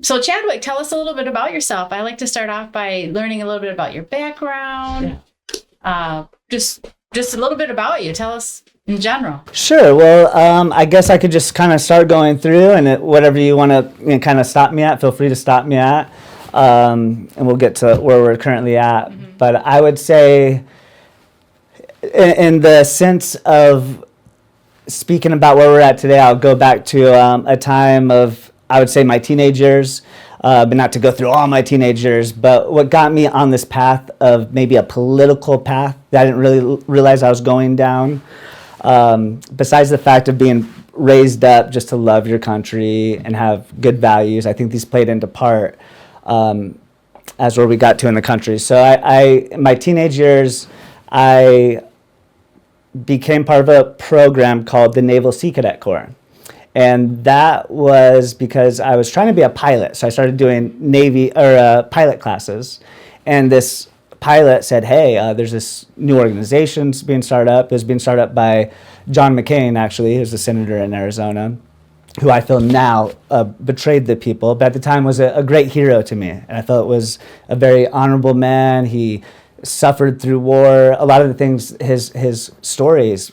So Chadwick, tell us a little bit about yourself. I like to start off by learning a little bit about your background. Yeah. Just a little bit about you. Tell us in general. Sure. Well, I guess I could just kind of start going through, and whatever you want to kind of stop me at, feel free to stop me at, and we'll get to where we're currently at. Mm-hmm. But I would say, in the sense of speaking about where we're at today, I'll go back to a time of, I would say, my teenage years, but not to go through all my teenage years. But what got me on this path of maybe a political path that I didn't really realize I was going down, besides the fact of being raised up just to love your country and have good values, I think these played into part as where we got to in the country. So in my teenage years, I became part of a program called the Naval Sea Cadet Corps. And that was because I was trying to be a pilot. So I started doing Navy or pilot classes. And this pilot said, hey, there's this new organization being started up. It was being started up by John McCain, actually, who's the senator in Arizona, who I feel now betrayed the people, but at the time was a great hero to me. And I felt was a very honorable man. He suffered through war. A lot of the things, his stories,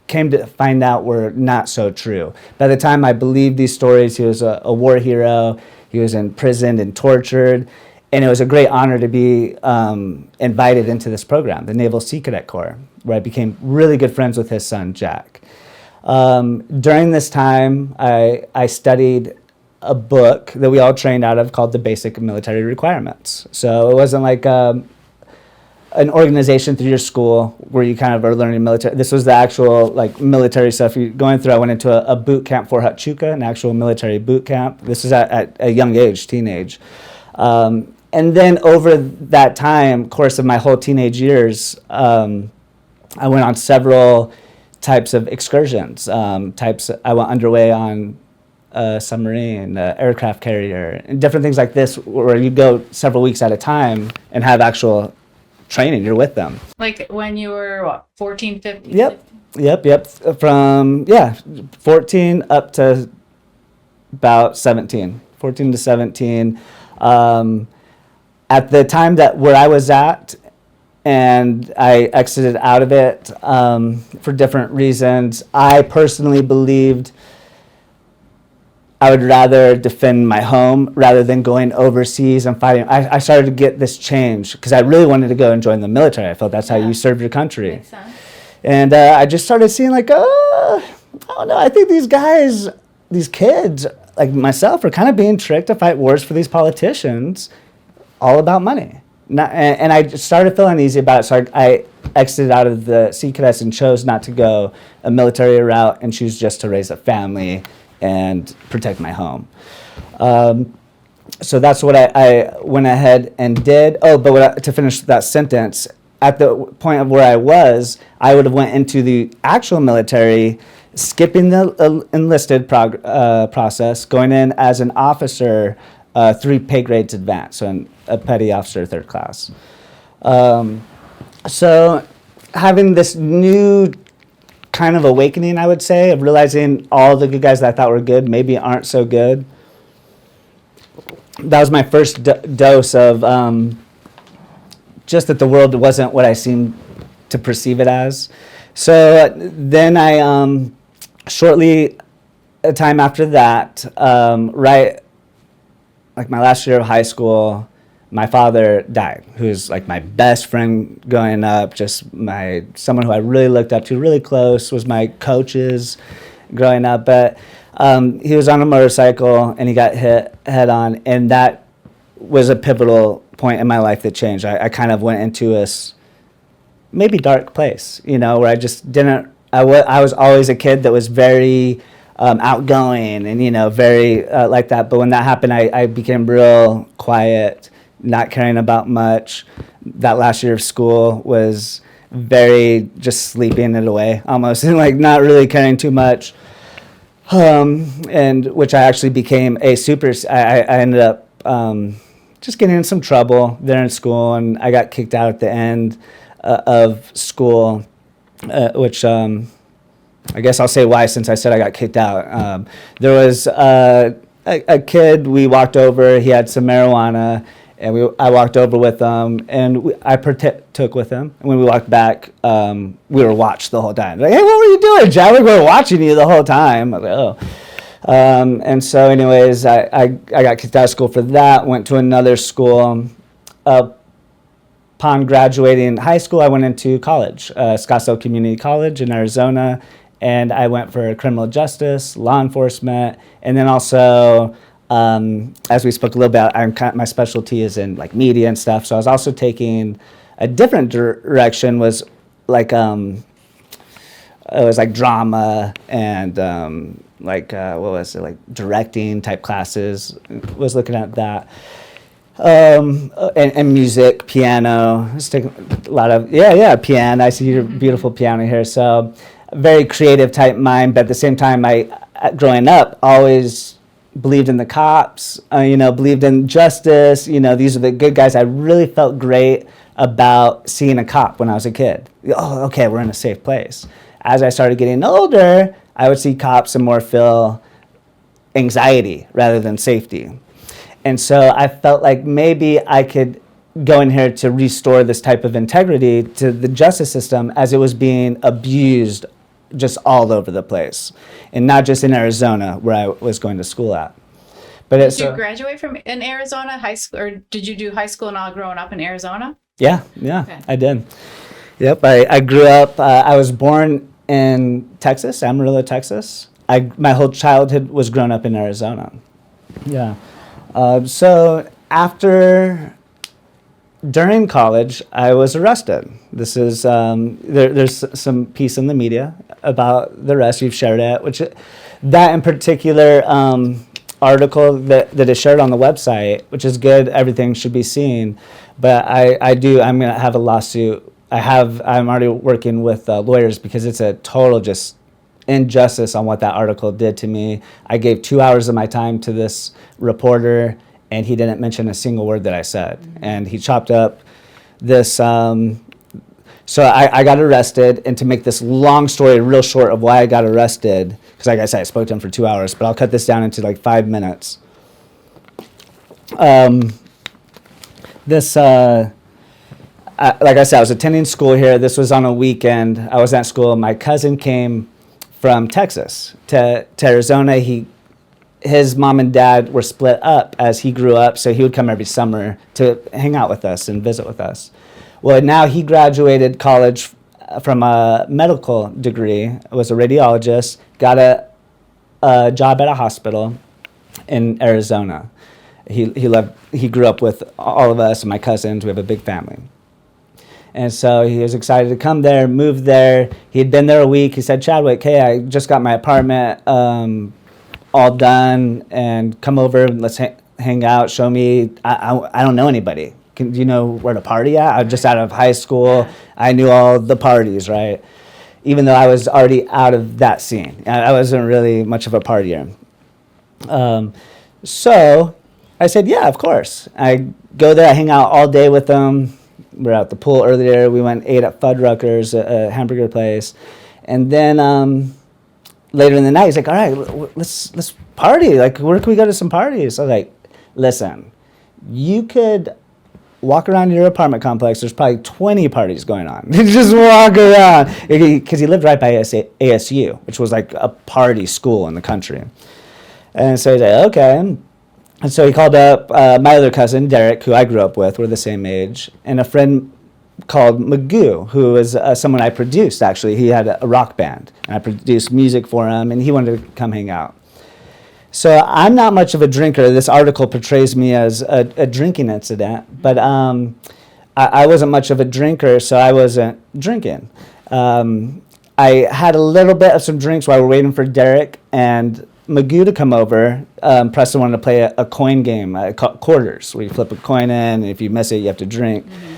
came to find out were not so true. By the time I believed these stories, he was a war hero. He was imprisoned and tortured. And it was a great honor to be invited into this program, the Naval Sea Cadet Corps, where I became really good friends with his son, Jack. During this time, I studied a book that we all trained out of called The Basic Military Requirements. So it wasn't like an organization through your school where you kind of are learning military. This was the actual like military stuff you're going through. I went into a boot camp for Huachuca, an actual military boot camp. This was at a young age, teenage. And then over that time, course of my whole teenage years, I went on several types of excursions. I went underway on a submarine, aircraft carrier, and different things like this where you go several weeks at a time and have actual training. You're with them. Like when you were, what, 14, 15? Yep. From, 14 up to about 17. 14 to 17. At the time where I was at, and I exited out of it for different reasons, I personally believed I would rather defend my home rather than going overseas and fighting. I started to get this change because I really wanted to go and join the military. I felt that's how you serve your country. Makes sense. And I just started seeing like, I don't know, I think these guys, these kids, like myself, are kind of being tricked to fight wars for these politicians, all about money. And I just started feeling uneasy about it, so I exited out of the Sea Cadets and chose not to go a military route and choose just to raise a family and protect my home. So that's what I went ahead and did. To finish that sentence, at the point of where I would have went into the actual military, skipping the enlisted process, going in as an officer 3 pay grades advanced, so a petty officer 3rd class. So having this new kind of awakening, I would say, of realizing all the good guys that I thought were good maybe aren't so good. That was my first dose of just that the world wasn't what I seemed to perceive it as. So then I, shortly a time after that, right, like my last year of high school, my father died, who's like my best friend growing up, just someone who I really looked up to, really close, was my coaches growing up. But he was on a motorcycle and he got hit head on, and that was a pivotal point in my life that changed. I kind of went into this maybe dark place, where I just didn't, I was always a kid that was very outgoing and, very like that. But when that happened, I became real quiet, not caring about much. That last year of school was very just sleeping it away almost, and like not really caring too much. And which I actually became I ended up just getting in some trouble there in school, and I got kicked out at the end of school, which I guess I'll say why, since I said I got kicked out. There was a kid, we walked over. He had some marijuana, and I walked over with him, and I partook with him. And when we walked back, we were watched the whole time. Like, hey, what were you doing, Chadwick? We were watching you the whole time. I was like, oh. And so, anyways, I got kicked out of school for that. Went to another school. Upon graduating high school, I went into college, Scottsdale Community College in Arizona, and I went for criminal justice, law enforcement, and then also, as we spoke a little bit, my specialty is in like media and stuff. So I was also taking a different direction, was like it was like drama and what was it, like directing type classes. Was looking at that. And music, piano. It's taking a lot of piano. I see your beautiful piano here. So, very creative type mind, but at the same time, I growing up always believed in the cops. Believed in justice. These are the good guys. I really felt great about seeing a cop when I was a kid. Oh, okay, we're in a safe place. As I started getting older, I would see cops and more feel anxiety rather than safety. And so I felt like maybe I could go in here to restore this type of integrity to the justice system as it was being abused just all over the place. And not just in Arizona where I was going to school at. But did you graduate from in Arizona high school, or did you do high school and all growing up in Arizona? Yeah, okay. I did. Yep, I grew up, I was born in Texas, Amarillo, Texas. My whole childhood was grown up in Arizona. Yeah. So during college, I was arrested. This is, there's some piece in the media about the arrest. You've shared it, that in particular article that is shared on the website, which is good, everything should be seen. But I'm going to have a lawsuit. I'm already working with lawyers because it's a total just injustice on what that article did to me. I gave 2 hours of my time to this reporter, and he didn't mention a single word that I said. Mm-hmm. And he chopped up this. So I got arrested, and to make this long story real short of why I got arrested, because like I said, I spoke to him for 2 hours, but I'll cut this down into like 5 minutes. Like I said, I was attending school here. This was on a weekend. I was at school. My cousin came from Texas to Arizona. His mom and dad were split up as he grew up, so he would come every summer to hang out with us and visit with us. Well, now he graduated college from a medical degree, was a radiologist, got a job at a hospital in Arizona. He grew up with all of us and my cousins. We have a big family. And so he was excited to come there, move there. He had been there a week. He said, Chadwick, hey, I just got my apartment all done, and come over and let's hang out, show me. I don't know anybody. Do you know where to party at? I'm just out of high school. I knew all the parties, right? Even though I was already out of that scene. I wasn't really much of a partier. So I said, yeah, of course. I go there, I hang out all day with them. We were at the pool earlier. We ate at Fuddruckers, a hamburger place. And then later in the night, he's like, all right, let's party. Like, where can we go to some parties? I was like, listen, you could walk around your apartment complex. There's probably 20 parties going on. Just walk around. Because he lived right by ASU, which was like a party school in the country. And so he's like, okay. And so he called up my other cousin, Derek, who I grew up with. We're the same age. And a friend called Magoo, who was someone I produced, actually. He had a rock band, and I produced music for him, and he wanted to come hang out. So I'm not much of a drinker. This article portrays me as a drinking incident, but I wasn't much of a drinker, so I wasn't drinking. I had a little bit of some drinks while we were waiting for Derek and Magoo to come over. Preston wanted to play a coin game, quarters, where you flip a coin in, and if you miss it, you have to drink. Mm-hmm.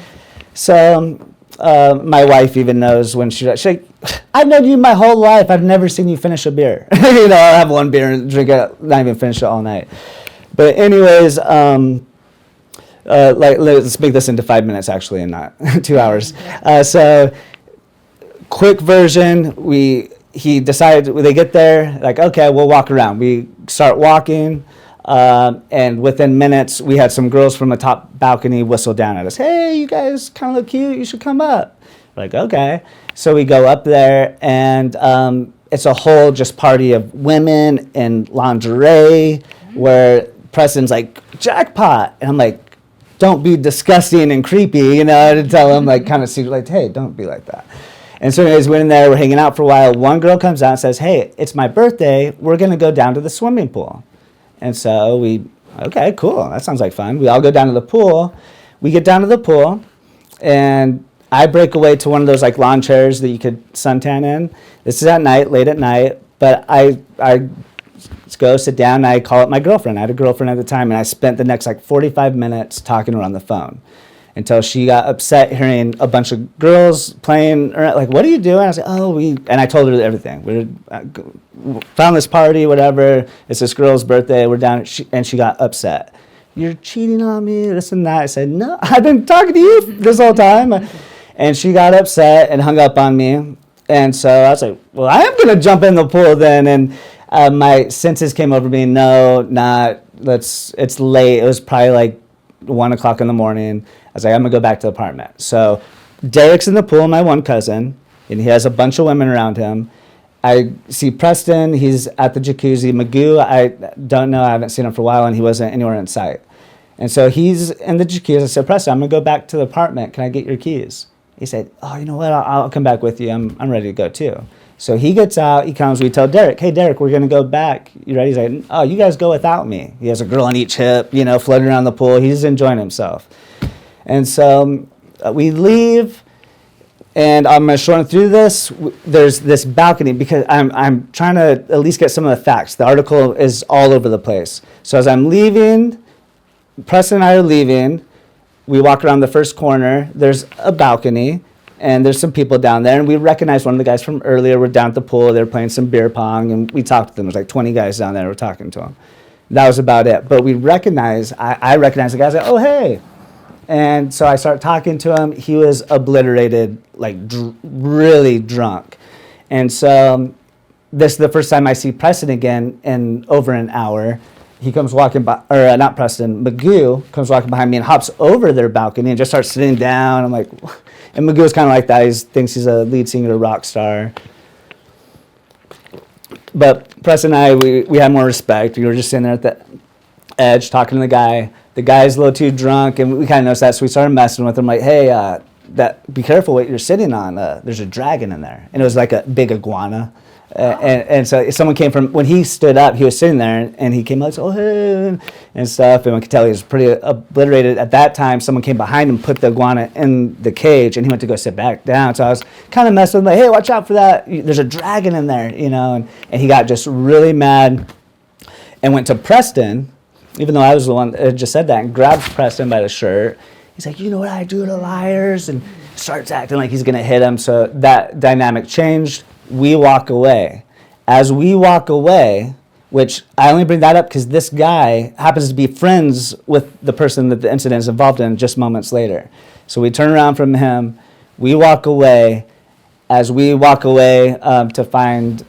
So my wife even knows when she's like, I've known you my whole life. I've never seen you finish a beer. I'll have one beer and drink it, not even finish it all night. But anyways, let's make this into 5 minutes, actually, and not 2 hours. So quick version, he decided, when they get there, like, okay, we'll walk around. We start walking. And within minutes, we had some girls from a top balcony whistle down at us. Hey, you guys kind of look cute. You should come up. We're like, okay. So we go up there, and it's a whole just party of women in lingerie where Preston's like, jackpot. And I'm like, don't be disgusting and creepy, you know, to tell him, like, kind of secret, like, hey, don't be like that. And so anyways, we're in there, we're hanging out for a while. One girl comes out and says, hey, it's my birthday. We're going to go down to the swimming pool. And so okay, cool. That sounds like fun. We all go down to the pool. We get down to the pool, and I break away to one of those like lawn chairs that you could suntan in. This is at night, late at night, but I go sit down, and I call up my girlfriend. I had a girlfriend at the time, and I spent the next like 45 minutes talking to her on the phone until she got upset hearing a bunch of girls playing, or like, what are you doing? I was like, and I told her everything. We found this party, whatever. It's this girl's birthday. We're down, and she got upset. You're cheating on me, this and that. I said, no, I've been talking to you this whole time. And she got upset and hung up on me. And so I was like, well, I am going to jump in the pool then. And my senses came over me, it's late. It was probably like 1 o'clock in the morning. I was like, I'm going to go back to the apartment. So Derek's in the pool, my one cousin, and he has a bunch of women around him. I see Preston. He's at the jacuzzi. Magoo, I don't know. I haven't seen him for a while, and he wasn't anywhere in sight. And so he's in the jacuzzi. I said, Preston, I'm going to go back to the apartment. Can I get your keys? He said, oh, you know what? I'll come back with you. I'm ready to go, too. So he gets out. He comes. We tell Derek, hey, Derek, we're going to go back. You ready? He's like, oh, you guys go without me. He has a girl on each hip, you know, floating around the pool. He's enjoying himself. And so we leave, and I'm going to shorten through this. There's this balcony, because I'm trying to at least get some of the facts. The article is all over the place. So as I'm leaving, Preston and I are leaving. We walk around the first corner. There's a balcony, and there's some people down there. And we recognize one of the guys from earlier. We're down at the pool. They're playing some beer pong, and we talked to them. There's like 20 guys down there. We're talking to them. That was about it. But we recognize, I recognize the guys. Like, oh, hey. And so I start talking to him. He was obliterated, like really drunk. And so this is the first time I see Preston again in over an hour. He comes walking by, or not Preston, Magoo comes walking behind me and hops over their balcony and just starts sitting down. I'm like, and Magoo's kind of like that. He thinks he's a lead singer, a rock star. But Preston and I, we had more respect. We were just sitting there at the edge talking to the guy. The guy's a little too drunk, and we kind of noticed that, so we started messing with him, like, hey, be careful what you're sitting on. There's a dragon in there. And it was like a big iguana. And so someone came from, when he stood up, he was sitting there, and he came like, oh, hey, and stuff, and we could tell he was pretty obliterated. At that time, someone came behind him, put the iguana in the cage, and he went to go sit back down. So I was kind of messing with him, like, hey, watch out for that. There's a dragon in there, you know, and he got just really mad and went to Preston, even though I was the one that just said that, and grabs Preston by the shirt. He's like, you know what I do to liars? And starts acting like he's going to hit him. So that dynamic changed. We walk away. As we walk away, which I only bring that up because this guy happens to be friends with the person that the incident is involved in just moments later. So we turn around from him. We walk away. As we walk away to find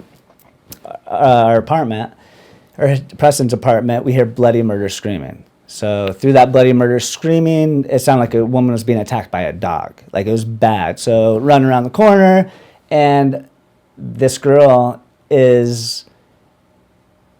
our apartment, or Preston's apartment, we hear bloody murder screaming. So through that bloody murder screaming, it sounded like a woman was being attacked by a dog. Like, it was bad. So run around the corner, and this girl is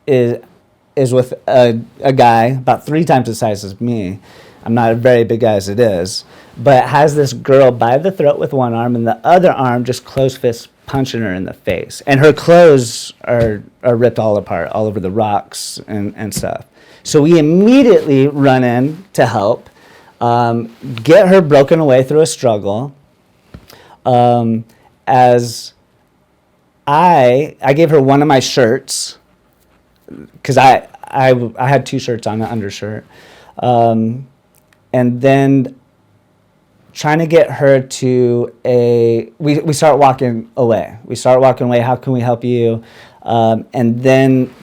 with a guy about 3 times the size as me. I'm not a very big guy as it is, but has this girl by the throat with one arm, and the other arm just close fist punching her in the face. And her clothes are ripped all apart, all over the rocks and stuff. So we immediately run in to help, get her broken away through a struggle. As I gave her one of my shirts, because I had 2 shirts on, an undershirt. And then trying to get her to we start walking away. How can we help you? And then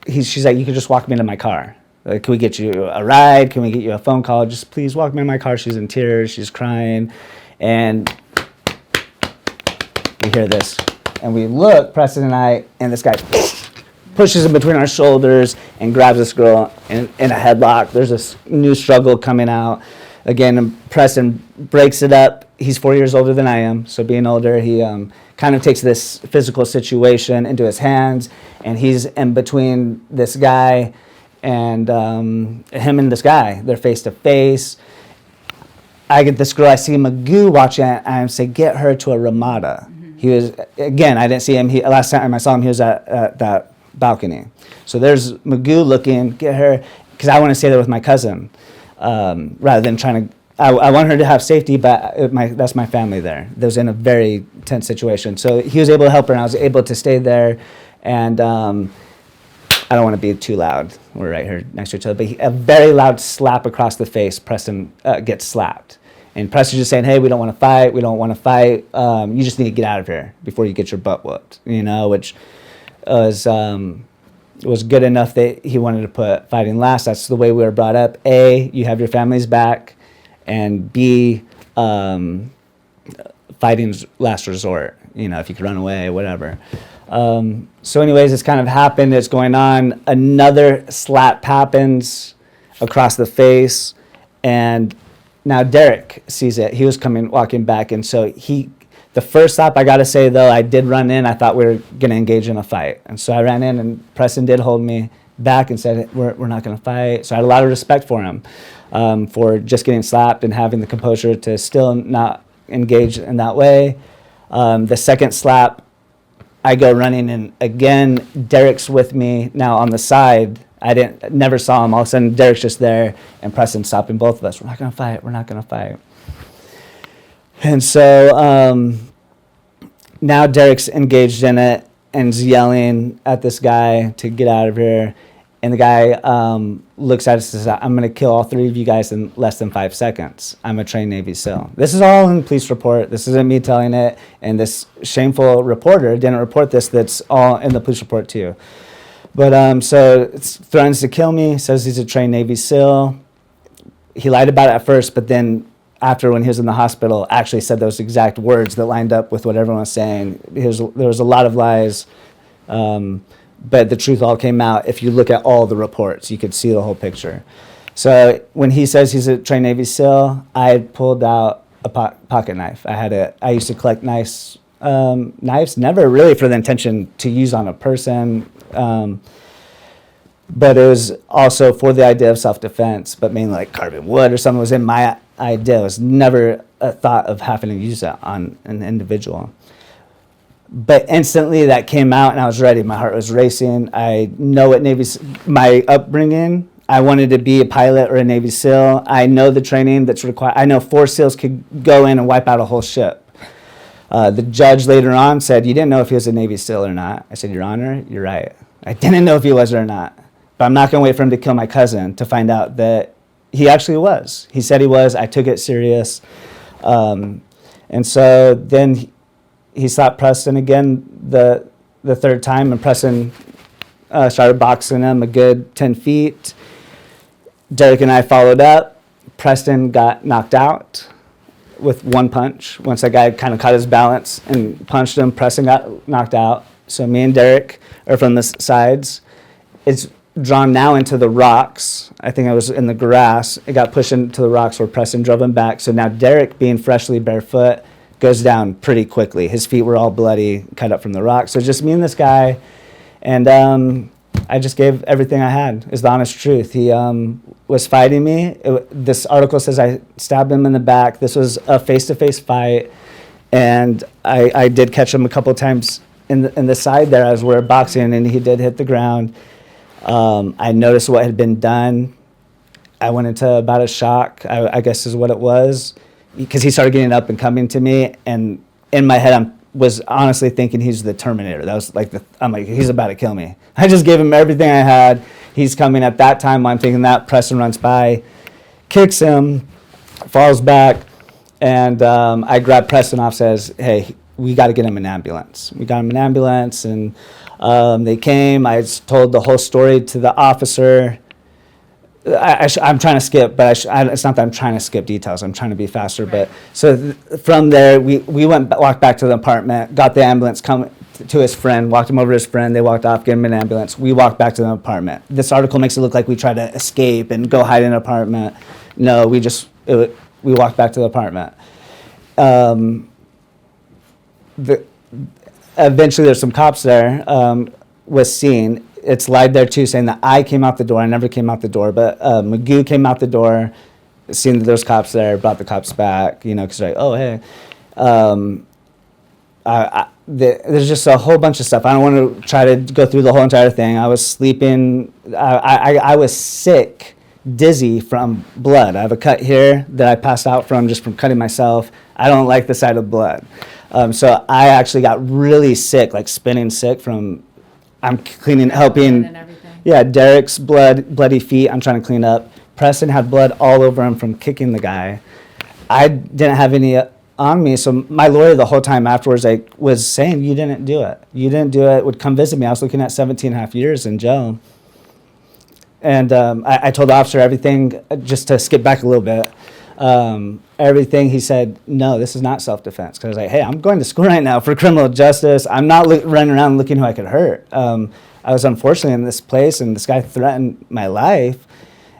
she's like, you can just walk me to my car. Like, can we get you a ride? Can we get you a phone call? Just please walk me to my car. She's in tears. She's crying. And we hear this. And we look, Preston and I, and this guy pushes him between our shoulders and grabs this girl in a headlock. There's this new struggle coming out. Again, Preston breaks it up. He's 4 years older than I am, so being older, he kind of takes this physical situation into his hands, and he's in between this guy and him and this guy. They're face to face. I get this girl, I see Magoo watching it, and I say, get her to a Ramada. He was, again, I didn't see him. Last time I saw him, he was at that balcony. So there's Magoo looking, get her, because I want to stay there with my cousin, rather than trying to, I want her to have safety, but that's my family there. That was in a very tense situation. So he was able to help her, and I was able to stay there, and I don't want to be too loud. We're right here next to each other. But a very loud slap across the face, Preston gets slapped. And Preston's just saying, hey, we don't want to fight. We don't want to fight. You just need to get out of here before you get your butt whooped, which was good enough that he wanted to put fighting last. That's the way we were brought up. A, you have your family's back. And B, fighting's last resort. If you could run away, whatever. So anyways, it's kind of happened. It's going on. Another slap happens across the face. And now Derek sees it. He was walking back. And so the first slap, I got to say, though, I did run in. I thought we were going to engage in a fight. And so I ran in, and Preston did hold me back and said, we're not going to fight. So I had a lot of respect for him, for just getting slapped and having the composure to still not engage in that way. The second slap, I go running, and again, Derek's with me now on the side. I never saw him. All of a sudden, Derek's just there, and Preston stopping both of us. We're not going to fight. We're not going to fight. And so now Derek's engaged in it and is yelling at this guy to get out of here. And the guy looks at us and says, I'm going to kill all three of you guys in less than 5 seconds. I'm a trained Navy SEAL. This is all in the police report. This isn't me telling it. And this shameful reporter didn't report this. That's all in the police report too. But so threatens to kill me, says he's a trained Navy SEAL. He lied about it at first, but then after, when he was in the hospital, actually said those exact words that lined up with what everyone was saying. There was a lot of lies. But the truth all came out. If you look at all the reports, you could see the whole picture. So when he says he's a trained Navy SEAL, I pulled out a pocket knife. I used to collect knives, never really for the intention to use on a person, but it was also for the idea of self-defense, but mainly like carving wood or something was in my idea. It was never a thought of having to use that on an individual. But instantly that came out, and I was ready. My heart was racing. I know what my upbringing, I wanted to be a pilot or a Navy SEAL. I know the training that's required. I know 4 SEALs could go in and wipe out a whole ship. The judge later on said, you didn't know if he was a Navy SEAL or not. I said, Your Honor, you're right. I didn't know if he was or not. But I'm not going to wait for him to kill my cousin to find out that he actually was. He said he was. I took it serious. And so then he slapped Preston again the third time, and Preston started boxing him a good 10 feet. Derek and I followed up. Preston got knocked out with one punch. Once that guy kind of caught his balance and punched him, Preston got knocked out. So me and Derek are from the sides. It's drawn now into the rocks. I think I was in the grass. It got pushed into the rocks where Preston drove him back. So now Derek, being freshly barefoot, goes down pretty quickly. His feet were all bloody, cut up from the rock. So just me and this guy, and I just gave everything I had, is the honest truth. He was fighting me. This article says I stabbed him in the back. This was a face-to-face fight, and I did catch him a couple of times in the side there as we were boxing, and he did hit the ground. I noticed what had been done. I went into about a shock, I guess is what it was, because he started getting up and coming to me, and in my head I was honestly thinking he's the Terminator. That was like I'm like, he's about to kill me. I just gave him everything I had. He's coming at that time. I'm thinking that. Preston runs by, kicks him, falls back, and I grab Preston off, says, hey, we got to get him an ambulance. We got him an ambulance, and they came. I told the whole story to the officer. I'm trying to skip, but it's not that I'm trying to skip details. I'm trying to be faster. Right. But so from there, we walked back to the apartment, got the ambulance to his friend, walked him over to his friend. They walked off, gave him an ambulance. We walked back to the apartment. This article makes it look like we tried to escape and go hide in an apartment. No, we walked back to the apartment. Eventually, there's some cops there. Was seen. It's lied there too, saying that I came out the door. I never came out the door, but Magoo came out the door, seen that there's cops there, brought the cops back. Because like, oh hey. There's just a whole bunch of stuff. I don't want to try to go through the whole entire thing. I was sleeping. I was sick, dizzy from blood. I have a cut here that I passed out from just from cutting myself. I don't like the sight of blood. So I actually got really sick, like spinning sick from, I'm cleaning, helping. Yeah, Derek's bloody feet, I'm trying to clean up. Preston had blood all over him from kicking the guy. I didn't have any on me, so my lawyer the whole time afterwards was saying, you didn't do it, would come visit me. I was looking at 17 and a half years in jail. And I told the officer everything, just to skip back a little bit, everything. He said, no, this is not self-defense. Because I was like, hey, I'm going to school right now for criminal justice. I'm not running around looking who I could hurt. I was unfortunately in this place, and this guy threatened my life.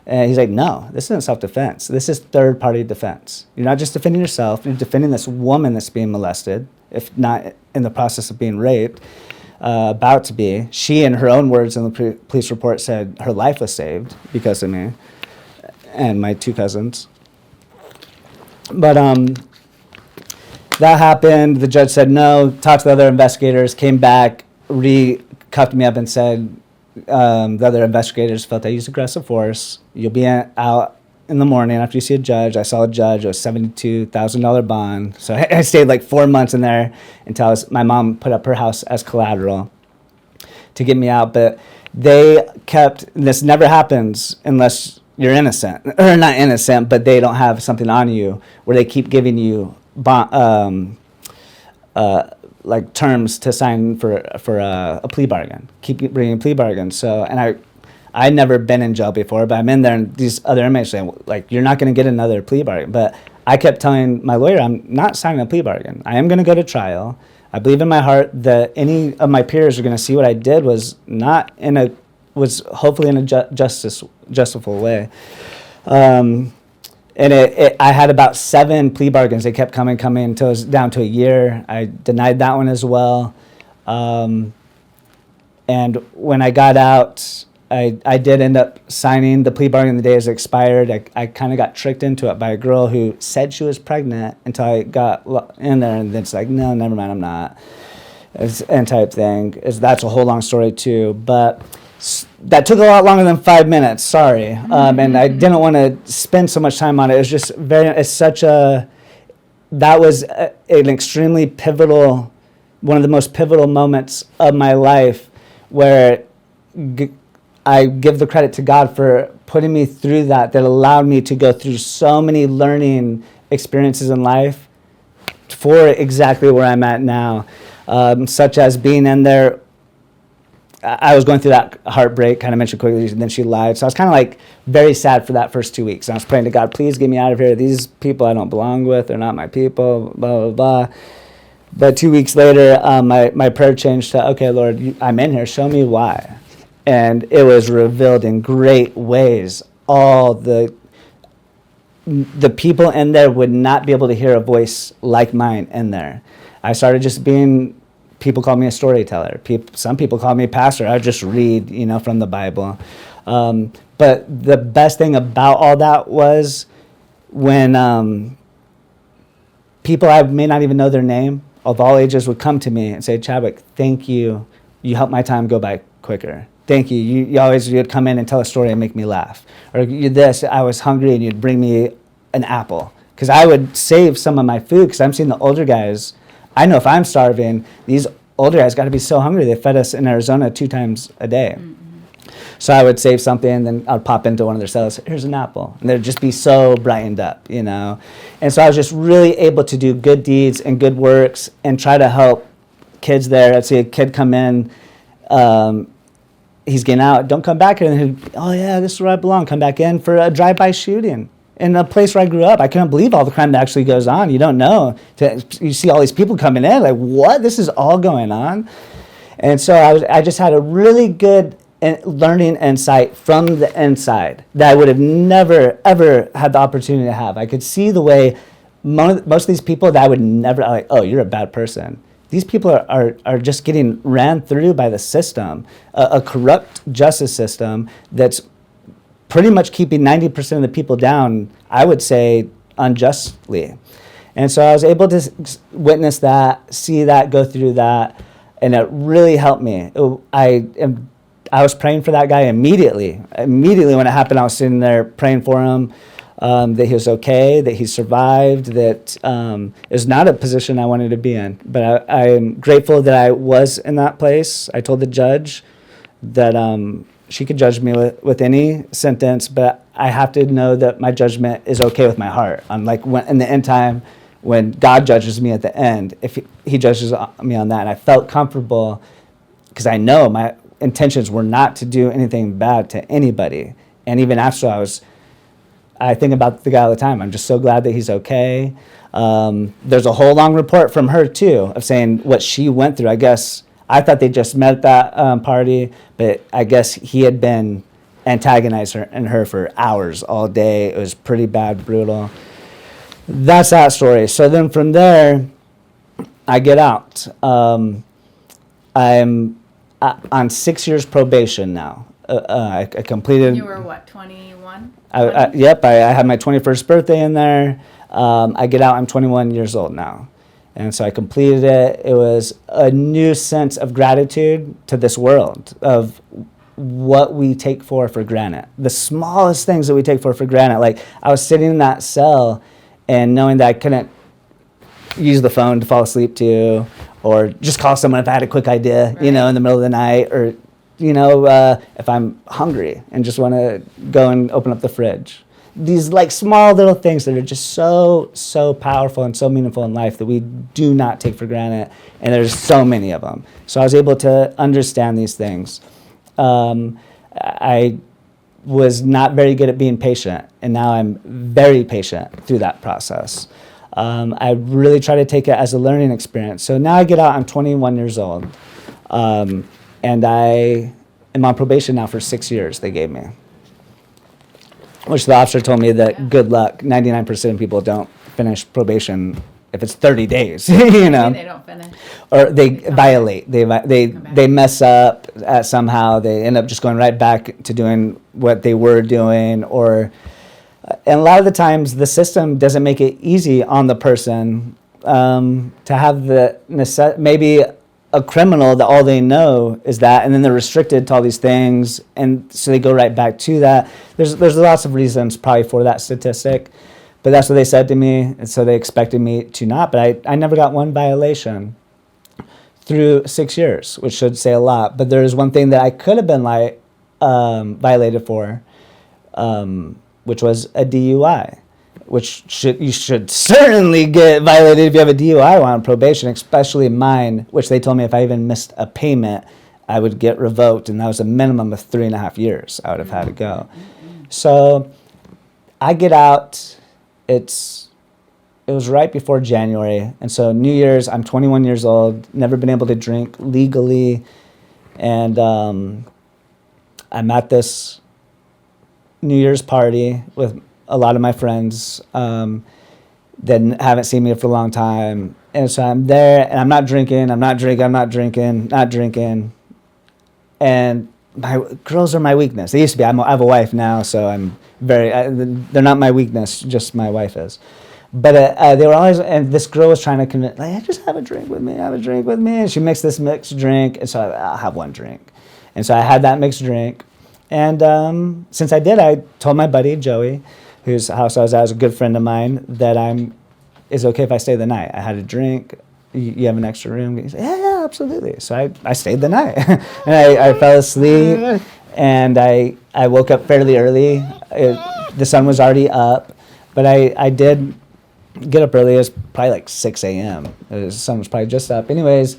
And he's like, no, this isn't self-defense. This is third-party defense. You're not just defending yourself. You're defending this woman that's being molested, if not in the process of being raped, about to be. She, in her own words in the police report, said her life was saved because of me and my two cousins. But that happened. The judge said no, talked to the other investigators, came back, cuffed me up and said, the other investigators felt I used aggressive force. You'll be out in the morning after you see a judge. I saw a judge. It was $72,000 bond. So I stayed like 4 months in there until my mom put up her house as collateral to get me out. But they kept, this never happens unless you're innocent, or not innocent, but they don't have something on you, where they keep giving you like terms to sign for a plea bargain. Keep bringing plea bargains. So, and I'd never been in jail before, but I'm in there, and these other inmates saying, like, you're not going to get another plea bargain. But I kept telling my lawyer, I'm not signing a plea bargain. I am going to go to trial. I believe in my heart that any of my peers are going to see what I did was hopefully in a justifiable way. And I had about 7 plea bargains. They kept coming until it was down to a year. I denied that one as well. And when I got out, I did end up signing the plea bargain the day it expired. I kind of got tricked into it by a girl who said she was pregnant until I got in there, and then it's like, no, never mind, I'm not. And type thing. That's a whole long story too. But that took a lot longer than 5 minutes, sorry. And I didn't want to spend so much time on it. It was just that was an extremely pivotal, one of the most pivotal moments of my life, where I give the credit to God for putting me through that allowed me to go through so many learning experiences in life for exactly where I'm at now, such as being in there. I was going through that heartbreak, kind of mentioned quickly, and then she lied. So I was kind of like very sad for that first 2 weeks. And I was praying to God, please get me out of here. These people I don't belong with, they're not my people, blah, blah, blah. But 2 weeks later, my prayer changed to, okay, Lord, I'm in here, show me why. And it was revealed in great ways. All the people in there would not be able to hear a voice like mine in there. I started just being... People call me a storyteller. Some people call me a pastor. I just read, from the Bible. But the best thing about all that was when people I may not even know their name, of all ages, would come to me and say, Chadwick, thank you. You helped my time go by quicker. Thank you. You'd come in and tell a story and make me laugh. Or I was hungry, and you'd bring me an apple. Because I would save some of my food, because I'm seeing the older guys. I know if I'm starving, these older guys got to be so hungry. They fed us in Arizona 2 times a day. Mm-hmm. So I would save something, and then I'd pop into one of their cells. Here's an apple. And they'd just be so brightened up, And so I was just really able to do good deeds and good works and try to help kids there. I'd see a kid come in. He's getting out. Don't come back here. And oh, yeah, this is where I belong. Come back in for a drive-by shooting. in a place where I grew up. I couldn't believe all the crime that actually goes on. You don't know. You see all these people coming in, like, what? This is all going on? And so I just had a really good learning insight from the inside that I would have never, ever had the opportunity to have. I could see the way most of these people that I would never, like, oh, you're a bad person. These people are just getting ran through by the system, a corrupt justice system that's pretty much keeping 90% of the people down, I would say, unjustly. And so I was able to witness that, see that, go through that, and it really helped me. I was praying for that guy immediately. Immediately when it happened, I was sitting there praying for him, that he was okay, that he survived, that is not a position I wanted to be in. But I am grateful that I was in that place. I told the judge that she could judge me with any sentence, but I have to know that my judgment is okay with my heart. Unlike when, in the end time, when God judges me at the end, if he judges me on that. And I felt comfortable because I know my intentions were not to do anything bad to anybody. And even after I think about the guy all the time. I'm just so glad that he's okay. There's a whole long report from her, too, of saying what she went through. I guess I thought they just met at that party, but I guess he had been antagonizing her for hours all day. It was pretty bad, brutal. That's that story. So then from there, I get out. I'm on 6 years probation now. I completed. You were what, 21? Yep, I had my 21st birthday in there. I get out, I'm 21 years old now. And so I completed it. It was a new sense of gratitude to this world, of what we take for granted. The smallest things that we take for granted. Like, I was sitting in that cell and knowing that I couldn't use the phone to fall asleep to, or just call someone if I had a quick idea, right, in the middle of the night, or, if I'm hungry and just want to go and open up the fridge. These like small little things that are just so, so powerful and so meaningful in life that we do not take for granted. And there's so many of them. So I was able to understand these things. I was not very good at being patient, and now I'm very patient through that process. I really try to take it as a learning experience. So now I get out, I'm 21 years old, and I am on probation now for 6 years, they gave me. Which the officer told me that good luck, 99% of people don't finish probation if it's 30 days, They don't finish. Or they violate. They mess up somehow. They end up just going right back to doing what they were doing. And a lot of the times the system doesn't make it easy on the person to have the maybe a criminal that all they know is that, and then they're restricted to all these things, and so they go right back to that. There's lots of reasons probably for that statistic, but that's what they said to me, and so they expected me to not. But I never got one violation through 6 years, which should say a lot. But there is one thing that I could have been violated for, which was a DUI. Which you should certainly get violated if you have a DUI on probation, especially mine, which they told me if I even missed a payment, I would get revoked, and that was a minimum of 3.5 years I would have had to go. So I get out. It was right before January, and so New Year's, I'm 21 years old, never been able to drink legally, and I'm at this New Year's party with a lot of my friends that haven't seen me for a long time. And so I'm there, and I'm not drinking. And my girls are my weakness. They used to be. I have a wife now, so I'm they're not my weakness, just my wife is. But they were always, and this girl was trying to convince, like, just have a drink with me. And she mixed this mixed drink, and so I'll have one drink. And so I had that mixed drink. And since I did, I told my buddy, Joey, whose house I was at, was a good friend of mine, that is okay if I stay the night. I had a drink. You have an extra room? He said, yeah, absolutely. So I stayed the night. And I fell asleep, and I woke up fairly early. The sun was already up, but I did get up early. It was probably like 6 a.m. The sun was probably just up. Anyways,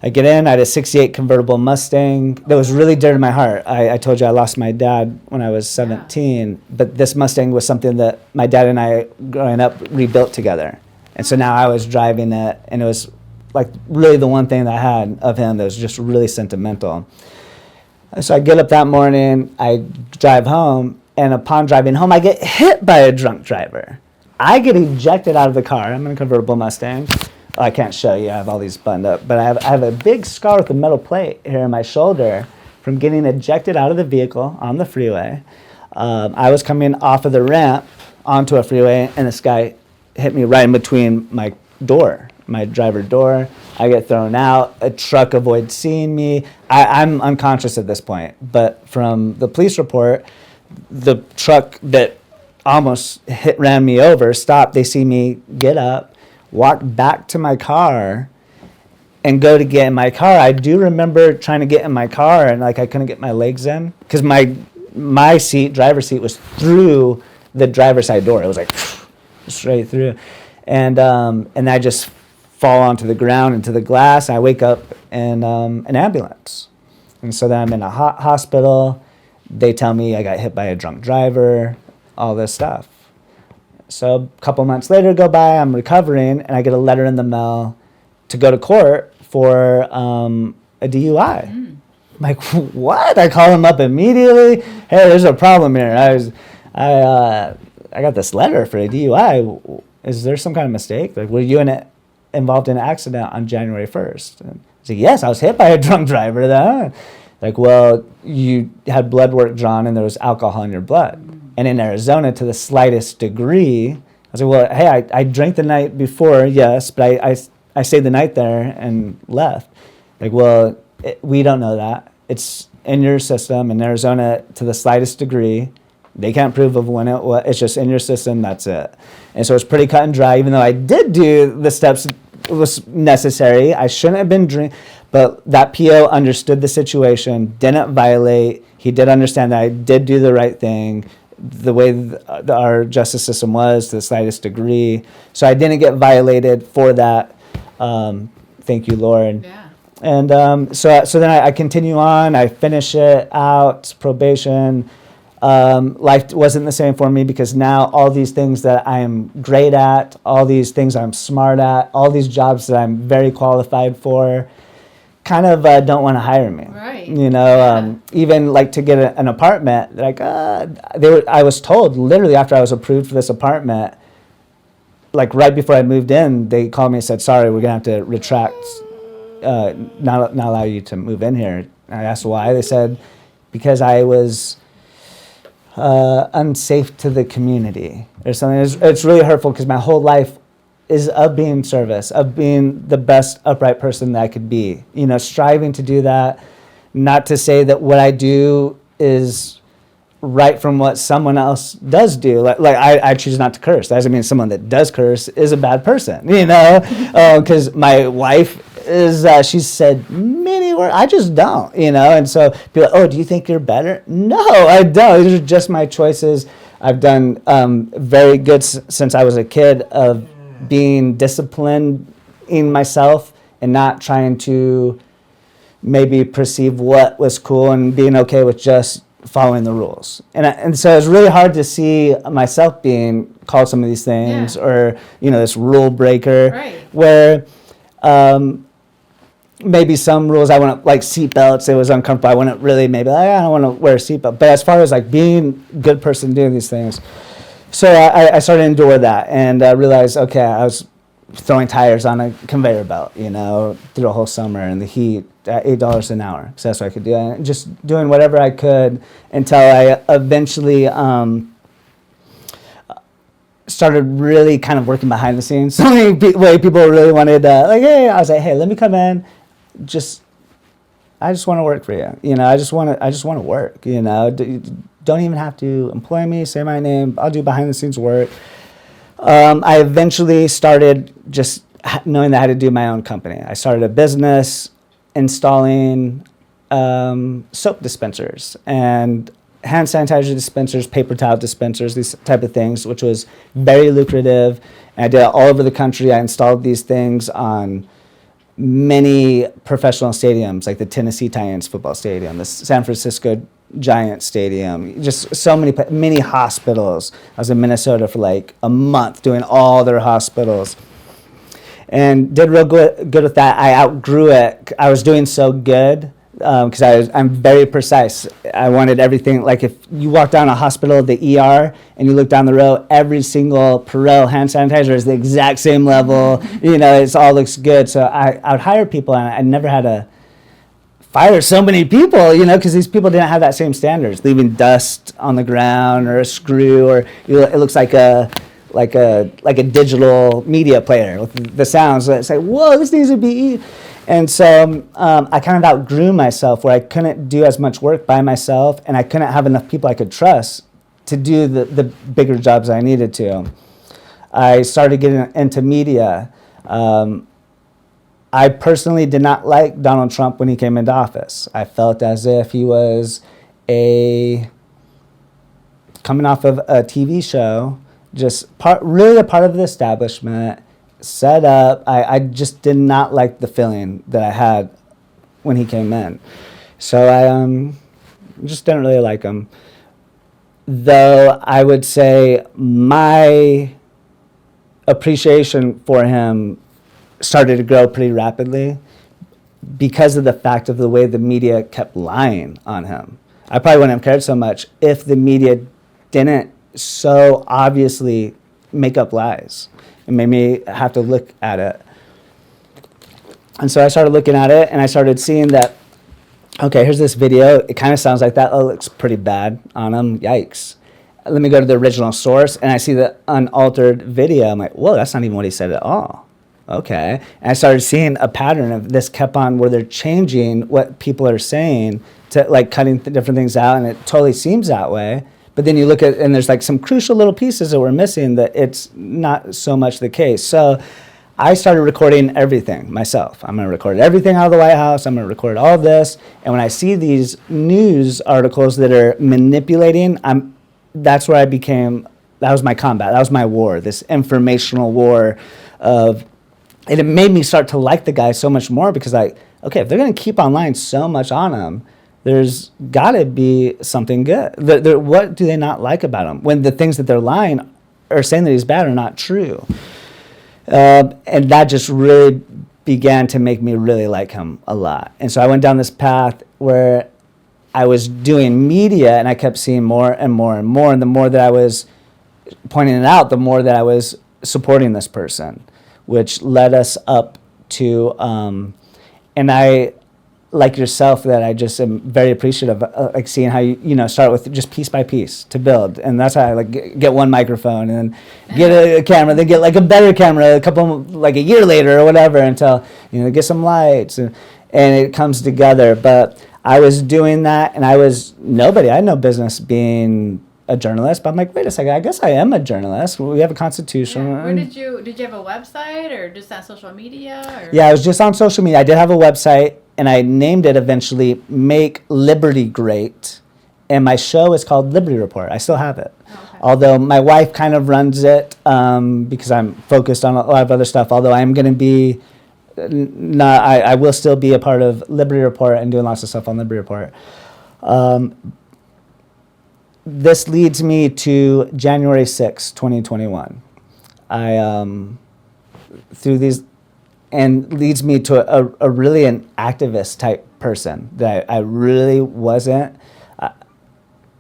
I get in. I had a '68 convertible Mustang that was really dear to my heart. I told you I lost my dad when I was 17, but this Mustang was something that my dad and I, growing up, rebuilt together. And so now I was driving it, and it was like really the one thing that I had of him that was just really sentimental. So I get up that morning, I drive home, and upon driving home, I get hit by a drunk driver. I get ejected out of the car. I'm in a convertible Mustang. I can't show you. I have all these buttoned up. But I have a big scar with a metal plate here in my shoulder from getting ejected out of the vehicle on the freeway. I was coming off of the ramp onto a freeway, and this guy hit me right in between my door, my driver door. I get thrown out. A truck avoids seeing me. I'm unconscious at this point. But from the police report, the truck that almost ran me over stopped. They see me get up, walk back to my car, and go to get in my car. I do remember trying to get in my car, and like I couldn't get my legs in because my seat, driver's seat, was through the driver's side door. It was like straight through, and I just fall onto the ground into the glass. I wake up in an ambulance, and so then I'm in a hospital. They tell me I got hit by a drunk driver, all this stuff. So a couple months later go by, I'm recovering, and I get a letter in the mail to go to court for a DUI. I'm like, what? I call him up immediately. Hey, there's a problem here. I got this letter for a DUI. Is there some kind of mistake? Like, were you involved in an accident on January 1st? And I said, yes, I was hit by a drunk driver then. Like, well, you had blood work drawn and there was alcohol in your blood. And in Arizona, to the slightest degree, I was like, well, hey, I drank the night before, yes, but I stayed the night there and left. Like, well, we don't know that. It's in your system. In Arizona, to the slightest degree, they can't prove of when it was. It's just in your system, that's it. And so it's pretty cut and dry, even though I did do the steps was necessary. I shouldn't have been drinking. But that PO understood the situation, didn't violate. He did understand that I did do the right thing, the way our justice system was to the slightest degree. So I didn't get violated for that. Thank you, Lord. Yeah. And so then I continue on. I finish it out, probation. Life wasn't the same for me because now all these things that I am great at, all these things I'm smart at, all these jobs that I'm very qualified for, kind of don't want to hire me. Right. You know, even like to get an apartment, like I was told literally after I was approved for this apartment, like right before I moved in, they called me and said, sorry, we're going to have to retract, not allow you to move in here. And I asked why. They said, because I was unsafe to the community or something. It's really hurtful because my whole life is of being service, of being the best upright person that I could be. You know, striving to do that. Not to say that what I do is right from what someone else does do. Like I choose not to curse. That doesn't mean someone that does curse is a bad person, you know? Because my wife is, she said many words. I just don't, you know? And so people are like, oh, do you think you're better? No, I don't. These are just my choices. I've done very good since I was a kid of being disciplined in myself and not trying to maybe perceive what was cool and being okay with just following the rules. And so it's really hard to see myself being called some of these things or, you know, this rule breaker. Right. Where maybe some rules I wouldn't, like seatbelts, it was uncomfortable. I wouldn't really maybe, like, I don't want to wear a seatbelt. But as far as like being a good person doing these things, so I started to endure that and realized, okay, I was throwing tires on a conveyor belt, you know, through a whole summer in the heat at $8 an hour. So that's what I could do. And just doing whatever I could until I eventually started really kind of working behind the scenes. So many people really wanted, like, hey, I was like, hey, let me come in. I just want to work for you. You know, I just want to work, you know. Don't even have to employ me, say my name. I'll do behind the scenes work. I eventually started just knowing that I had to do my own company. I started a business installing soap dispensers and hand sanitizer dispensers, paper towel dispensers, these type of things, which was very lucrative. And I did it all over the country. I installed these things on many professional stadiums, like the Tennessee Titans football stadium, the San Francisco Giants stadium, just so many hospitals. I was in Minnesota for like a month doing all their hospitals, and did real good with that. I outgrew it. I was doing so good because I'm very precise. I wanted everything. Like if you walk down a hospital, the ER, and you look down the row, every single Perel hand sanitizer is the exact same level. It all looks good. So I would hire people, and I never had to fire so many people, because these people didn't have that same standards, leaving dust on the ground or a screw, or it looks like a digital media player with the sounds. It's like, whoa, this needs to be. And so I kind of outgrew myself, where I couldn't do as much work by myself, and I couldn't have enough people I could trust to do the bigger jobs I needed to. I started getting into media. I personally did not like Donald Trump when he came into office. I felt as if he was coming off of a TV show, really a part of the establishment, set up. I just did not like the feeling that I had when he came in. So I just didn't really like him. Though I would say my appreciation for him started to grow pretty rapidly because of the fact of the way the media kept lying on him. I probably wouldn't have cared so much if the media didn't so obviously make up lies. It made me have to look at it. And so I started looking at it, and I started seeing that, okay, here's this video. It kind of sounds like that. Oh, it looks pretty bad on him. Yikes. Let me go to the original source, and I see the unaltered video. I'm like, whoa, that's not even what he said at all. Okay. And I started seeing a pattern of this kept on where they're changing what people are saying to like cutting different things out, and it totally seems that way. But then you look at, and there's like some crucial little pieces that we're missing that it's not so much the case. So I started recording everything myself. I'm going to record everything out of the White House. I'm going to record all this. And when I see these news articles that are manipulating, that's where that was my combat. That was my war, this informational war and it made me start to like the guy so much more because okay, if they're going to keep on lying so much on him, there's got to be something good. What do they not like about him when the things that they're lying or saying that he's bad are not true? And that just really began to make me really like him a lot. And so I went down this path where I was doing media, and I kept seeing more and more and more. And the more that I was pointing it out, the more that I was supporting this person, which led us up to, and I, like yourself, that I just am very appreciative of, like seeing how you start with just piece by piece to build. And that's how I get one microphone and then get a camera, then get like a better camera a year later or whatever, until, get some lights and it comes together. But I was doing that, and I had no business being a journalist, but I'm like, wait a second, I guess I am a journalist. We have a constitution. Yeah. Where did you have a website or just on social media? Or? Yeah, I was just on social media. I did have a website, and I named it eventually Make Liberty Great, and my show is called Liberty Report. I still have it. Okay. Although my wife kind of runs it because I'm focused on a lot of other stuff, although I'm going to be I will still be a part of Liberty Report and doing lots of stuff on Liberty Report. This leads me to January 6, 2021. Through these, and leads me to a really an activist type person that I really wasn't.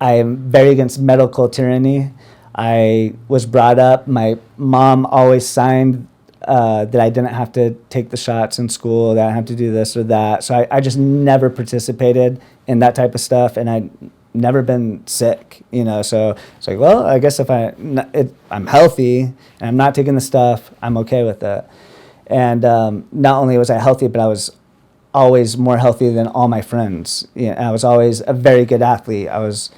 I am very against medical tyranny. I was brought up, my mom always signed that I didn't have to take the shots in school, that I have to do this or that. So I just never participated in that type of stuff, and I never been sick, so it's like, well, I guess if I'm healthy and I'm not taking the stuff, I'm okay with it. And not only was I healthy, but I was always more healthy than all my friends. I was always a very good athlete. I was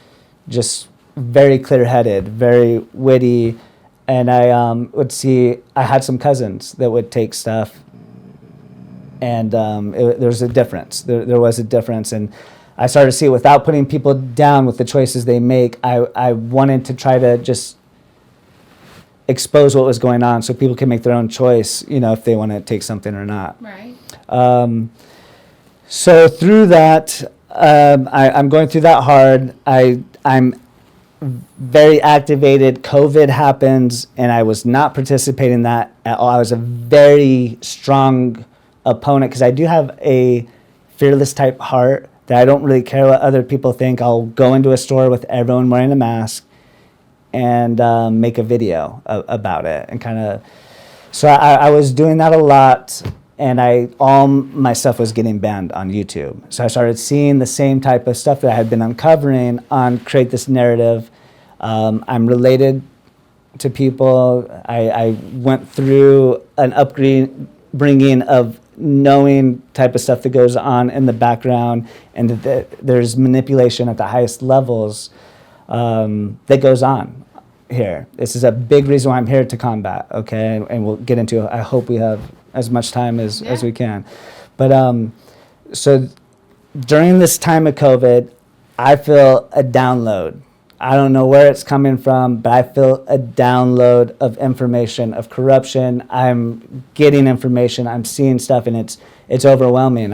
just very clear-headed, very witty, and I I had some cousins that would take stuff, and there was a difference. There was a difference, and I started to see it without putting people down with the choices they make. I wanted to try to just expose what was going on so people can make their own choice, if they want to take something or not. Right. So through that, I'm going through that hard. I'm very activated. COVID happens, and I was not participating in that at all. I was a very strong opponent because I do have a fearless type heart that I don't really care what other people think. I'll go into a store with everyone wearing a mask and make a video about it, and kind of. So I was doing that a lot, and all my stuff was getting banned on YouTube. So I started seeing the same type of stuff that I had been uncovering on Create This Narrative. I'm related to people. I went through an upbringing of knowing type of stuff that goes on in the background, and that there's manipulation at the highest levels that goes on here. This is a big reason why I'm here to combat, okay? And we'll get into it. I hope we have as much time as we can. But so during this time of COVID, I feel a download. I don't know where it's coming from, but I feel a download of information, of corruption. I'm getting information, I'm seeing stuff, and it's overwhelming.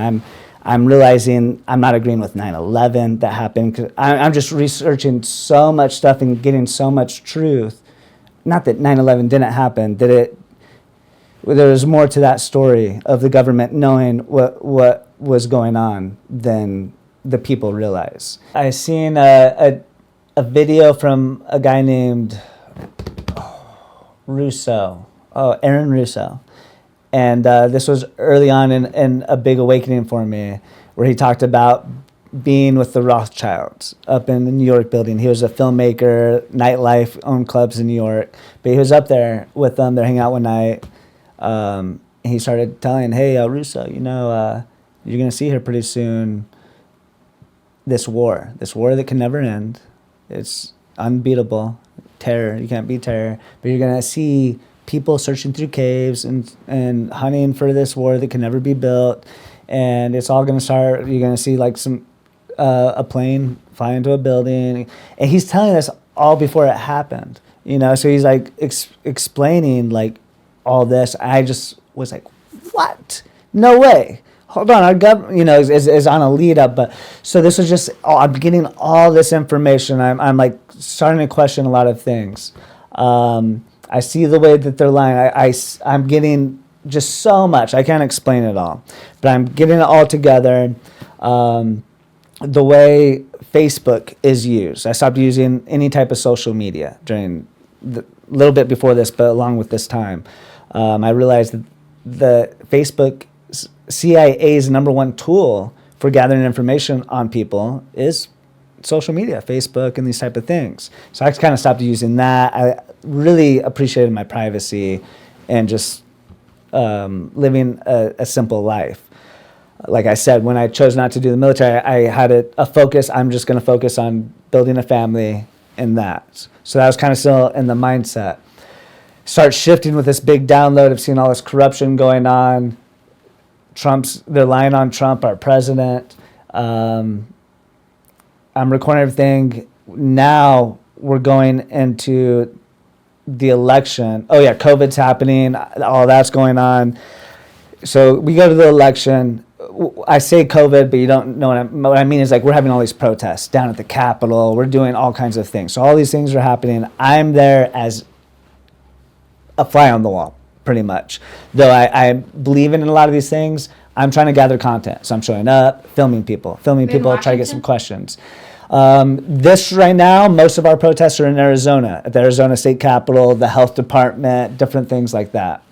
I'm realizing I'm not agreeing with 9/11 that happened. 'Cause I'm just researching so much stuff and getting so much truth. Not that 9/11 didn't happen, that there was more to that story of the government knowing what was going on than the people realize. I seen a video from a guy named Aaron Russo. And this was early on in a big awakening for me, where he talked about being with the Rothschilds up in the New York building. He was a filmmaker, nightlife, owned clubs in New York. But he was up there with them. They're hanging out one night. And he started telling, hey, Russo, you're going to see here pretty soon this war that can never end. It's unbeatable. Terror. You can't beat terror. But you're going to see people searching through caves and hunting for this war that can never be built, and it's all going to start. You're going to see like a plane fly into a building, and he's telling us all before it happened. So he's like explaining like all this. I just was like, what? No way. Hold on, our government, is on a lead up. But so this was just, I'm getting all this information. I'm like starting to question a lot of things. I see the way that they're lying. I'm getting just so much. I can't explain it all, but I'm getting it all together. The way Facebook is used. I stopped using any type of social media during a little bit before this, but along with this time. I realized that the Facebook CIA's number one tool for gathering information on people is social media, Facebook, and these type of things. So I kind of stopped using that. I really appreciated my privacy and just living a simple life. Like I said, when I chose not to do the military, I had a focus. I'm just going to focus on building a family and that. So that was kind of still in the mindset. Start shifting with this big download of seeing all this corruption going on. They're lying on Trump, our president. I'm recording everything. Now we're going into the election. Oh yeah, COVID's happening. All that's going on. So we go to the election. I say COVID, but you don't know what I mean is like we're having all these protests down at the Capitol. We're doing all kinds of things. So all these things are happening. I'm there as a fly on the wall, pretty much. Though I believe in a lot of these things, I'm trying to gather content. So I'm showing up, filming people, try to get some questions. This right now, most of our protests are in Arizona, at the Arizona State Capitol, the health department, different things like that.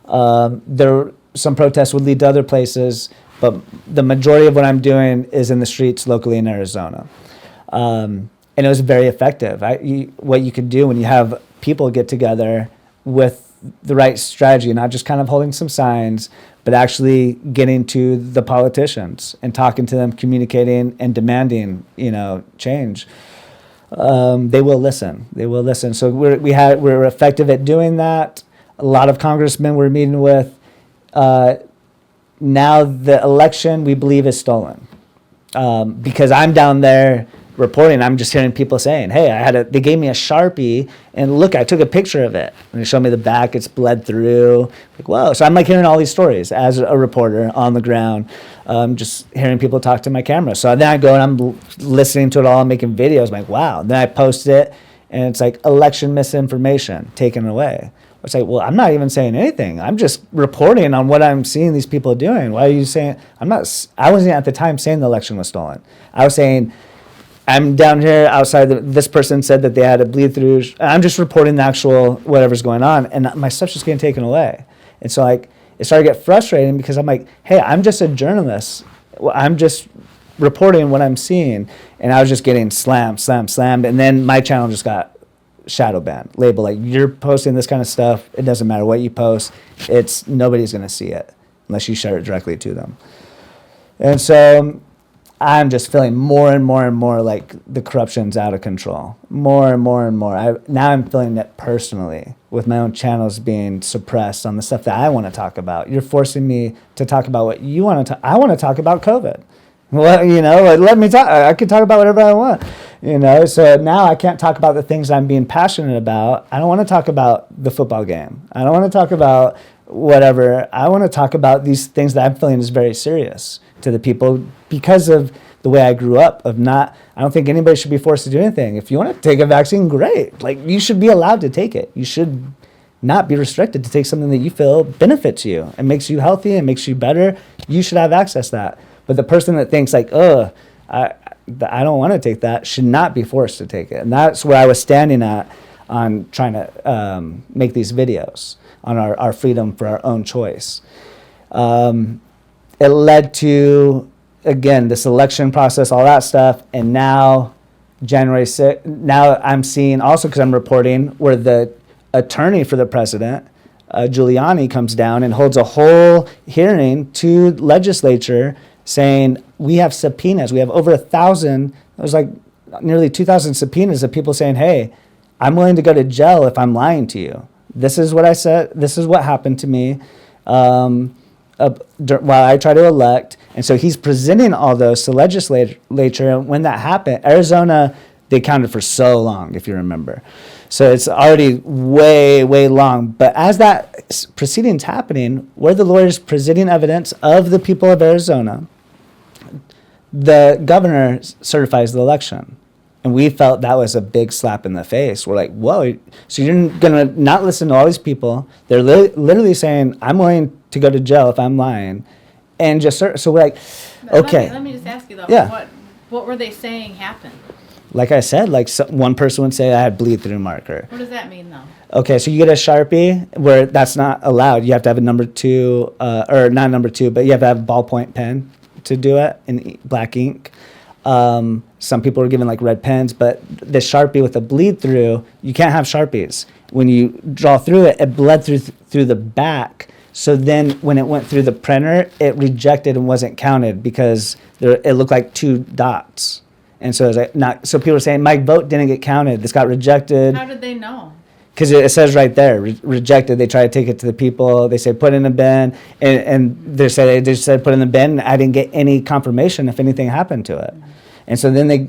Some protests would lead to other places, but the majority of what I'm doing is in the streets locally in Arizona. And it was very effective. What you could do when you have people get together with the right strategy, not just kind of holding some signs, but actually getting to the politicians and talking to them, communicating and demanding, change. They will listen. So we're effective at doing that. A lot of congressmen we're meeting with. Now the election we believe is stolen because I'm down there reporting. I'm just hearing people saying, hey, they gave me a Sharpie, and look, I took a picture of it. And they showed me the back, it's bled through. Like, whoa. So I'm like hearing all these stories as a reporter on the ground, just hearing people talk to my camera. So then I go and I'm listening to it all, making videos. I'm like, wow. Then I post it, and it's like election misinformation taken away. It's like, well, I'm not even saying anything. I'm just reporting on what I'm seeing these people doing. Why are you saying? I wasn't at the time saying the election was stolen. I was saying, I'm down here outside. This person said that they had a bleed through. I'm just reporting the actual whatever's going on, and my stuff's just getting taken away. And so like it started to get frustrating because I'm like, hey, I'm just a journalist. I'm just reporting what I'm seeing, and I was just getting slammed. And then my channel just got shadow banned, label like, you're posting this kind of stuff. It doesn't matter what you post. Nobody's going to see it unless you share it directly to them. And so I'm just feeling more and more like the corruption's out of control. More and more. Now I'm feeling it personally with my own channels being suppressed on the stuff that I want to talk about. You're forcing me to talk about what you want to talk. I want to talk about COVID. Well, let me talk. I can talk about whatever I want, So now I can't talk about the things I'm being passionate about. I don't want to talk about the football game. I don't want to talk about whatever. I want to talk about these things that I'm feeling is very serious to the people because of the way I grew up. I don't think anybody should be forced to do anything. If you want to take a vaccine, great. Like, you should be allowed to take it. You should not be restricted to take something that you feel benefits you and makes you healthy and makes you better. You should have access to that. But the person that thinks like, I don't want to take that, should not be forced to take it. And that's where I was standing at on trying to make these videos on our freedom for our own choice. It led to, again, this election process, all that stuff. And now January 6th, now I'm seeing also, because I'm reporting, where the attorney for the president, Giuliani, comes down and holds a whole hearing to legislature saying, we have subpoenas. We have over 1,000. It was like nearly 2,000 subpoenas of people saying, hey, I'm willing to go to jail if I'm lying to you. This is what I said. This is what happened to me while I try to elect. And so he's presenting all those to legislature. And when that happened, Arizona, they counted for so long, if you remember. So it's already way, way long. But as that proceeding's happening, where the lawyers presenting evidence of the people of Arizona, the governor certifies the election. And we felt that was a big slap in the face. We're like, whoa, so you're going to not listen to all these people. They're literally saying, I'm willing to go to jail if I'm lying. And just, so we're like, okay. Let me just ask you, though, yeah. What were they saying happened? Like I said, one person would say I had bleed through marker. What does that mean, though? Okay, so you get a Sharpie where that's not allowed. You have to have a number 2, or not number 2, but you have to have a ballpoint pen to do it in black ink. Some people are given like red pens, but the Sharpie with the bleed through, you can't have Sharpies. When you draw through it, it bled through the back. So then when it went through the printer, it rejected and wasn't counted because it looked like 2 dots. And so it was like so people were saying, my vote didn't get counted. This got rejected. How did they know? Because it says right there, rejected. They try to take it to the people. They say put in a bin, and they just said put in the bin. I didn't get any confirmation if anything happened to it. Mm-hmm. And so then they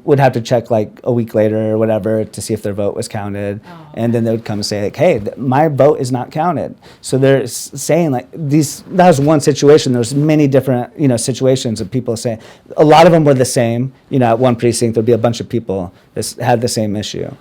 would have to check like a week later or whatever to see if their vote was counted. Oh, okay. And then they would come and say like, hey, my vote is not counted. So they're saying like that was one situation. There's many different, situations of people saying, a lot of them were the same. At one precinct, there'd be a bunch of people that had the same issue.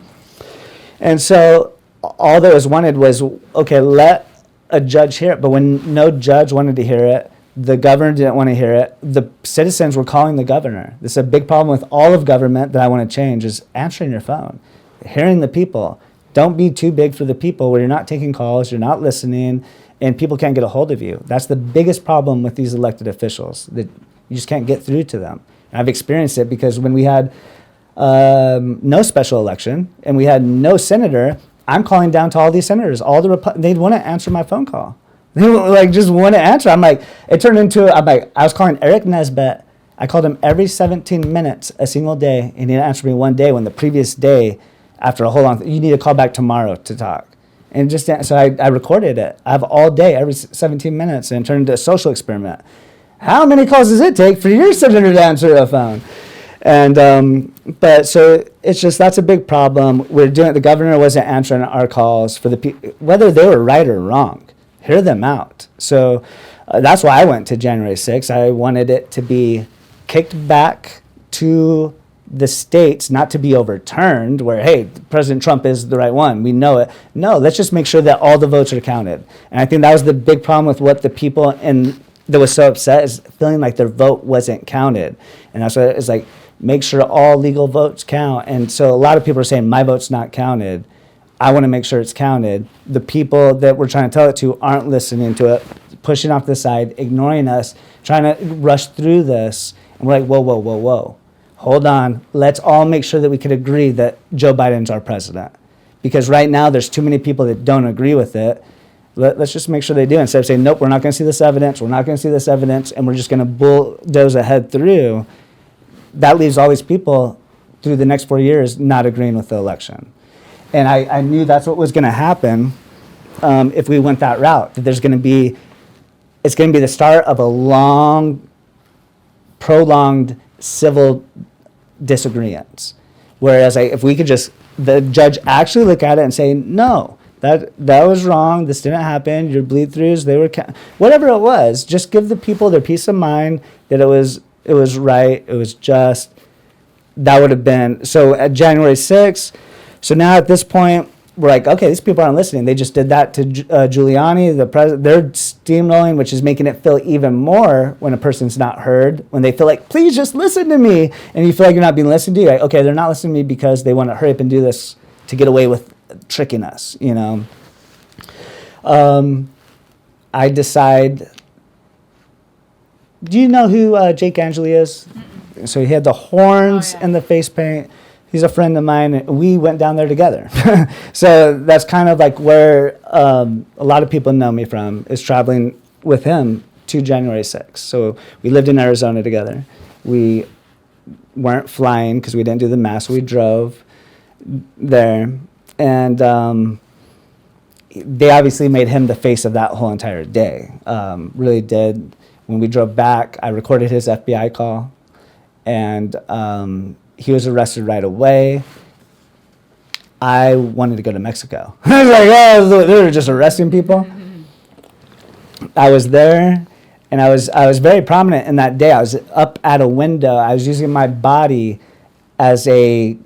And so all that was wanted was, okay, let a judge hear it. But when no judge wanted to hear it, the governor didn't want to hear it. The citizens were calling the governor. This is a big problem with all of government that I want to change is answering your phone, hearing the people. Don't be too big for the people where you're not taking calls, you're not listening, and people can't get a hold of you. That's the biggest problem with these elected officials, that you just can't get through to them. And I've experienced it because when we had no special election and we had no senator, I'm calling down to all these senators. They'd want to answer my phone call. They just want to answer. It turned into, I was calling Eric Nesbitt. I called him every 17 minutes a single day, and he didn't answer me one day when the previous day, after a whole long, you need to call back tomorrow to talk. And so I recorded it. I have all day, every 17 minutes, and it turned into a social experiment. How many calls does it take for your senator to answer a phone? And but so it's just that's a big problem. The governor wasn't answering our calls for whether they were right or wrong. Hear them out. So that's why I went to January 6th. I wanted it to be kicked back to the states, not to be overturned, where, hey, President Trump is the right one. We know it. No, let's just make sure that all the votes are counted. And I think that was the big problem with what the people that was so upset is feeling like their vote wasn't counted. And that's what it's like, make sure all legal votes count. And so a lot of people are saying, my vote's not counted. I want to make sure it's counted. The people that we're trying to tell it to aren't listening to it, pushing off the side, ignoring us, trying to rush through this. And we're like, whoa, whoa, whoa, whoa. Hold on. Let's all make sure that we can agree that Joe Biden's our president. Because right now there's too many people that don't agree with it. Let's just make sure they do. Instead of saying, nope, we're not going to see this evidence, we're not going to see this evidence, and we're just going to bulldoze ahead through, that leaves all these people through the next 4 years not agreeing with the election. And I knew that's what was going to happen if we went that route, that it's going to be the start of a long, prolonged civil disagreements. Whereas if we could the judge actually look at it and say, no, that was wrong, this didn't happen, your bleed-throughs, they were, whatever it was, just give the people their peace of mind that it was right, it was just, that would have been, so at January 6th, so now at this point, we're like, okay, these people aren't listening. They just did that to Giuliani, the president. They're steamrolling, which is making it feel even more when a person's not heard, when they feel like, please just listen to me. And you feel like you're not being listened to. You're like, okay, they're not listening to me because they want to hurry up and do this to get away with tricking us, you know. I decide, do you know who Jake Angeli is? Mm-mm. So he had the horns and the face paint. He's a friend of mine, and we went down there together. So that's kind of like where a lot of people know me from, is traveling with him to January 6th. So we lived in Arizona together. We weren't flying because we didn't do the mass. We drove there. And they obviously made him the face of that whole entire day. Really did. When we drove back, I recorded his FBI call. And he was arrested right away. I wanted to go to Mexico. I was like, oh, they were just arresting people. I was there, and I was very prominent in that day. I was up at a window. I was using my body as a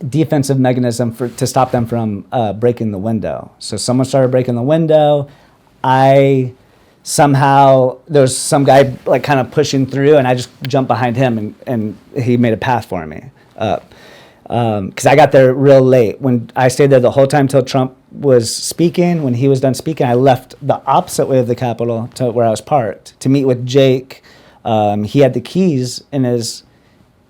defensive mechanism to stop them from breaking the window. So someone started breaking the window. Somehow there was some guy like kind of pushing through, and I just jumped behind him, and he made a path for me up. Because I got there real late. When I stayed there the whole time till Trump was speaking, when he was done speaking, I left the opposite way of the Capitol to where I was parked to meet with Jake. He had the keys in his,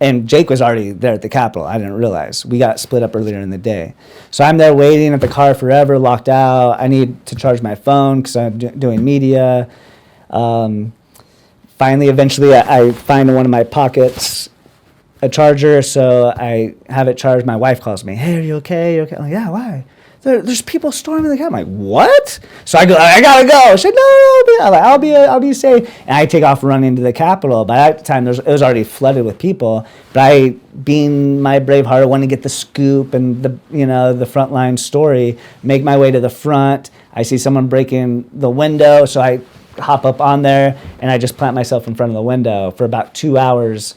and Jake was already there at the Capitol. I didn't realize. We got split up earlier in the day. So I'm there waiting at the car forever, locked out. I need to charge my phone because I'm doing media. Finally, eventually, I find in one of my pockets a charger, so I have it charged. My wife calls me, hey, are you okay? You okay? I'm like, yeah, why? There's people storming the Capitol. I'm like, what? So I go, I gotta go. She said, no, I'll be safe. And I take off running to the Capitol. By that time, it was already flooded with people. But I, being my brave heart, wanted to get the scoop and the frontline story. Make my way to the front. I see someone breaking the window, so I hop up on there and I just plant myself in front of the window for about 2 hours.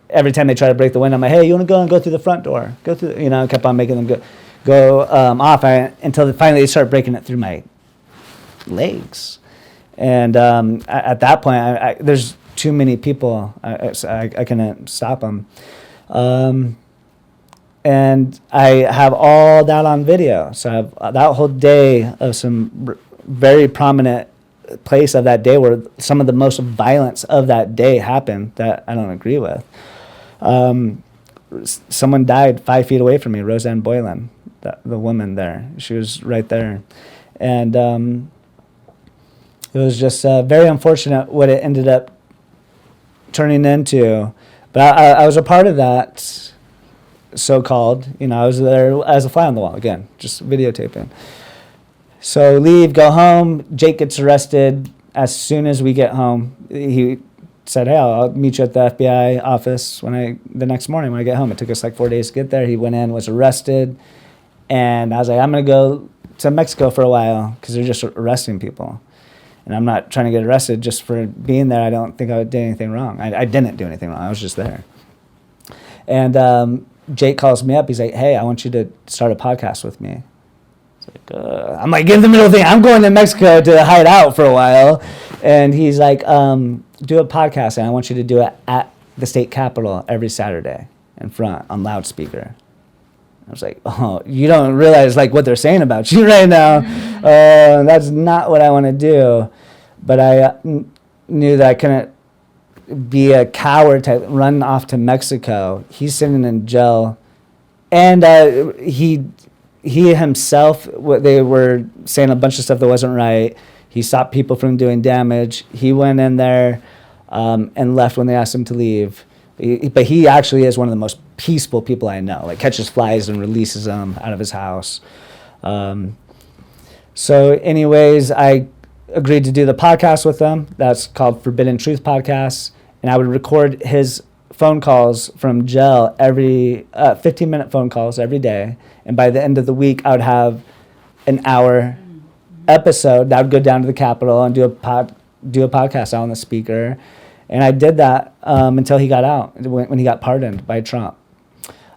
Every time they try to break the window, I'm like, hey, you want to go through the front door? Go through. Kept on making them go off until finally they start breaking it through my legs. And at that point, there's too many people. I couldn't stop them. And I have all that on video. So I have that whole day of some very prominent place of that day where some of the most violence of that day happened that I don't agree with. Someone died 5 feet away from me, Roseanne Boylan, the woman there. She was right there. And it was just very unfortunate what it ended up turning into. But I was a part of that, so-called. I was there as a fly on the wall, again, just videotaping. So leave, go home. Jake gets arrested as soon as we get home. said, hey, I'll meet you at the FBI office the next morning when I get home. It took us like 4 days to get there. He went in, was arrested. And I was like, I'm going to go to Mexico for a while because they're just arresting people. And I'm not trying to get arrested just for being there. I don't think I did anything wrong. I didn't do anything wrong. I was just there. And Jake calls me up. He's like, hey, I want you to start a podcast with me. I'm like, give the middle thing. I'm going to Mexico to hide out for a while. And he's like, do a podcast, and I want you to do it at the state capitol every Saturday in front on loudspeaker. I was like, oh, you don't realize like what they're saying about you right now. That's not what I want to do. But I knew that I couldn't be a coward type, run off to Mexico. He's sitting in jail. And he himself, they were saying a bunch of stuff that wasn't right. He stopped people from doing damage. He went in there and left when they asked him to leave. But he actually is one of the most peaceful people I know. Like catches flies and releases them out of his house. So anyways, I agreed to do the podcast with him. That's called Forbidden Truth Podcast. And I would record his phone calls from jail every 15-minute phone calls every day. And by the end of the week, I would have an hour episode that would go down to the Capitol and do a podcast out on the speaker. And I did that until he got out, when he got pardoned by Trump.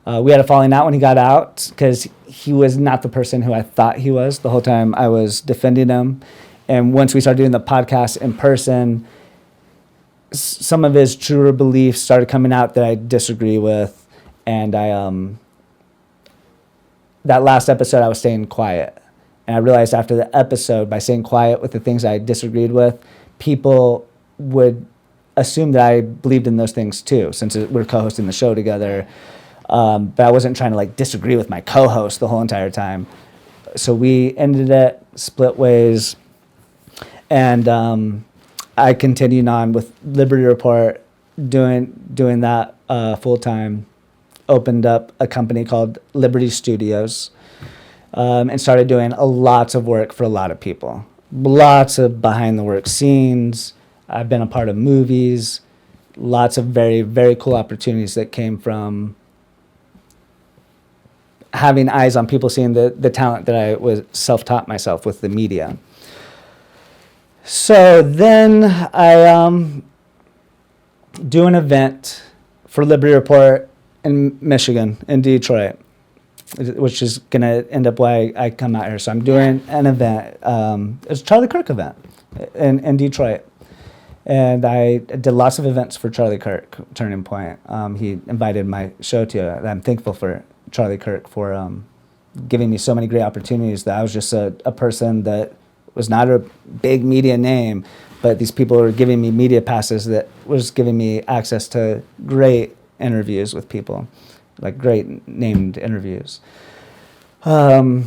We had a falling out when he got out because he was not the person who I thought he was the whole time I was defending him. And once we started doing the podcast in person, some of his truer beliefs started coming out that I disagree with. And that last episode, I was staying quiet. And I realized after the episode, by staying quiet with the things I disagreed with, people would assume that I believed in those things too, since we're co-hosting the show together. But I wasn't trying to like disagree with my co-host the whole entire time. So we ended it, split ways, and I continued on with Liberty Report, doing that full time. Opened up a company called Liberty Studios, and started doing lots of work for a lot of people. Lots of behind the work scenes. I've been a part of movies. Lots of very, very cool opportunities that came from having eyes on people, seeing the talent that I was self-taught myself with the media. So then I do an event for Liberty Report in Michigan, in Detroit, which is going to end up why I come out here. So I'm doing an event. It's a Charlie Kirk event in Detroit. And I did lots of events for Charlie Kirk, Turning Point. He invited my show to it. I'm thankful for Charlie Kirk for giving me so many great opportunities. That I was just a person that was not a big media name, but these people were giving me media passes that was giving me access to great interviews with people, like great named interviews. So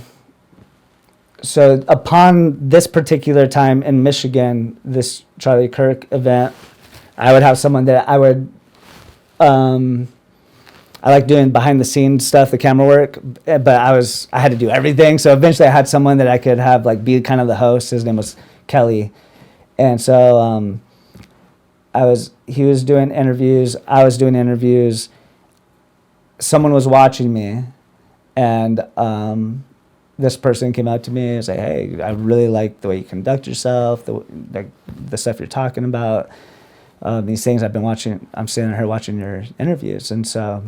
upon this particular time in Michigan, this Charlie Kirk event, I would have someone that I would, I like doing behind the scenes stuff, the camera work, but I had to do everything. So eventually I had someone that I could have like be kind of the host. His name was Kelly. And so he was doing interviews, I was doing interviews. Someone was watching me, and this person came out to me and was like, hey, I really like the way you conduct yourself, the stuff you're talking about, these things I'm sitting here watching your interviews. And so,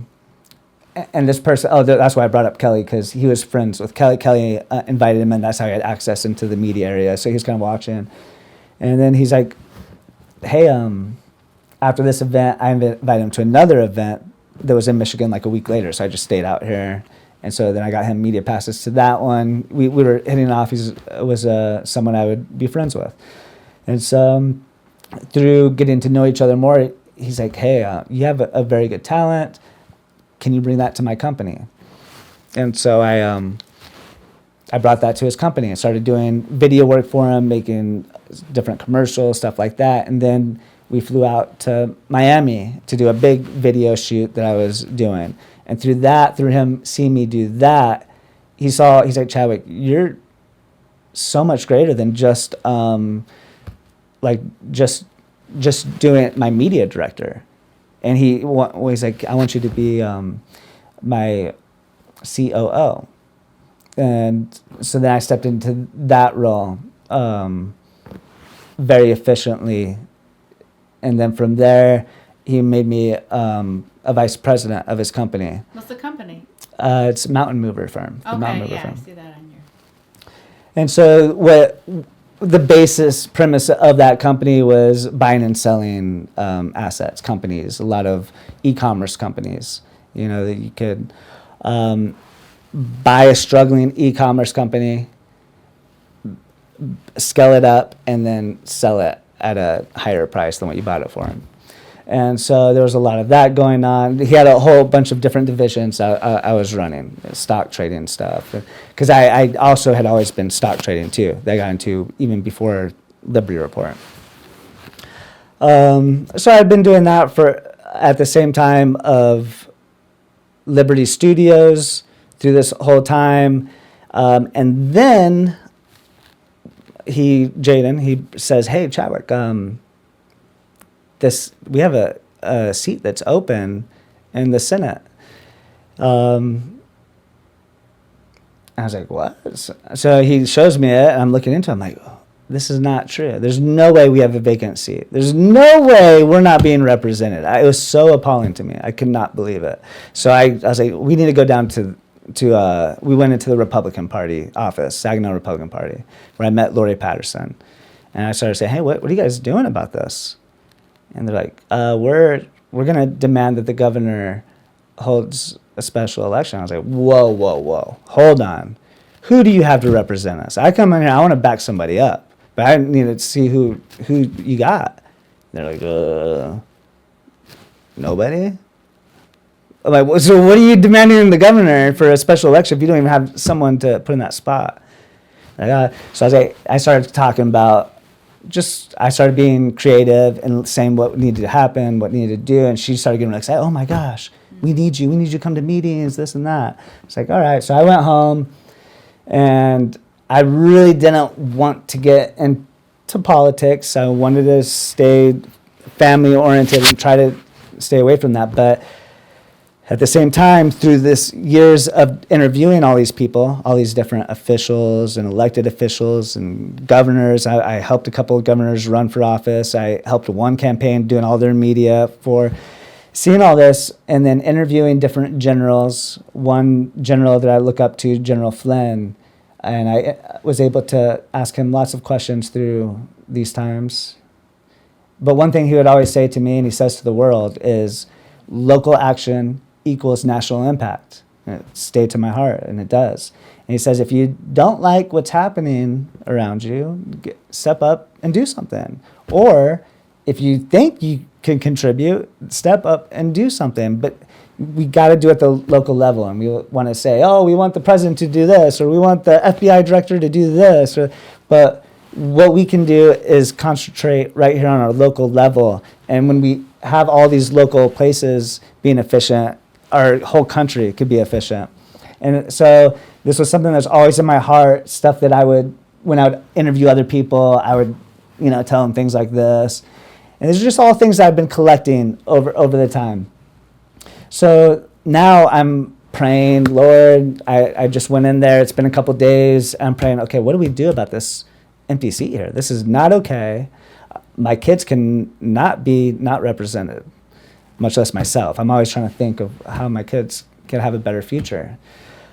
and this person, that's why I brought up Kelly, because he was friends with Kelly. Kelly invited him, and that's how he had access into the media area. So he's kind of watching. And then he's like, hey, after this event, I invited him to another event that was in Michigan like a week later. So I just stayed out here. And so then I got him media passes to that one. We were hitting off. He was someone I would be friends with. And so through getting to know each other more, he's like, hey, you have a very good talent. Can you bring that to my company? And so I brought that to his company and started doing video work for him, making different commercials, stuff like that. And then we flew out to Miami to do a big video shoot that I was doing. And through him seeing me do that, he's like, Chadwick, you're so much greater than just just doing my media director. And he's like, I want you to be my COO. And so then I stepped into that role very efficiently. And then from there, he made me a vice president of his company. What's the company? It's a mountain mover firm. Okay, mountain mover yeah, firm. I see that on your... And so what the basis premise of that company was buying and selling assets, companies, a lot of e-commerce companies, you know, that you could buy a struggling e-commerce company, scale it up, and then sell it at a higher price than what you bought it for him. And so there was a lot of that going on. He had a whole bunch of different divisions I was running, stock trading stuff. Because I also had always been stock trading too. That I got into even before Liberty Report. So I'd been doing that for at the same time of Liberty Studios through this whole time. And then Jaden, he says, hey, Chadwick, we have a seat that's open in the Senate. I was like, what? So he shows me it, and I'm looking into it. I'm like, oh, this is not true. There's no way we have a vacant seat. There's no way we're not being represented. It was so appalling to me. I could not believe it. So I was like, we need to go down we went into the Republican Party office, Saginaw Republican Party, where I met Lori Patterson. And I started saying, hey, what are you guys doing about this? And they're like, we're going to demand that the governor holds a special election. I was like, whoa, hold on. Who do you have to represent us? I come in here, I want to back somebody up, but I need to see who you got. They're like, nobody? I'm like, well, so what are you demanding the governor for a special election if you don't even have someone to put in that spot? So I started talking about I started being creative and saying what needed to happen, what needed to do, and she started getting excited. Oh my gosh, we need you to come to meetings, this and that. It's like, all right. So I went home, and I really didn't want to get into politics. I wanted to stay family oriented and try to stay away from that. But at the same time, through this years of interviewing all these people, all these different officials and elected officials and governors, I helped a couple of governors run for office. I helped one campaign doing all their media for seeing all this, and then interviewing different generals. One general that I look up to, General Flynn, and I was able to ask him lots of questions through these times. But one thing he would always say to me, and he says to the world, is local action equals national impact. And it stayed to my heart, and it does. And he says, if you don't like what's happening around you, step up and do something. Or if you think you can contribute, step up and do something. But we got to do it at the local level, and we want to say, oh, we want the president to do this, or we want the FBI director to do this. But what we can do is concentrate right here on our local level. And when we have all these local places being efficient, our whole country could be efficient. And so this was something that's always in my heart, stuff that when I would interview other people, I would, tell them things like this. And these are just all things that I've been collecting over the time. So now I'm praying, Lord, I just went in there, it's been a couple days, I'm praying, okay, what do we do about this empty seat here? This is not okay. My kids can not be not represented, much less myself. I'm always trying to think of how my kids can have a better future.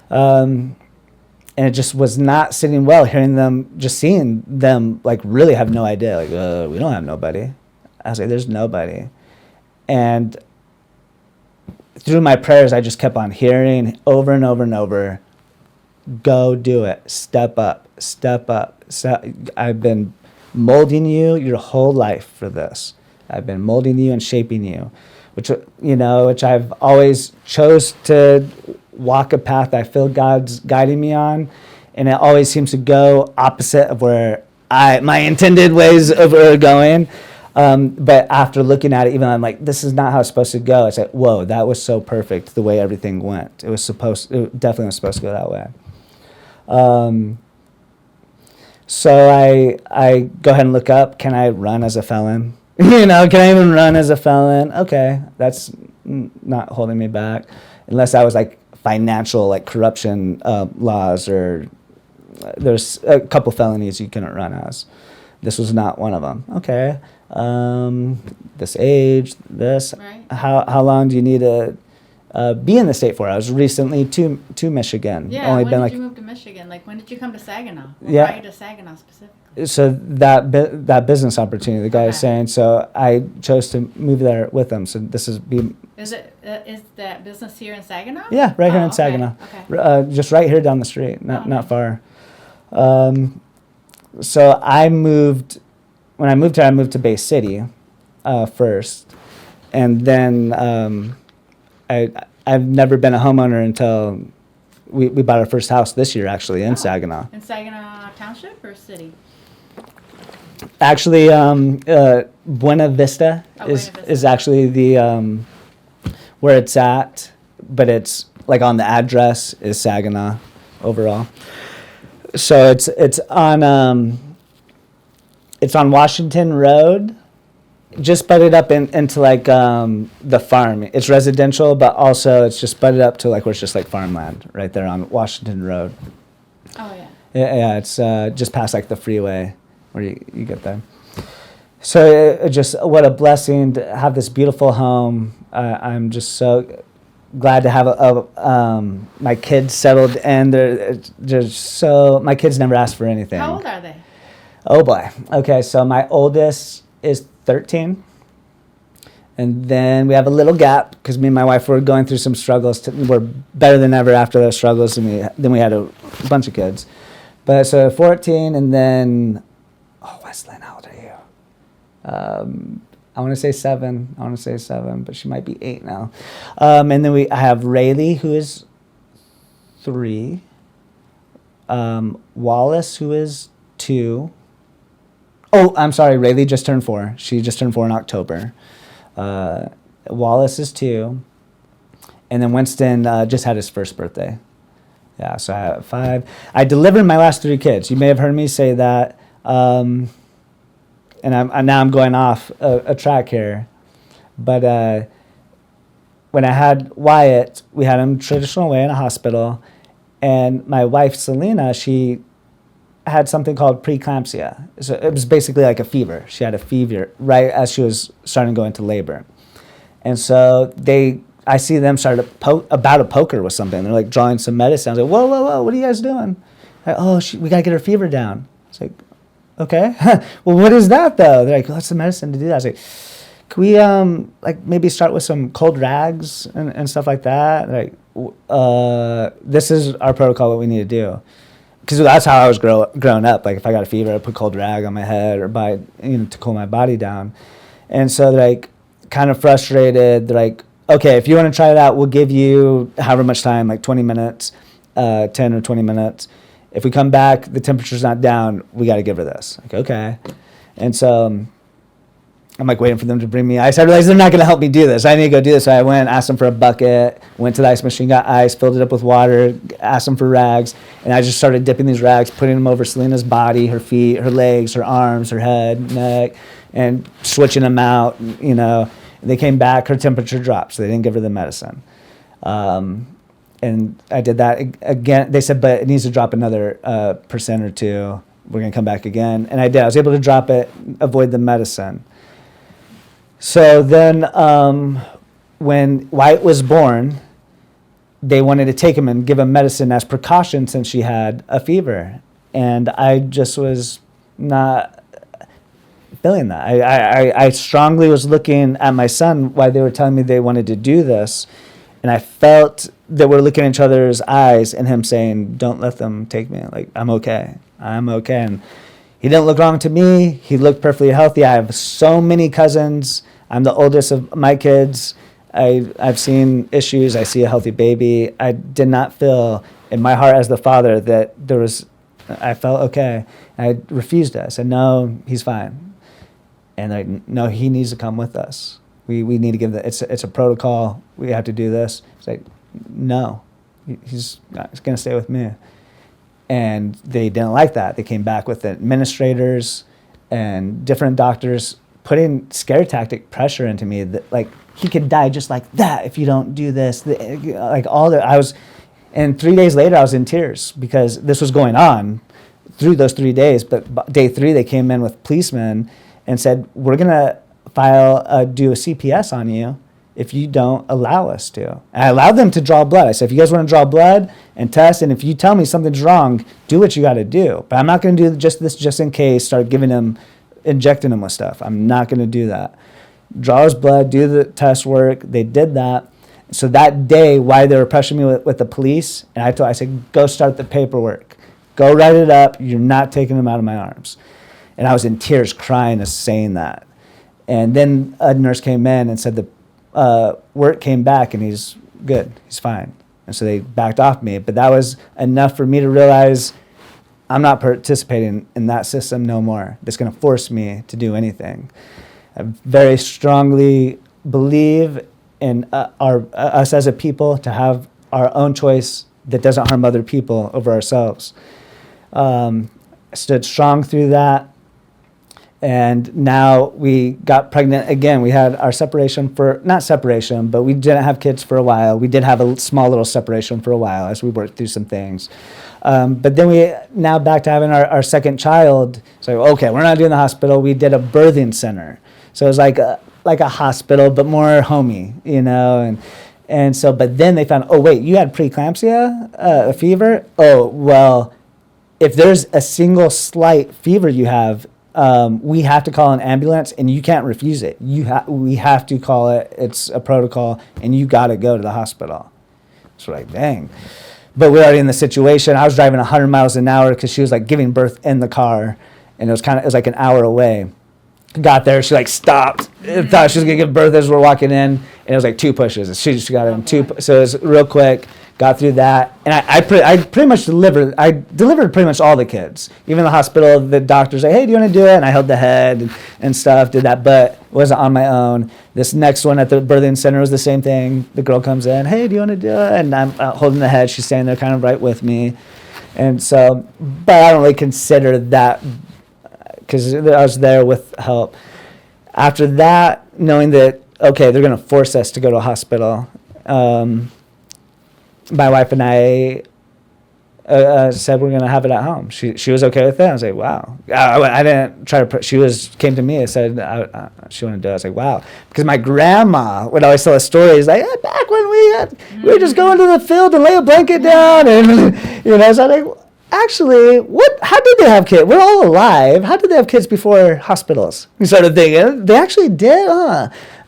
And it just was not sitting well, seeing them like really have no idea. Like, we don't have nobody. I was like, there's nobody. And through my prayers, I just kept on hearing over and over and over, go do it. Step up, step up. I've been molding you your whole life for this. I've been molding you and shaping you, which I've always chose to walk a path I feel God's guiding me on, and it always seems to go opposite of where my intended ways of going. But after looking at it, even I'm like, this is not how it's supposed to go. It's like, whoa, that was so perfect the way everything went. It definitely was supposed to go that way. So I go ahead and look up, can I run as a felon? Can I even run as a felon? Okay, that's not holding me back, unless I was like financial, like corruption laws, or there's a couple felonies you couldn't run as. This was not one of them. Okay, this age, this. Right. How long do you need to be in the state for? I was recently to Michigan. Yeah. Only When been did like you move to Michigan? Like, when did you come to Saginaw? What Yeah. brought you to Saginaw specifically? so that business opportunity the guy was Okay. saying. So I chose to move there with him. So this is Is that business here in Saginaw? yeah, right here Oh, in Saginaw. Okay. Just right here down the street, not Oh, nice. far. So I moved. When I moved here, I moved to Bay City first, and then I've never been a homeowner until we bought our first house this year, actually, in Oh. Saginaw. In Saginaw Township or city? Actually, Buena Vista Oh, is Buena Vista. is actually the where it's at, but it's like on the address is Saginaw overall. So it's on Washington Road, just butted up into like the farm. It's residential, but also it's just butted up to like where it's just like farmland right there on Washington Road. Oh, yeah. Yeah, it's just past like the freeway where you get there. So just what a blessing to have this beautiful home. I'm just so glad to have my kids settled in. My kids never asked for anything. How old are they? Oh boy. Okay, so my oldest is 13. And then we have a little gap because me and my wife were going through some struggles. We're better than ever after those struggles, and then we had a bunch of kids. But so 14, and then, Wesleyan, how old are you? I want to say 7. But she might be 8 now. And then I have Rayleigh, who is 3. Wallace, who is 2. Oh, I'm sorry, Rayleigh just turned 4. She just turned 4 in October. Wallace is 2. And then Winston just had his first birthday. Yeah, so I have 5. I delivered my last 3 kids. You may have heard me say that. And now I'm going off a track here. But when I had Wyatt, we had him traditional way in a hospital. And my wife, Selena, she had something called preeclampsia. So it was basically like a fever. She had a fever right as she was starting to go into labor. And so I see them start about to poke her with something. They're like drawing some medicine. I was like, whoa, what are you guys doing? Like, we got to get her fever down. It's like, okay. Well, what is that though? They're like, what's the medicine to do that? I was like, can we like maybe start with some cold rags and stuff like that? They're like, this is our protocol, what we need to do. Because that's how I was growing up. Like if I got a fever, I'd put cold rag on my head or to cool my body down. And so they're like kind of frustrated. They're like, okay, if you want to try it out, we'll give you however much time, like 20 minutes, 10 or 20 minutes. If we come back, the temperature's not down, we got to give her this. Like, okay. And so I'm like waiting for them to bring me ice. I realized they're not going to help me do this. I need to go do this. So I went, asked them for a bucket, went to the ice machine, got ice, filled it up with water, asked them for rags. And I just started dipping these rags, putting them over Selena's body, her feet, her legs, her arms, her head, neck, and switching them out, They came back, her temperature dropped, so they didn't give her the medicine. And I did that again. They said, but it needs to drop another % or 2. We're going to come back again. And I did. I was able to drop it, avoid the medicine. So then when Wyatt was born, they wanted to take him and give him medicine as precaution since she had a fever. And I just was not feeling that. I strongly was looking at my son while they were telling me they wanted to do this. And I felt that we're looking at each other's eyes and him saying, don't let them take me. Like, I'm okay. And he didn't look wrong to me. He looked perfectly healthy. I have so many cousins. I'm the oldest of my kids. I've seen issues. I see a healthy baby. I did not feel in my heart as the father that I felt okay. I refused it. I said, no, he's fine. And no, he needs to come with us. We need to give it's a protocol. We have to do this. It's like, no, he's going to stay with me. And they didn't like that. They came back with administrators and different doctors putting scare tactic pressure into me that like he could die just like that if you don't do this. And 3 days later I was in tears because this was going on through those 3 days. But day 3 they came in with policemen and said, we're gonna do a CPS on you if you don't allow us to. And I allowed them to draw blood. I said, if you guys want to draw blood and test, and if you tell me something's wrong, do what you got to do. But I'm not going to do just in case, start injecting him with stuff. I'm not going to do that. Draw his blood, do the test work. They did that. So that day, while they were pressuring me with the police, and I said, go start the paperwork. Go write it up. You're not taking him out of my arms. And I was in tears crying as saying that. And then a nurse came in and said the work came back and he's good, he's fine. And so they backed off me. But that was enough for me to realize I'm not participating in that system no more. That's going to force me to do anything. I very strongly believe in us as a people to have our own choice that doesn't harm other people over ourselves. I stood strong through that. And now we got pregnant again. We had our separation not separation, but we didn't have kids for a while. We did have a small little separation for a while as we worked through some things. But then we now back to having our second child. So, okay, we're not doing the hospital. We did a birthing center. So it was like a hospital, but more homey, you know. And so, but then they found, oh, wait, you had preeclampsia, a fever? Oh, well, if there's a single slight fever you have, we have to call an ambulance, and you can't refuse it. We have to call it. It's a protocol, and you got to go to the hospital. So like, dang. But we're already in the situation. I was driving 100 miles an hour because she was like giving birth in the car, and it was like an hour away. Got there, she like stopped. Thought she was gonna give birth as we're walking in, and it was like 2 pushes. She got in 2, so it was real quick. Got through that, and I pretty much delivered. I delivered pretty much all the kids. Even the hospital, the doctors like, hey, do you want to do it? And I held the head and stuff, did that, but it wasn't on my own. This next one at the birthing center was the same thing. The girl comes in, hey, do you want to do it? And I'm holding the head. She's standing there kind of right with me. And so, but I don't really consider that because I was there with help. After that, knowing that, okay, they're going to force us to go to a hospital, my wife and I said we're going to have it at home. She was okay with it. I was like, wow. I didn't try to. She came to me and said she wanted to do it. I was like, wow. Because my grandma would always tell us stories like, back when we would just go into the field and lay a blanket down, and you know. So I'm like, actually, how did they have kids? We're all alive. How did they have kids before hospitals? Sort of thing. They actually did?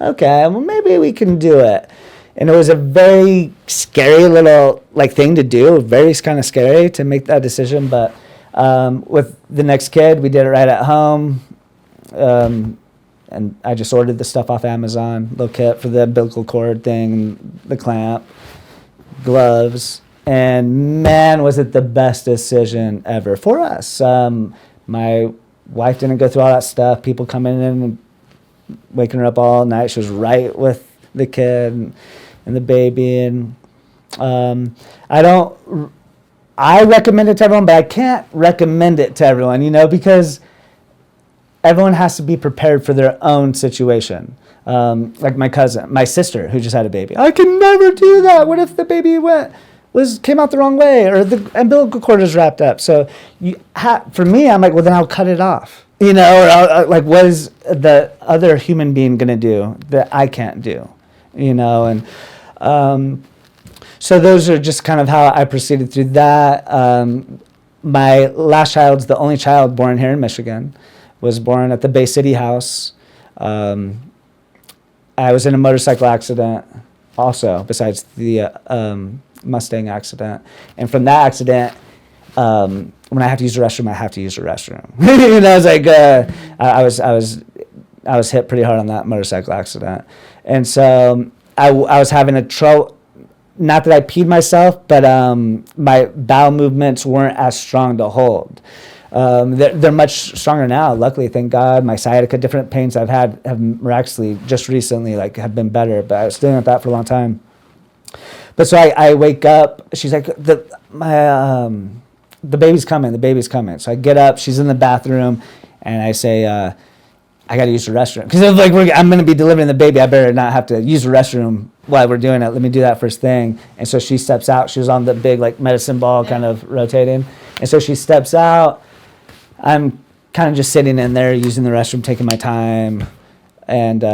Okay, well, maybe we can do it. And it was a very scary little thing to do, very kind of scary to make that decision. But with the next kid, we did it right at home. And I just ordered the stuff off Amazon, little kit for the umbilical cord thing, the clamp, gloves. And man, was it the best decision ever for us. My wife didn't go through all that stuff. People coming in and waking her up all night. She was right with the kid and the baby. And I recommend it to everyone, but I can't recommend it to everyone, because everyone has to be prepared for their own situation. Like my sister who just had a baby. I can never do that. What if the baby came out the wrong way, or the umbilical cord is wrapped up? So for me, I'm like, well, then I'll cut it off, or what is the other human being going to do that I can't do, and so those are just kind of how I proceeded through that. My last child's the only child born here in Michigan, was born at the Bay City house. I was in a motorcycle accident also, besides the Mustang accident. And from that accident, when I have to use the restroom, I have to use the restroom. I was like, I was hit pretty hard on that motorcycle accident. And so I was having a trouble, not that I peed myself, but my bowel movements weren't as strong to hold. They're much stronger now, luckily, thank God. My sciatica, different pains I've had have miraculously, just recently, have been better, but I was dealing with that for a long time. But so I wake up, she's like, the baby's coming. So I get up, she's in the bathroom, and I say, I got to use the restroom. Because like I'm going to be delivering the baby. I better not have to use the restroom while we're doing it. Let me do that first thing. And so she steps out. She was on the big like medicine ball kind of rotating. And so she steps out. I'm kind of just sitting in there using the restroom, taking my time. And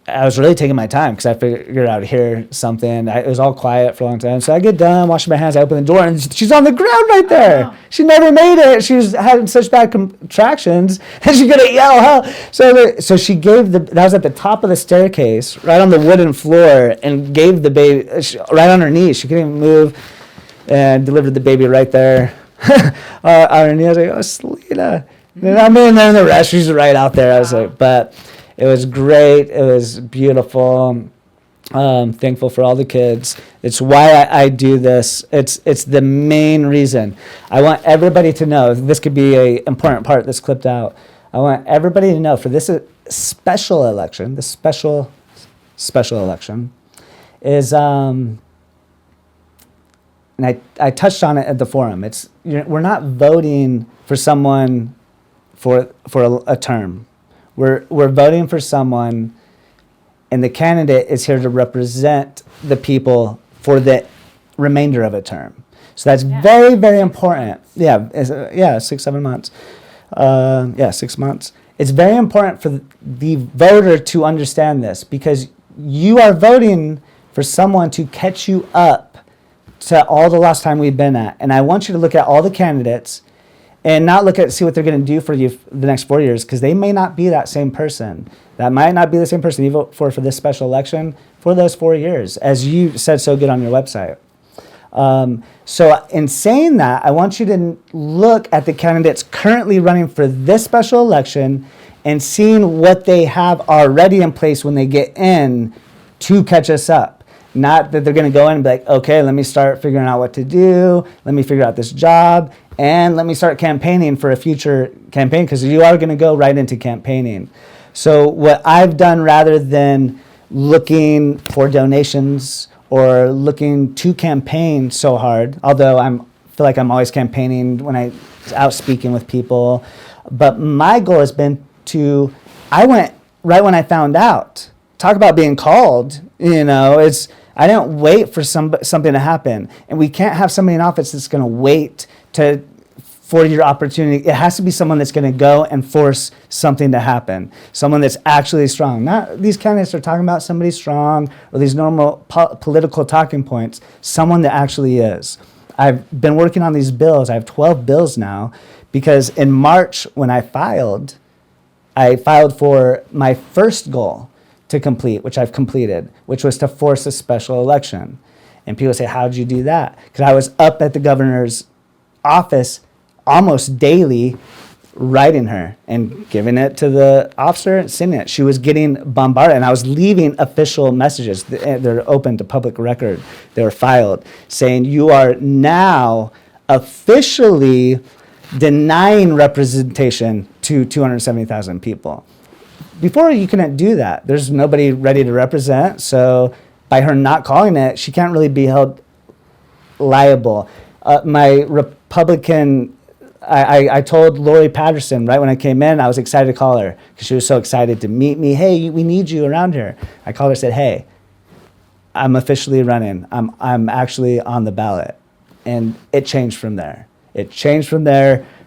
I was really taking my time because I figured I would hear something. It was all quiet for a long time. So I get done, washing my hands, I open the door, and she's on the ground right there. Oh. She never made it. She was having such bad contractions, and she's going to yell, hell. So she gave that was at the top of the staircase, right on the wooden floor, and gave the baby right on her knees. She couldn't even move, and delivered the baby right there on her knee. I was like, oh, Selena. And I'm in there in the rest. She's right out there. I was like, but it was great. It was beautiful. Thankful for all the kids. It's why I do this. It's the main reason. I want everybody to know. This could be an important part that's clipped out. I want everybody to know for this special election, this special election, is, and I touched on it at the forum. We're not voting for someone for a term. We're voting for someone, and the candidate is here to represent the people for the remainder of a term. So that's very, very important. 6, 7 months. 6 months. It's very important for the voter to understand this, because you are voting for someone to catch you up to all the last time we've been at. And I want you to look at all the candidates and not see what they're going to do for you the next 4 years, because they may not be that same person. That might not be the same person you vote for this special election for those 4 years, as you said so good on your website. So in saying that, I want you to look at the candidates currently running for this special election and seeing what they have already in place when they get in to catch us up. Not that they're going to go in and be like, okay, let me start figuring out what to do. Let me figure out this job. And let me start campaigning for a future campaign, because you are going to go right into campaigning. So what I've done, rather than looking for donations or looking to campaign so hard, although I feel like I'm always campaigning when I'm out speaking with people, but my goal has been I went right when I found out. Talk about being called, I didn't wait for something to happen. And we can't have somebody in office that's going to wait for your opportunity. It has to be someone that's going to go and force something to happen. Someone that's actually strong. Not these candidates are talking about somebody strong or these normal political talking points. Someone that actually is. I've been working on these bills. I have 12 bills now, because in March when I filed for my first goal to complete, which I've completed, which was to force a special election. And people say, how'd you do that? Because I was up at the governor's office almost daily writing her and giving it to the officer and sending it. She was getting bombarded, and I was leaving official messages. They're open to public record. They were filed saying, you are now officially denying representation to 270,000 people. Before, you couldn't do that. There's nobody ready to represent. So by her not calling it, she can't really be held liable. My Republican, I told Lori Patterson right when I came in, I was excited to call her because she was so excited to meet me. Hey, we need you around here. I called her and said, hey, I'm officially running. I'm actually on the ballot. And it changed from there.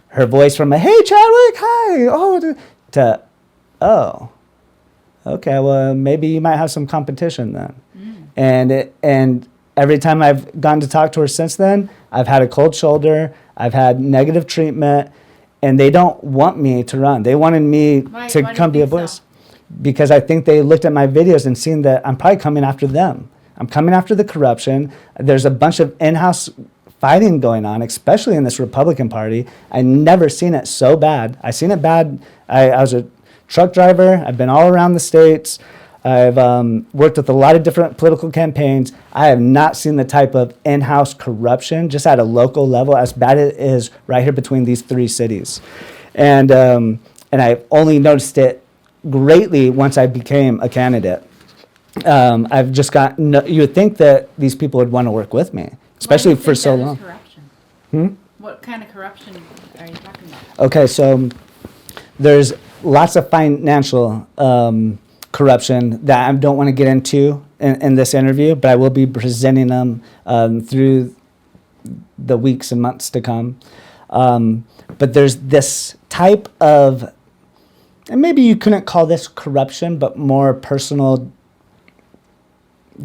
Her voice from a, hey, Chadwick, hi, to, oh, okay, well, maybe you might have some competition then. And every time I've gone to talk to her since then, I've had a cold shoulder, I've had negative treatment, and they don't want me to run. They wanted me to come be a voice. So? Because I think they looked at my videos and seen that I'm probably coming after them. I'm coming after the corruption. There's a bunch of in-house fighting going on, especially in this Republican Party. I never seen it so bad. I seen it bad. I was a truck driver. I've been all around the states. I've worked with a lot of different political campaigns. I have not seen the type of in-house corruption just at a local level as bad as it is right here between these three cities. And I've only noticed it greatly once I became a candidate. I've just got, you would think that these people would want to work with me, especially for so long. Corruption? What kind of corruption are you talking about? Okay, so there's lots of financial corruption that I don't want to get into in this interview, but I will be presenting them through the weeks and months to come. But there's this type of, and maybe you couldn't call this corruption, but more personal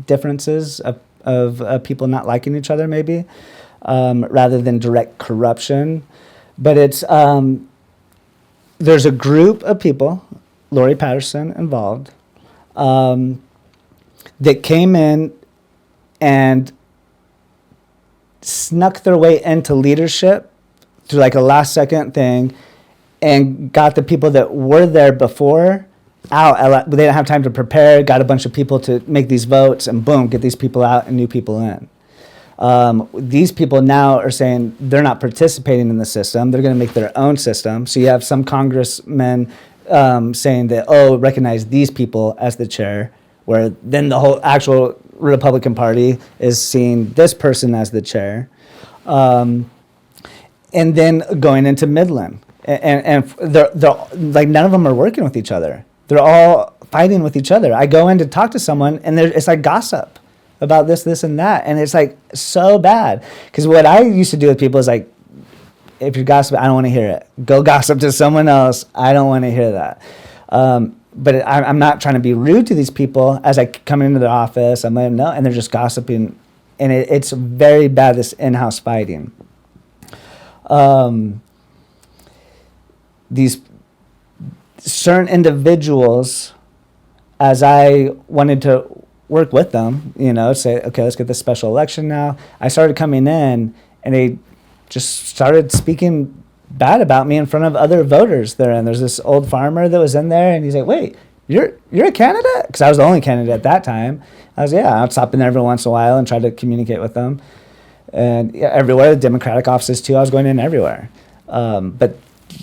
differences of people not liking each other, maybe, rather than direct corruption. But it's there's a group of people, Lori Patterson involved, that came in and snuck their way into leadership through like a last second thing and got the people that were there before out. They didn't have time to prepare, got a bunch of people to make these votes, and boom, get these people out and new people in. These people now are saying they're not participating in the system. They're going to make their own system. So you have some congressmen saying that, oh, recognize these people as the chair, where then the whole actual Republican Party is seeing this person as the chair. And then going into Midland. And they're like, none of them are working with each other. They're all fighting with each other. I go in to talk to someone, and it's like gossip about this, and that. And it's like so bad. Because what I used to do with people is like, if you're gossiping, I don't want to hear it. Go gossip to someone else. I don't want to hear that. But I'm not trying to be rude to these people as I come into their office. I'm letting them know, and they're just gossiping. And it's very bad, this in-house fighting. These certain individuals, as I wanted to work with them, say, okay, let's get this special election now. I started coming in, and they just started speaking bad about me in front of other voters there. And there's this old farmer that was in there, and he's like, wait, you're a candidate? Because I was the only candidate at that time. I was, yeah, I'd stop in there every once in a while and try to communicate with them. And everywhere, the Democratic offices too, I was going in everywhere. But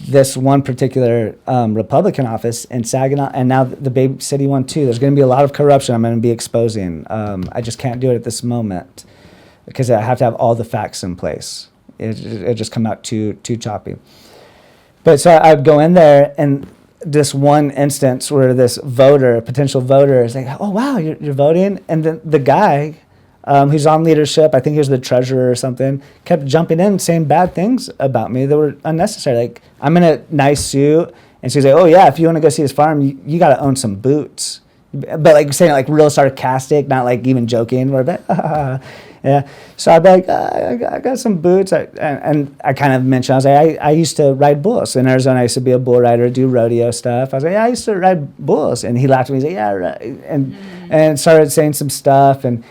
this one particular Republican office in Saginaw, and now the Bay City one too, there's going to be a lot of corruption I'm going to be exposing. I just can't do it at this moment because I have to have all the facts in place. It just come out too choppy. But so I'd go in there, and this one instance where this potential voter is like, oh wow, you're voting? And then the guy who's on leadership, I think he was the treasurer or something, kept jumping in saying bad things about me that were unnecessary. Like, I'm in a nice suit, and she's like, oh yeah, if you want to go see his farm, you got to own some boots. But like saying it like real sarcastic, not like even joking. Or yeah. So I'd be like, I got some boots. And I kind of mentioned, I was like, I used to ride bulls. In Arizona, I used to be a bull rider, do rodeo stuff. I was like, yeah, I used to ride bulls. And he laughed at me. He's like, yeah, right. And started saying some stuff. And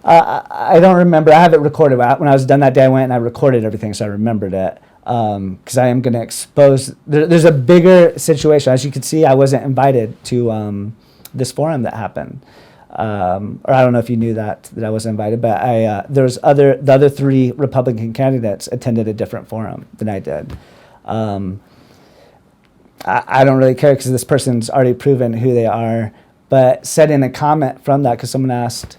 I don't remember. I have it recorded. When I was done that day, I went and I recorded everything, so I remembered it. Because I am going to expose. There's a bigger situation. As you can see, I wasn't invited to this forum that happened. Or I don't know if you knew that I wasn't invited, but the other three Republican candidates attended a different forum than I did. I don't really care because this person's already proven who they are, but said in a comment from that, because someone asked,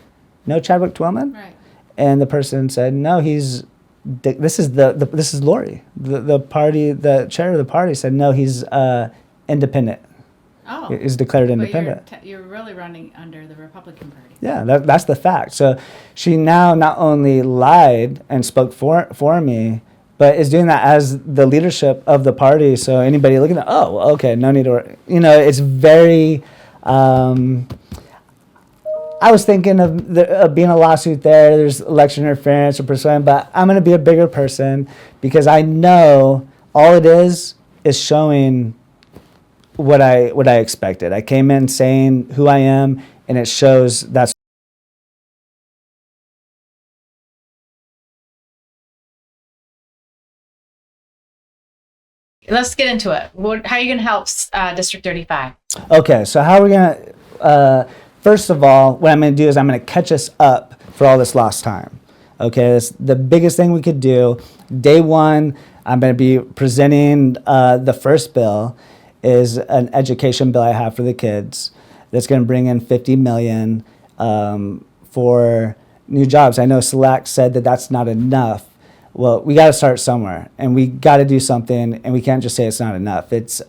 no Chadwick Twillman? Right. And the person said, no, this is Lori. The chair of the party said, no, he's independent. Oh. Is declared independent. But you're really running under the Republican Party. Yeah, that's the fact. So she now not only lied and spoke for me, but is doing that as the leadership of the party. So anybody looking at, oh, okay, no need to, it's very, I was thinking of being a lawsuit there. There's election interference or persuasion, but I'm going to be a bigger person because I know all it is showing what I expected. I came in saying who I am, and it shows that's. Let's get into it. How are you going to help District 35? Okay, so how are we going to, first of all, what I'm going to do is I'm going to catch us up for all this lost time. Okay, that's the biggest thing we could do. Day one, I'm going to be presenting the first bill. Is an education bill I have for the kids that's going to bring in $50 million for new jobs. I know Select said that that's not enough. Well, we got to start somewhere, and we got to do something, and we can't just say it's not enough. It's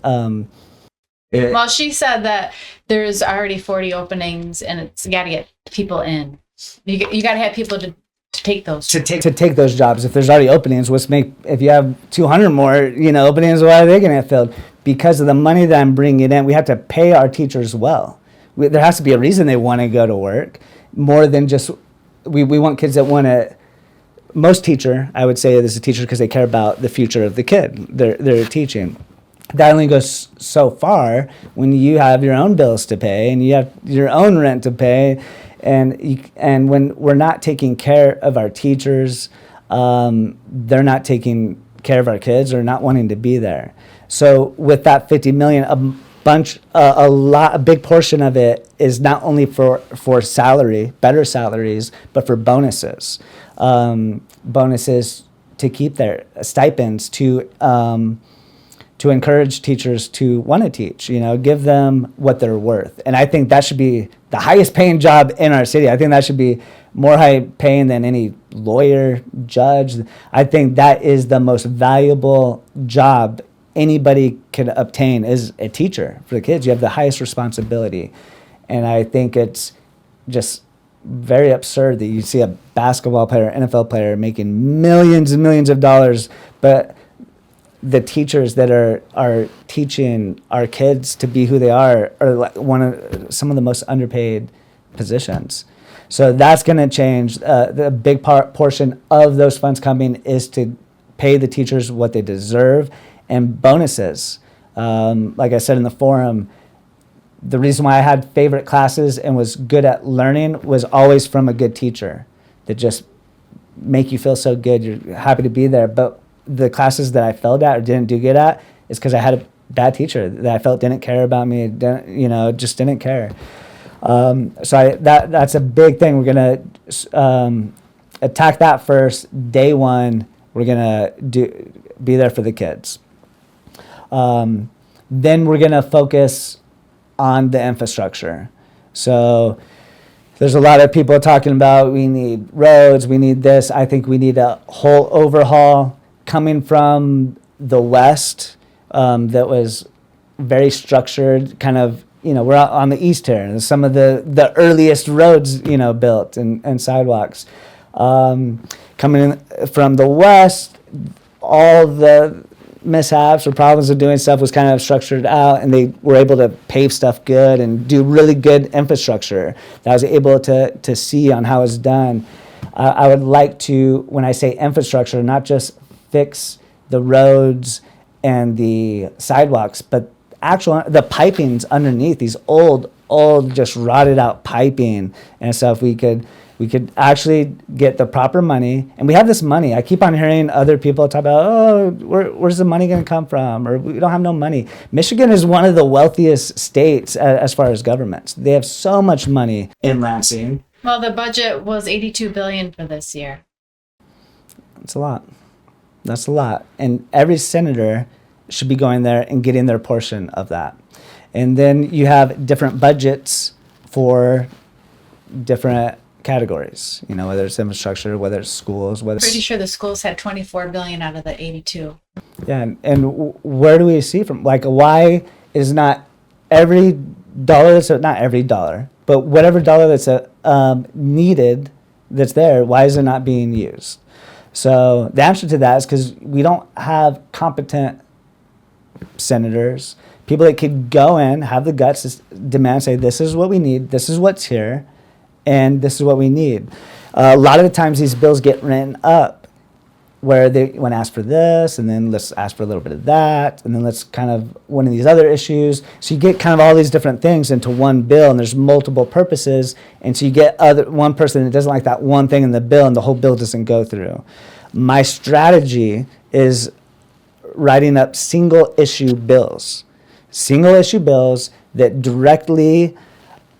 Well, she said that there's already 40 openings, and it's got to get people in. You got to have people to take those. To take those jobs. If there's already openings, if you have 200 more, openings, why are they going to get filled? Because of the money that I'm bringing in, we have to pay our teachers well. There has to be a reason they want to go to work, more than just we want kids that want to. Most teacher, I would say, is a teacher because they care about the future of the kid they're teaching. That only goes so far when you have your own bills to pay and you have your own rent to pay, and when we're not taking care of our teachers, they're not taking care of our kids or not wanting to be there. So with that 50 million, a big portion of it is not only for salary, better salaries, but for bonuses, bonuses to keep their stipends to encourage teachers to want to teach, give them what they're worth. And I think that should be the highest paying job in our city. I think that should be more high paying than any lawyer, judge. I think that is the most valuable job anybody can obtain is a teacher for the kids. You have the highest responsibility. And I think it's just very absurd that you see a basketball player, NFL player making millions and millions of dollars, but the teachers that are teaching our kids to be who they are like some of the most underpaid positions. So that's going to change. The big portion of those funds coming is to pay the teachers what they deserve, and bonuses. Like I said in the forum, the reason why I had favorite classes and was good at learning was always from a good teacher that just make you feel so good. You're happy to be there. But the classes that I failed at or didn't do good at is because I had a bad teacher that I felt didn't care about me, just didn't care. So that's a big thing. We're going to attack that first. Day one, we're going to be there for the kids. Then we're going to focus on the infrastructure. So there's a lot of people talking about we need roads, we need this. I think we need a whole overhaul coming from the West that was very structured, kind of, we're out on the East here, and some of the earliest roads, built and sidewalks. Coming in from the West, all the mishaps or problems of doing stuff was kind of structured out, and they were able to pave stuff good and do really good infrastructure that I was able to see on how it's done. I would like to, when I say infrastructure, not just fix the roads and the sidewalks, but the pipings underneath, these old just rotted out piping and stuff. We could actually get the proper money, and we have this money. I keep on hearing other people talk about, where's the money going to come from, or we don't have no money. Michigan is one of the wealthiest states as far as governments. They have so much money in Lansing. Well, the budget was $82 billion for this year. That's a lot. That's a lot. And every senator should be going there and getting their portion of that. And then you have different budgets for different categories, whether it's infrastructure, whether it's schools, whether pretty sure the schools had $24 billion out of the 82. Yeah, and where do we see from, why is not every dollar that's not every dollar, but whatever dollar that's needed that's there, why is it not being used? So the answer to that is because we don't have competent senators, people that could go in, have the guts to demand, say, this is what we need, this is what's here, and this is what we need. A lot of the times these bills get written up where they want to ask for this, and then let's ask for a little bit of that, and then let's kind of one of these other issues. So you get kind of all these different things into one bill, and there's multiple purposes, and so you get one person that doesn't like that one thing in the bill, and the whole bill doesn't go through. My strategy is writing up single issue bills that directly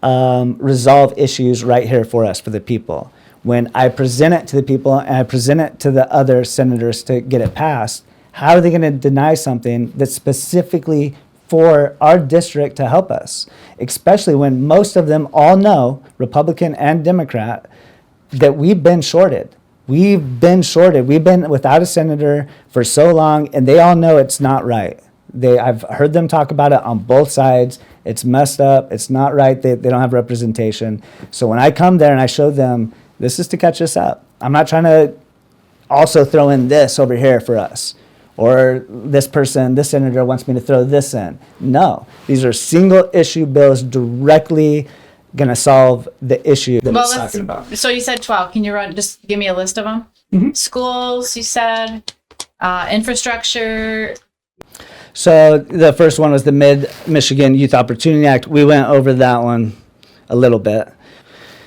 resolve issues right here for us, for the people. When I present it to the people and I present it to the other senators to get it passed, how are they going to deny something that's specifically for our district to help us? Especially when most of them all know, Republican and Democrat, that we've been shorted. We've been without a senator for so long, and they all know it's not right. I've heard them talk about it on both sides. It's messed up. It's not right. They don't have representation. So when I come there and I show them, this is to catch us up. I'm not trying to also throw in this over here for us. Or this senator wants me to throw this in. No, these are single issue bills directly going to solve the issue that it's talking about. So you said 12. Can you just give me a list of them? Mm-hmm. Schools, you said, infrastructure. So the first one was the Mid-Michigan Youth Opportunity Act. We went over that one a little bit.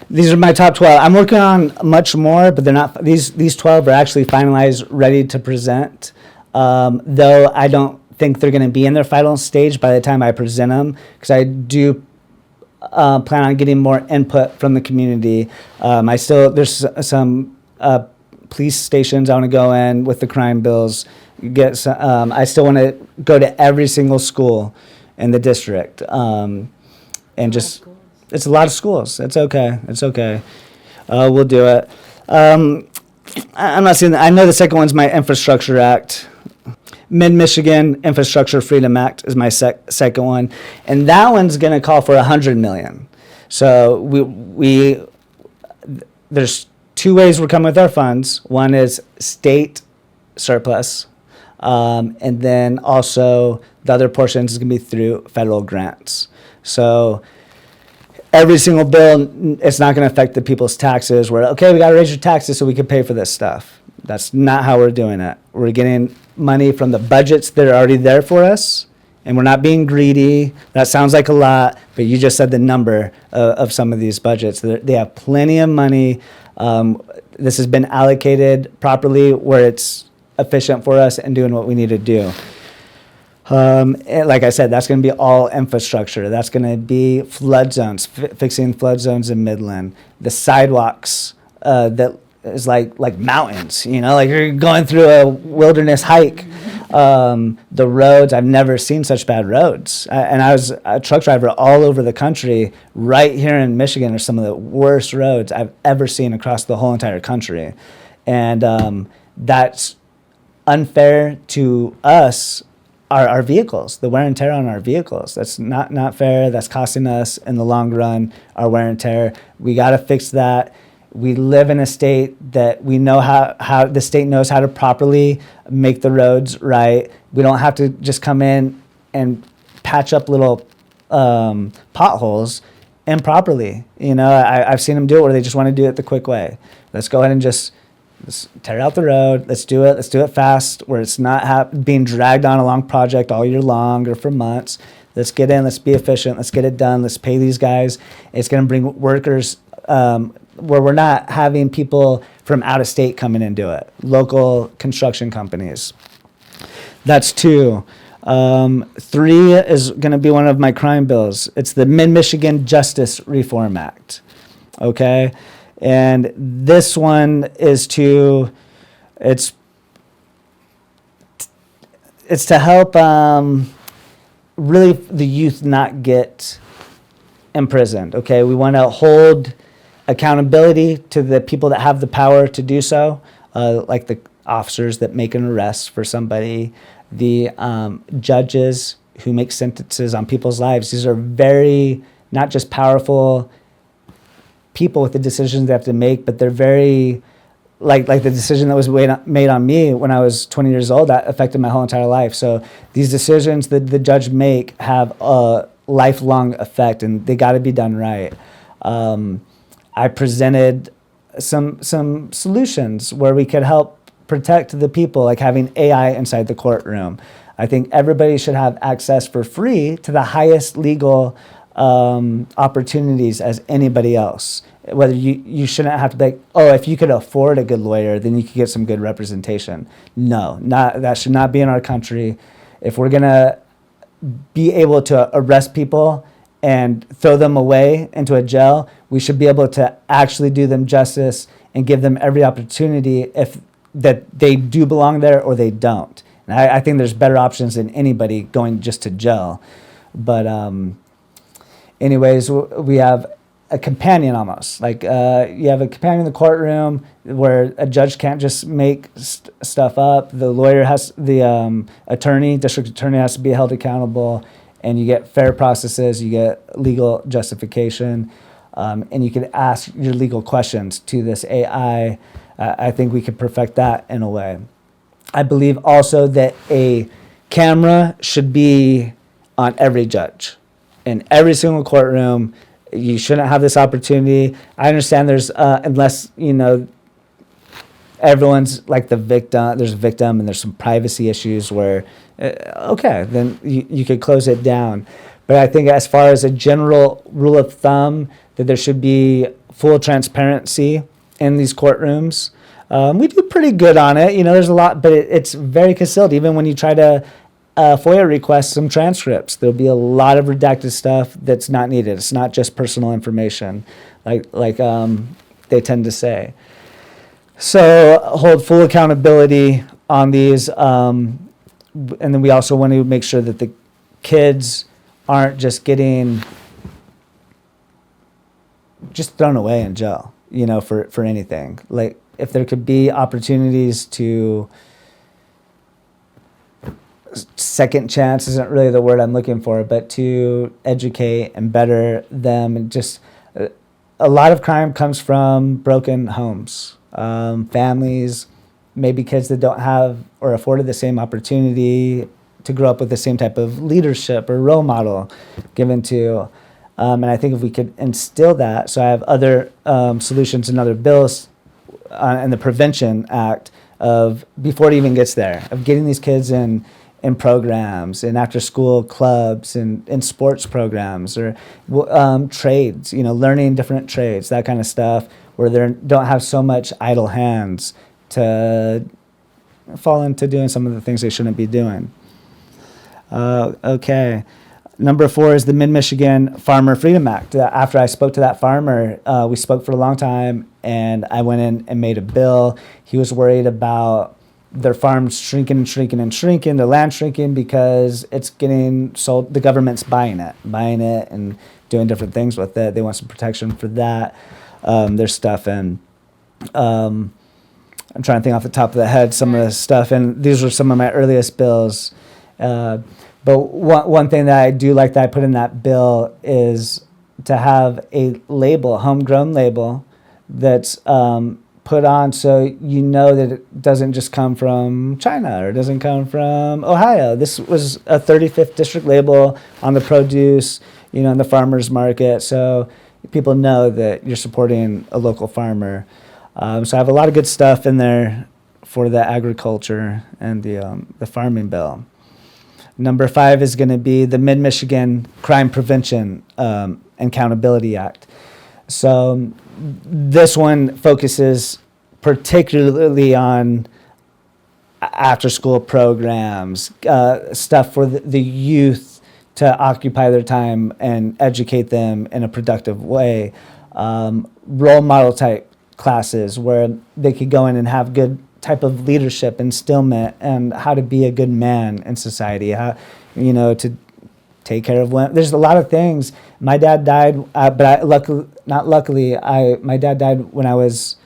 These are my top 12. I'm working on much more, but they're not. These 12 are actually finalized, ready to present. Though I don't think they're going to be in their final stage by the time I present them, because I do plan on getting more input from the community. There's some police stations I want to go in with the crime bills. I still want to go to every single school in the district, and just it's a lot of schools. It's okay. We'll do it. I'm not saying that. I know the second one's my Infrastructure Act. Mid-Michigan Infrastructure Freedom Act is my second one, and that one's going to call for $100 million. So there's two ways we're coming with our funds. One is state surplus, and then also the other portion is going to be through federal grants. So every single bill, it's not going to affect the people's taxes. We got to raise your taxes so we can pay for this stuff. That's not how we're doing it. We're getting money from the budgets that are already there for us, and we're not being greedy. That sounds like a lot, but you just said the number of some of these budgets. They have plenty of money. This has been allocated properly where it's efficient for us and doing what we need to do. Like I said, that's going to be all infrastructure. That's going to be flood zones, fixing flood zones in Midland. The sidewalks that is like mountains, like you're going through a wilderness hike. The roads, I've never seen such bad roads. And I was a truck driver all over the country. Right here in Michigan are some of the worst roads I've ever seen across the whole entire country. And that's unfair to us, our vehicles, the wear and tear on our vehicles. That's not fair. That's costing us in the long run, our wear and tear. We got to fix that. We live in a state that we know how the state knows how to properly make the roads right. We don't have to just come in and patch up little potholes improperly. I've seen them do it where they just want to do it the quick way. Let's go ahead and let's tear out the road. Let's do it fast, where it's not being dragged on a long project all year long or for months. Let's get in. Let's be efficient. Let's get it done. Let's pay these guys. It's going to bring workers where we're not having people from out of state come in and do it. Local construction companies. That's 2. 3 is going to be one of my crime bills. It's the Mid-Michigan Justice Reform Act. Okay? And this one is it's to help really the youth not get imprisoned. Okay? We want to hold accountability to the people that have the power to do so, like the officers that make an arrest for somebody, the judges who make sentences on people's lives. These are very, not just powerful people with the decisions they have to make, but they're very, like the decision that was made on me when I was 20 years old, that affected my whole entire life. So these decisions that the judge make have a lifelong effect, and they got to be done right. I presented some solutions where we could help protect the people, like having AI inside the courtroom. I think everybody should have access for free to the highest legal opportunities as anybody else. Whether you shouldn't have to be like, if you could afford a good lawyer, then you could get some good representation. No, that should not be in our country. If we're gonna be able to arrest people and throw them away into a jail, we should be able to actually do them justice and give them every opportunity that they do belong there or they don't. And I think there's better options than anybody going just to jail. But anyways, we have a companion almost. Like you have a companion in the courtroom where a judge can't just make stuff up. The lawyer district attorney has to be held accountable, and you get fair processes, you get legal justification, and you can ask your legal questions to this AI. I think we could perfect that in a way. I believe also that a camera should be on every judge in every single courtroom. You shouldn't have this opportunity. I understand there's, unless, everyone's like the victim, there's a victim and there's some privacy issues where, okay, then you could close it down. But I think as far as a general rule of thumb, that there should be full transparency in these courtrooms. We do pretty good on it. There's a lot, but it's very concealed. Even when you try to FOIA request some transcripts, there'll be a lot of redacted stuff that's not needed. It's not just personal information, like they tend to say. So hold full accountability on these, and then we also want to make sure that the kids aren't just getting thrown away in jail, for anything. Like if there could be opportunities to second chance isn't really the word I'm looking for, but to educate and better them. And just a lot of crime comes from broken homes, families, maybe kids that don't have or afforded the same opportunity to grow up with the same type of leadership or role model given to. And I think if we could instill that, so I have other solutions and other bills in the Prevention Act of before it even gets there, of getting these kids in programs and after school clubs and in sports programs or trades, learning different trades, that kind of stuff, where they don't have so much idle hands to fall into doing some of the things they shouldn't be doing. Okay. Number 4 is the Mid-Michigan Farmer Freedom Act. After I spoke to that farmer, we spoke for a long time, and I went in and made a bill. He was worried about their farms shrinking and shrinking and shrinking, their land shrinking because it's getting sold. The government's buying it and doing different things with it. They want some protection for that. There's stuff in, I'm trying to think off the top of the head, some of the stuff, and these were some of my earliest bills. But one thing that I do like that I put in that bill is to have a label, a homegrown label, that's put on so that it doesn't just come from China or it doesn't come from Ohio. This was a 35th district label on the produce, in the farmer's market, so people know that you're supporting a local farmer. So I have a lot of good stuff in there for the agriculture and the farming bill. Number 5 is going to be the Mid-Michigan Crime Prevention and Accountability Act. So this one focuses particularly on after-school programs, stuff for the youth to occupy their time and educate them in a productive way. Role model type classes where they could go in and have good type of leadership instillment and how to be a good man in society, how, to take care of women. There's a lot of things. My dad died, but my dad died when I was,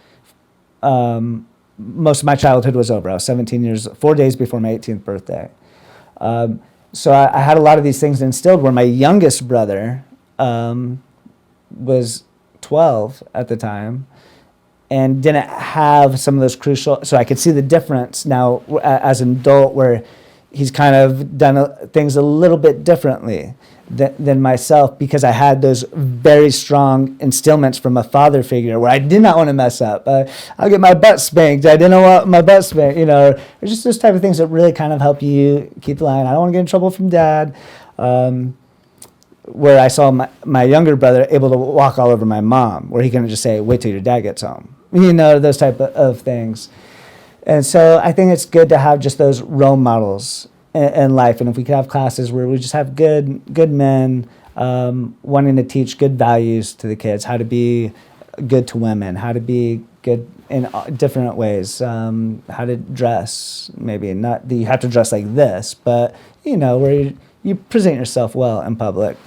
most of my childhood was over. I was 17 years, 4 days before my 18th birthday. So I had a lot of these things instilled where my youngest brother was 12 at the time and didn't have some of those crucial, so I could see the difference now as an adult where he's kind of done things a little bit differently than myself because I had those very strong instillments from a father figure where I did not want to mess up. I'll get my butt spanked. I didn't want my butt spanked, There's just those type of things that really kind of help you keep the line. I don't want to get in trouble from dad. Where I saw my younger brother able to walk all over my mom, where he can just say, wait till your dad gets home. Those type of things. And so I think it's good to have just those role models in life. And if we could have classes where we just have good men wanting to teach good values to the kids, how to be good to women, how to be good in different ways, how to dress, maybe not that you have to dress like this, but, where you present yourself well in public.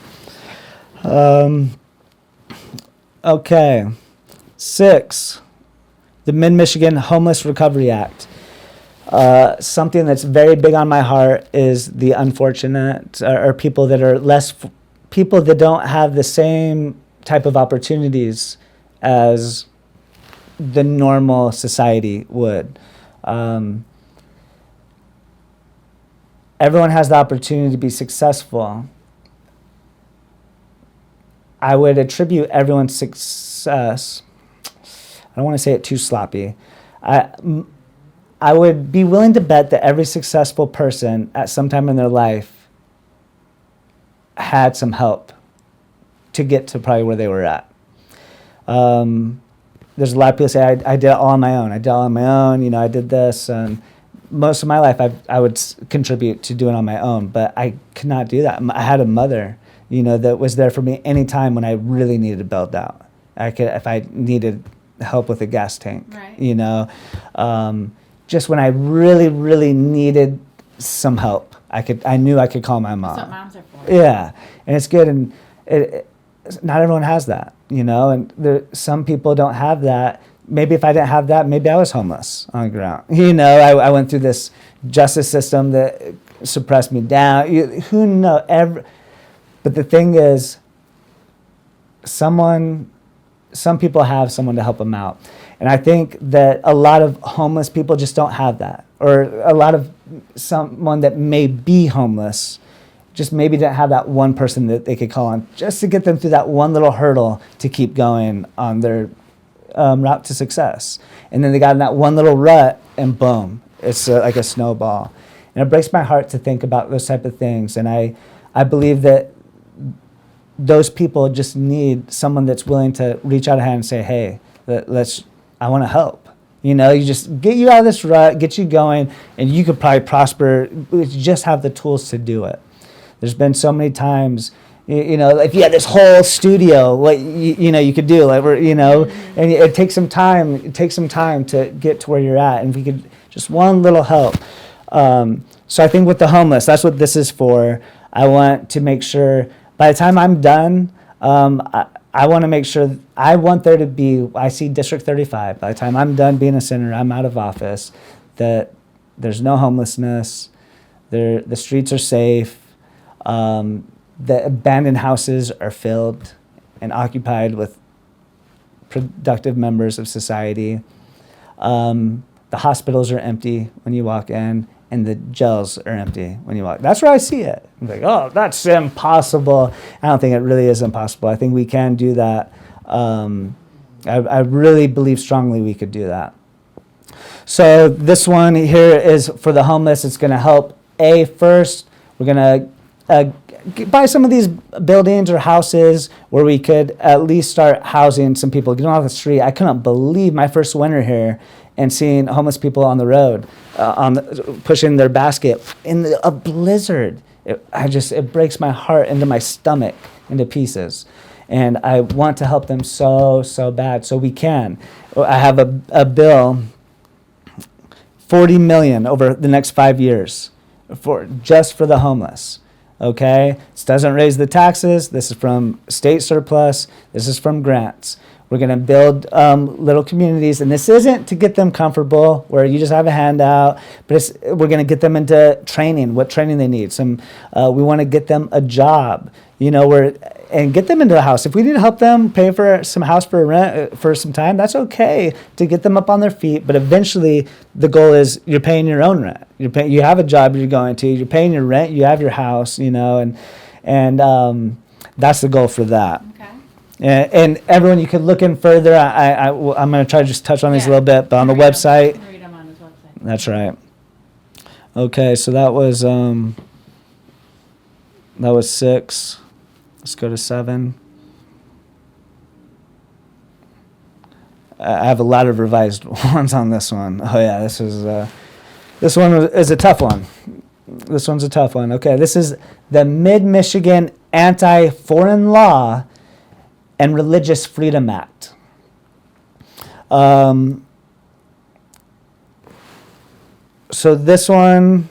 Okay. 6, the Mid-Michigan Homeless Recovery Act. Something that's very big on my heart is the unfortunate, or people that are people that don't have the same type of opportunities as the normal society would. Everyone has the opportunity to be successful. I would attribute everyone's success. I don't want to say it too sloppy. I would be willing to bet that every successful person at some time in their life had some help to get to probably where they were at. There's a lot of people say, I did it all on my own. I did this. And most of my life, I would contribute to doing it on my own, but I could not do that. I had a mother, that was there for me anytime when I really needed to bailed out. If I needed help with a gas tank, right. Just when I really, really needed some help, I knew I could call my mom. That's what moms are for. Yeah, and it's good, and not everyone has that, and some people don't have that. Maybe if I didn't have that, maybe I was homeless on the ground. I went through this justice system that suppressed me down. Who knows? But the thing is, some people have someone to help them out. And I think that a lot of homeless people just don't have that. Or a lot of someone that may be homeless just maybe didn't have that one person that they could call on just to get them through that one little hurdle to keep going on their route to success. And then they got in that one little rut and boom, it's like a snowball. And it breaks my heart to think about those type of things. And I believe that those people just need someone that's willing to reach out a hand and say, hey, I want to help. You just get you out of this rut, get you going, and you could probably prosper. You just have the tools to do it. There's been so many times, if you had this whole studio, what you could do, and it takes some time. It takes some time to get to where you're at, and if you could just one little help. So I think with the homeless, that's what this is for. I want to make sure by the time I'm done, I want to make sure, I want there to be, I see District 35, by the time I'm done being a senator, I'm out of office, that there's no homelessness, the streets are safe, the abandoned houses are filled and occupied with productive members of society. The hospitals are empty when you walk in, and the jails are empty when you walk. That's where I see it. I'm like, oh, that's impossible. I don't think it really is impossible. I think we can do that. I really believe strongly we could do that. So this one here is for the homeless. It's going to help. First, we're going to buy some of these buildings or houses where we could at least start housing some people. Get them off the street. I couldn't believe my first winter here and seeing homeless people on the road, pushing their basket in a blizzard. It breaks my heart into my stomach into pieces. And I want to help them so bad. So we can. I have a bill, $40 million over the next 5 years, just for the homeless. Okay? This doesn't raise the taxes. This is from state surplus. This is from grants. We're going to build little communities, and this isn't to get them comfortable where you just have a handout, but we're going to get them into training, what training they need. We want to get them a job, and get them into a house. If we need to help them pay for some house for rent for some time, that's okay to get them up on their feet. But eventually, the goal is you're paying your own rent. You have a job you're going to. You're paying your rent. You have your house, and that's the goal for that. Okay. And everyone, you could look in further. I'm going to try to just touch on these a little bit, but on the website. You can read them on his website. That's right. Okay, so that was 6. Let's go to 7. I have a lot of revised ones on this one. Oh yeah, this one is a tough one. This one's a tough one. Okay, this is the Mid-Michigan Anti-Foreign Law and Religious Freedom Act. So this one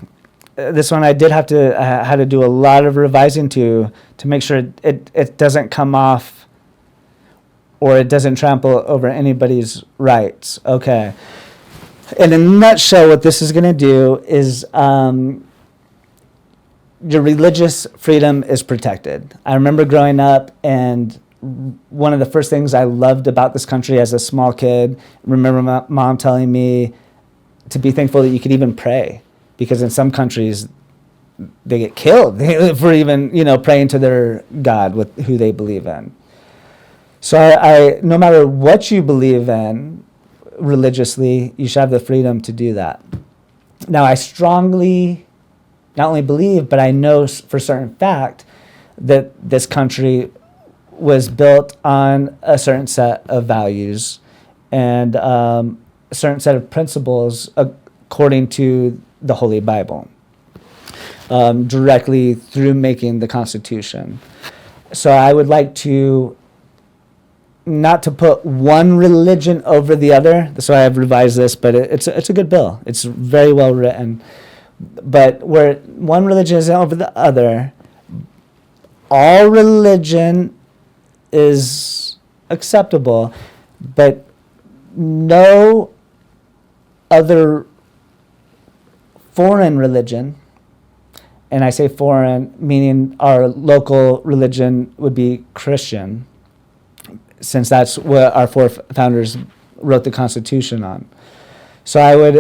I did have to, I had to do a lot of revising to make sure it doesn't come off or it doesn't trample over anybody's rights. Okay. In a nutshell, what this is going to do is your religious freedom is protected. I remember growing up, and one of the first things I loved about this country as a small kid, remember my mom telling me to be thankful that you could even pray, because in some countries they get killed for even, praying to their God with who they believe in. So I no matter what you believe in religiously, you should have the freedom to do that. Now, I strongly not only believe, but I know for certain fact that this country was built on a certain set of values and a certain set of principles according to the Holy Bible, directly through making the Constitution. So I would like to not to put one religion over the other. So I have revised this, but it's a good bill. It's very well written. But where one religion is over the other, all religion is acceptable, but no other foreign religion, and I say foreign meaning our local religion would be Christian, since that's what our founders wrote the Constitution on. So I would,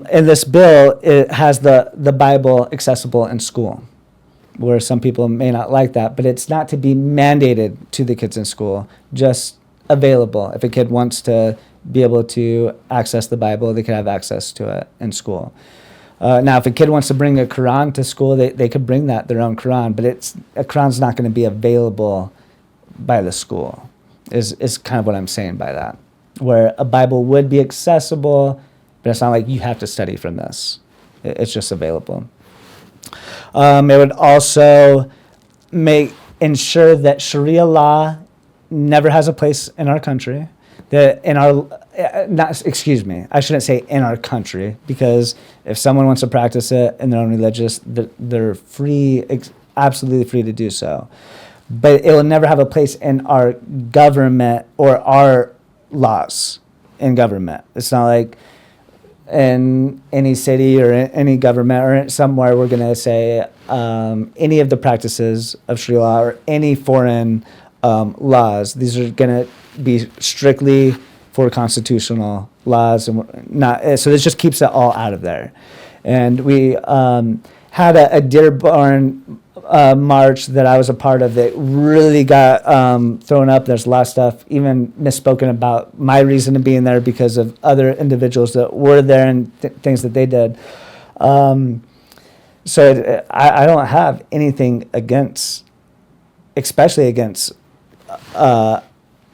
in this bill, it has the Bible accessible in school, where some people may not like that, but it's not to be mandated to the kids in school, just available. If a kid wants to be able to access the Bible, they could have access to it in school. Now, if a kid wants to bring a Quran to school, they could bring their own Quran, but a Quran's not going to be available by the school, is kind of what I'm saying by that. Where a Bible would be accessible, but it's not like you have to study from this. It's just available. It would also ensure that Sharia law never has a place in our country. I shouldn't say in our country, because if someone wants to practice it in their own religious, they're free, absolutely free to do so. But it will never have a place in our government or our laws in government. It's not like in any city or any government or somewhere we're going to say any of the practices of Sharia law or any foreign laws. These are going to be strictly for constitutional laws, and not. So this just keeps it all out of there. And we had a Dearborn march that I was a part of that really got thrown up. There's a lot of stuff even misspoken about my reason of being there because of other individuals that were there and things that they did. So I don't have anything against, especially against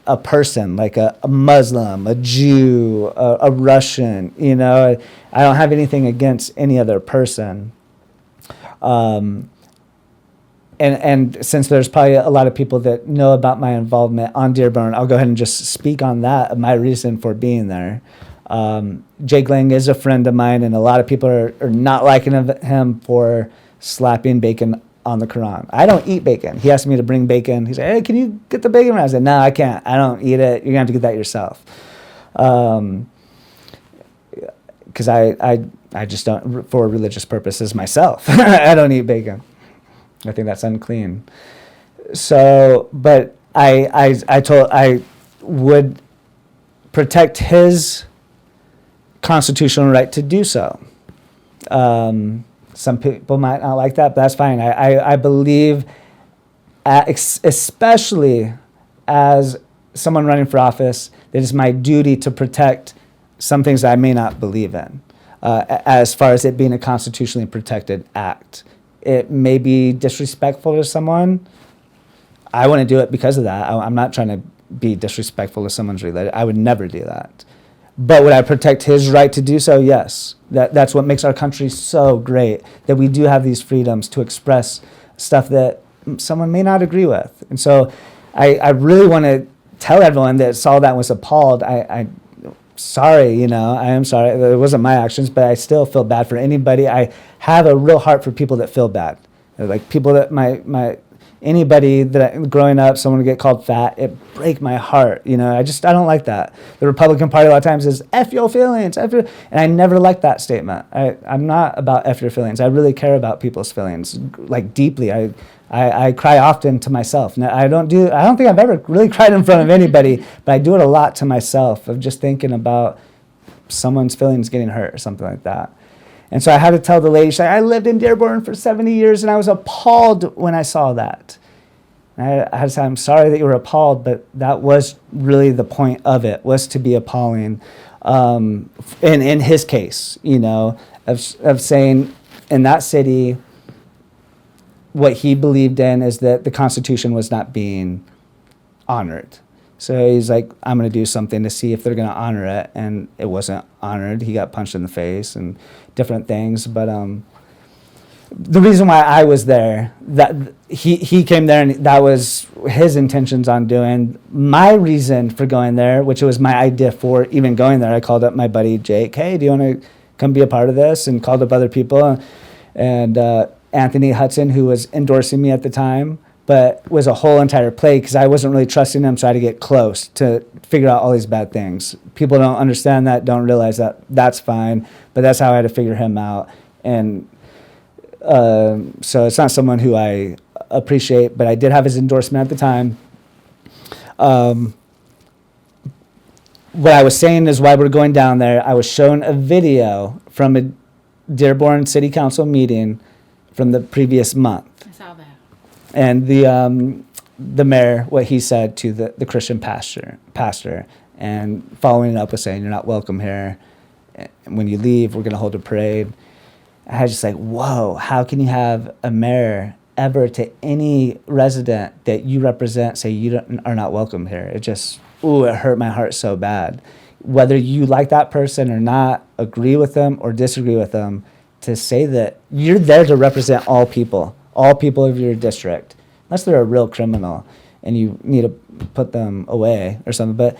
a person like a Muslim, a Jew, a Russian. I don't have anything against any other person. And since there's probably a lot of people that know about my involvement on Dearborn, I'll go ahead and just speak on that, my reason for being there. Jake Lang is a friend of mine, and a lot of people are not liking him for slapping bacon on the Quran. I don't eat bacon. He asked me to bring bacon. He said, "Hey, can you get the bacon?" I said, "No, I can't. I don't eat it. You're going to have to get that yourself." Because I just don't, for religious purposes myself, I don't eat bacon. I think that's unclean. So, but I would protect his constitutional right to do so. Some people might not like that, but that's fine. I believe, especially as someone running for office, that it's my duty to protect some things that I may not believe in, as far as it being a constitutionally protected act. It may be disrespectful to someone. I want to do it because of that. I'm not trying to be disrespectful to someone's religion. I would never do that. But would I protect his right to do so? Yes. That's what makes our country so great, that we do have these freedoms to express stuff that someone may not agree with. And so I really want to tell everyone that saw that and was appalled. I'm sorry, I am sorry. It wasn't my actions, but I still feel bad for anybody. I have a real heart for people that feel bad. Like people that anybody growing up, someone would get called fat, it break my heart. You know, I don't like that. The Republican Party a lot of times is F your feelings, and I never liked that statement. I'm not about F your feelings. I really care about people's feelings, like deeply. I cry often to myself. Now, I don't think I've ever really cried in front of anybody, but I do it a lot to myself of just thinking about someone's feelings getting hurt or something like that. And so I had to tell the lady, she's like, I lived in Dearborn for 70 years and I was appalled when I saw that. And I had to say, I'm sorry that you were appalled, but that was really the point of it, was to be appalling. In his case, you know, of saying in that city, what he believed in is that the Constitution was not being honored. So he's like, I'm going to do something to see if they're going to honor it. And it wasn't honored. He got punched in the face and different things. But the reason why I was there, that he came there and that was his intentions on doing. My reason for going there, which was my idea for even going there, I called up my buddy Jake. Hey, do you want to come be a part of this? And called up other people. And Anthony Hudson, who was endorsing me at the time, but was a whole entire play because I wasn't really trusting him, so I had to get close to figure out all these bad things. People don't understand that, don't realize that. That's fine, but that's how I had to figure him out. And so it's not someone who I appreciate, but I did have his endorsement at the time. What I was saying is why we're going down there. I was shown a video from a Dearborn City Council meeting from the previous month. I saw that. And the mayor, what he said to the Christian pastor, and following it up with saying, you're not welcome here. When you leave, we're going to hold a parade. I was just like, whoa, how can you have a mayor ever to any resident that you represent say you are not welcome here? It just, it hurt my heart so bad. Whether you like that person or not, agree with them or disagree with them, to say that you're there to represent all people of your district, unless they're a real criminal and you need to put them away or something. But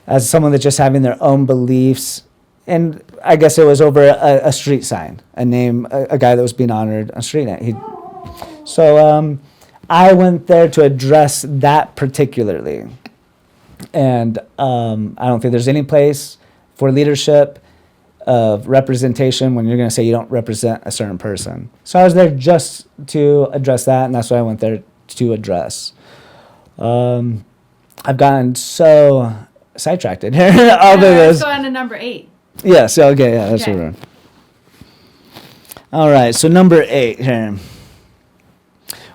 as someone that's just having their own beliefs, and I guess it was over a street sign, a guy that was being honored on street night. So I went there to address that particularly. And I don't think there's any place for leadership of representation when you're going to say you don't represent a certain person. So I was there just to address that, and that's what I went there to address. I've gotten so sidetracked here. Let's go on to number 8. Yes, okay, yeah, that's what we're on. All right, so number 8 here.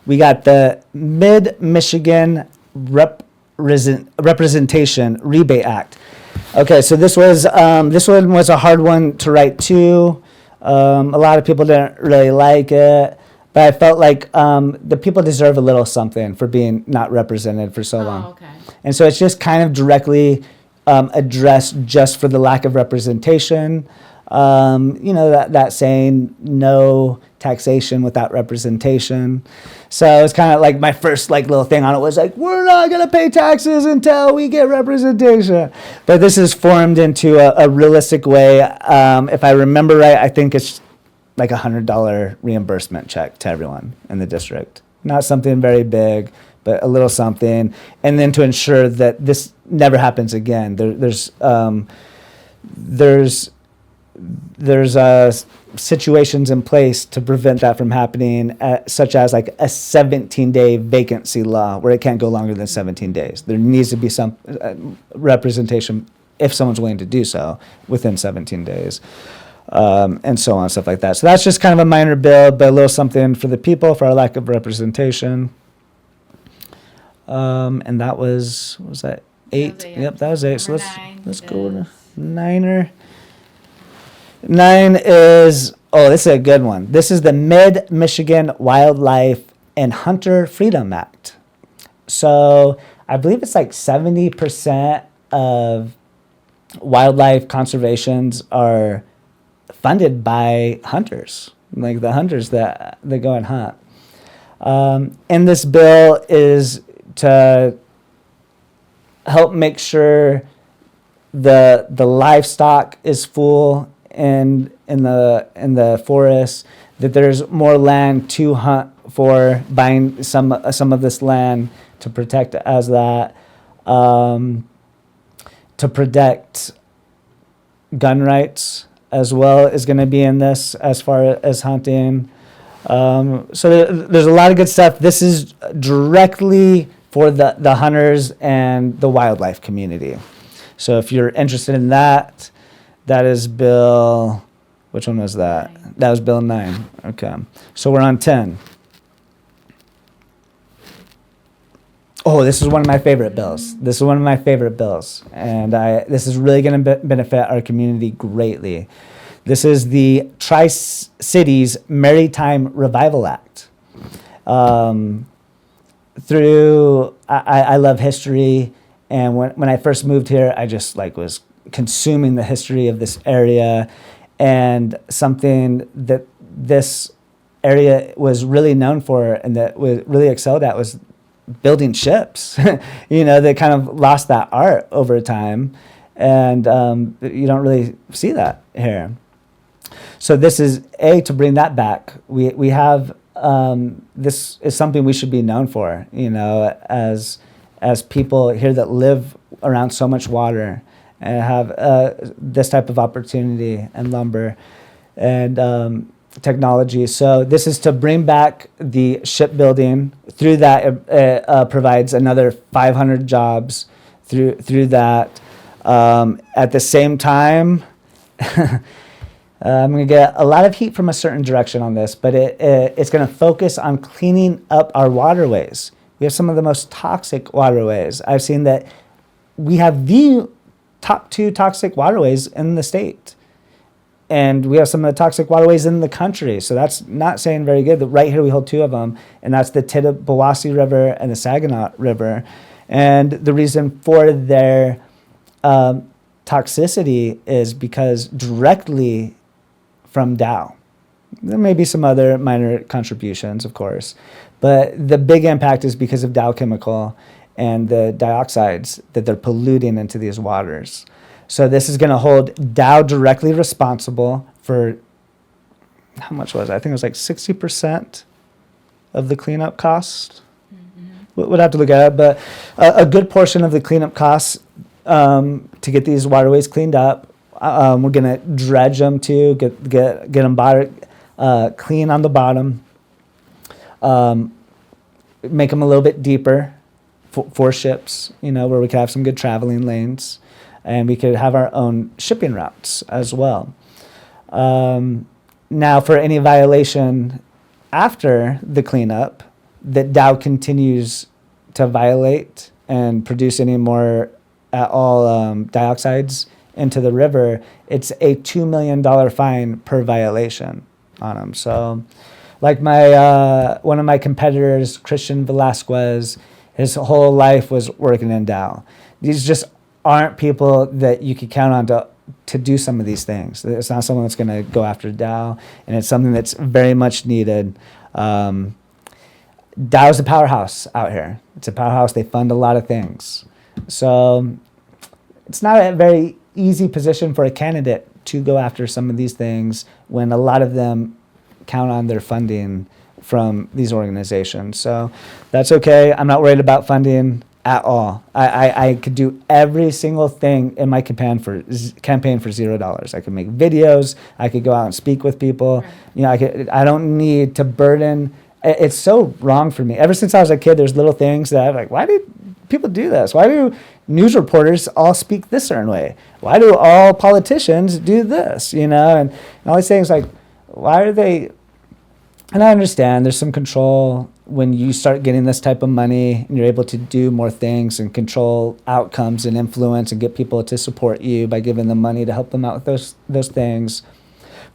We got the Mid-Michigan Representation Rebate Act. Okay, so this one was a hard one to write too. A lot of people didn't really like it, but I felt like the people deserve a little something for being not represented for so long. Okay. And so it's just kind of directly addressed just for the lack of representation. You know, that saying, no taxation without representation. So it's kind of like my first little thing on it was like, we're not going to pay taxes until we get representation. But this is formed into a realistic way. If I remember right, I think it's like $100 reimbursement check to everyone in the district. Not something very big, but a little something. And then to ensure that this never happens again. There's situations in place to prevent that from happening, such as like a 17-day vacancy law where it can't go longer than 17 days. There needs to be some representation if someone's willing to do so within 17 days, and so on, stuff like that. So that's just kind of a minor bill, but a little something for the people for our lack of representation. And that was 8? Yep, that was 8. So let's go to 9er. 9 is, this is a good one. This is the Mid-Michigan Wildlife and Hunter Freedom Act. So I believe it's like 70% of wildlife conservations are funded by hunters, like the hunters that go and hunt. And this bill is to help make sure the livestock is full in the forest, that there's more land to hunt for, buying some of this land to protect as that, to protect gun rights as well is going to be in this as far as hunting. So there's a lot of good stuff. This is directly for the hunters and the wildlife community. So if you're interested in that, that is Bill, which one was that? 9. That was Bill 9. Okay. So we're on 10. Oh, this is one of my favorite bills. This is one of my favorite bills. And this is really going to benefit our community greatly. This is the Tri-Cities Maritime Revival Act. I love history. And when I first moved here, I just was consuming the history of this area, and something that this area was really known for and that was really excelled at was building ships. They kind of lost that art over time, and you don't really see that here. So this is to bring that back. We have this is something we should be known for, as people here that live around so much water and have this type of opportunity and lumber and technology. So this is to bring back the shipbuilding. Through that, it provides another 500 jobs through that. At the same time, I'm going to get a lot of heat from a certain direction on this, but it's going to focus on cleaning up our waterways. We have some of the most toxic waterways. I've seen that we have the top 2 toxic waterways in the state. And we have some of the toxic waterways in the country. So that's not saying very good. Right here we hold 2 of them, and that's the Tittabawassee River and the Saginaw River. And the reason for their toxicity is because directly from Dow. There may be some other minor contributions, of course, but the big impact is because of Dow Chemical and the dioxides that they're polluting into these waters. So this is going to hold Dow directly responsible for, how much was it? I think it was 60% of the cleanup cost. Mm-hmm. We'd have to look at it, but a good portion of the cleanup costs to get these waterways cleaned up. We're going to dredge them too, get them clean on the bottom, make them a little bit deeper for ships, where we could have some good traveling lanes, and we could have our own shipping routes as well. Now, for any violation after the cleanup that Dow continues to violate and produce any more at all dioxides into the river, it's a $2 million fine per violation on them. So like one of my competitors, Christian Velasquez, his whole life was working in Dow. These just aren't people that you could count on to do some of these things. It's not someone that's going to go after Dow, and it's something that's very much needed. Dow's a powerhouse out here. It's a powerhouse. They fund a lot of things. So it's not a very easy position for a candidate to go after some of these things when a lot of them count on their funding from these organizations. So that's okay. I'm not worried about funding at all. I could do every single thing in my campaign for $0. I could make videos. I could go out and speak with people. Right. I don't need to burden. It's so wrong for me. Ever since I was a kid, there's little things that I'm like, why do people do this? Why do news reporters all speak this certain way? Why do all politicians do this? And all these things, why are they? And I understand there's some control when you start getting this type of money and you're able to do more things and control outcomes and influence and get people to support you by giving them money to help them out with those things.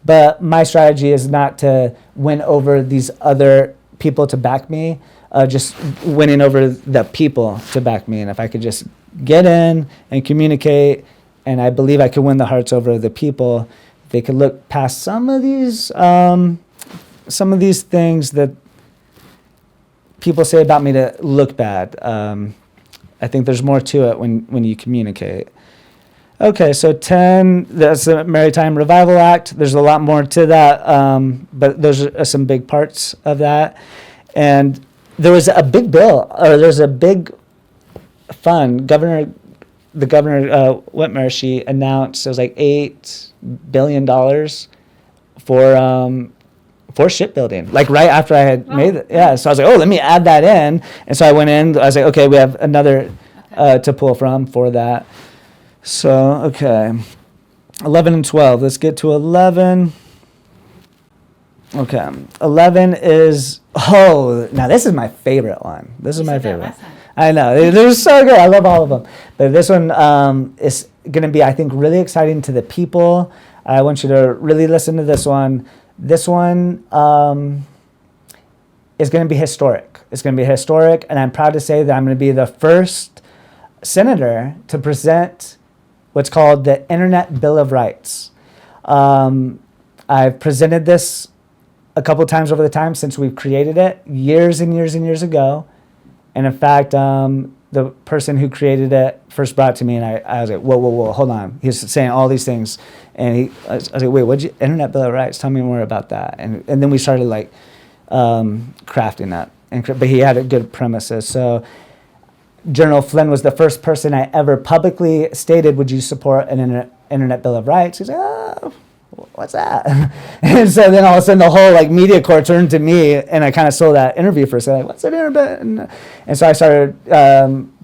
But my strategy is not to win over these other people to back me, just winning over the people to back me. And if I could just get in and communicate, and I believe I could win the hearts over the people, they could look past some of these things that people say about me to look bad. I think there's more to it when you communicate. Okay, so 10, that's the Maritime Revival Act. There's a lot more to that, but those are some big parts of that. And there was a big bill, or there's a big fund. The governor, Whitmer, she announced it was like $8 billion for shipbuilding, like right after I had made it. Yeah, so I was like, oh, let me add that in. And so I went in, I was like, okay, we have another to pull from for that. So, okay, 11 and 12. Let's get to 11. Okay, 11 is, now this is my favorite one. This is my favorite. I know, they're so good. I love all of them. But this one is going to be, I think, really exciting to the people. I want you to really listen to this one. This one is going to be historic. It's going to be historic, and I'm proud to say that I'm going to be the first senator to present what's called the Internet Bill of Rights. I've presented this a couple times over the time since we've created it, years and years and years ago. And in fact, the person who created it first brought it to me, and I was like, whoa, hold on. He's saying all these things. And I was like, wait, Internet Bill of Rights? Tell me more about that. And then we started like crafting that. But he had a good premises. So General Flynn was the first person I ever publicly stated, would you support an Internet Bill of Rights? He's like, oh, what's that? And so then all of a sudden the whole like media corps turned to me, and I kind of sold that interview for a second, like, what's an Internet? And so I started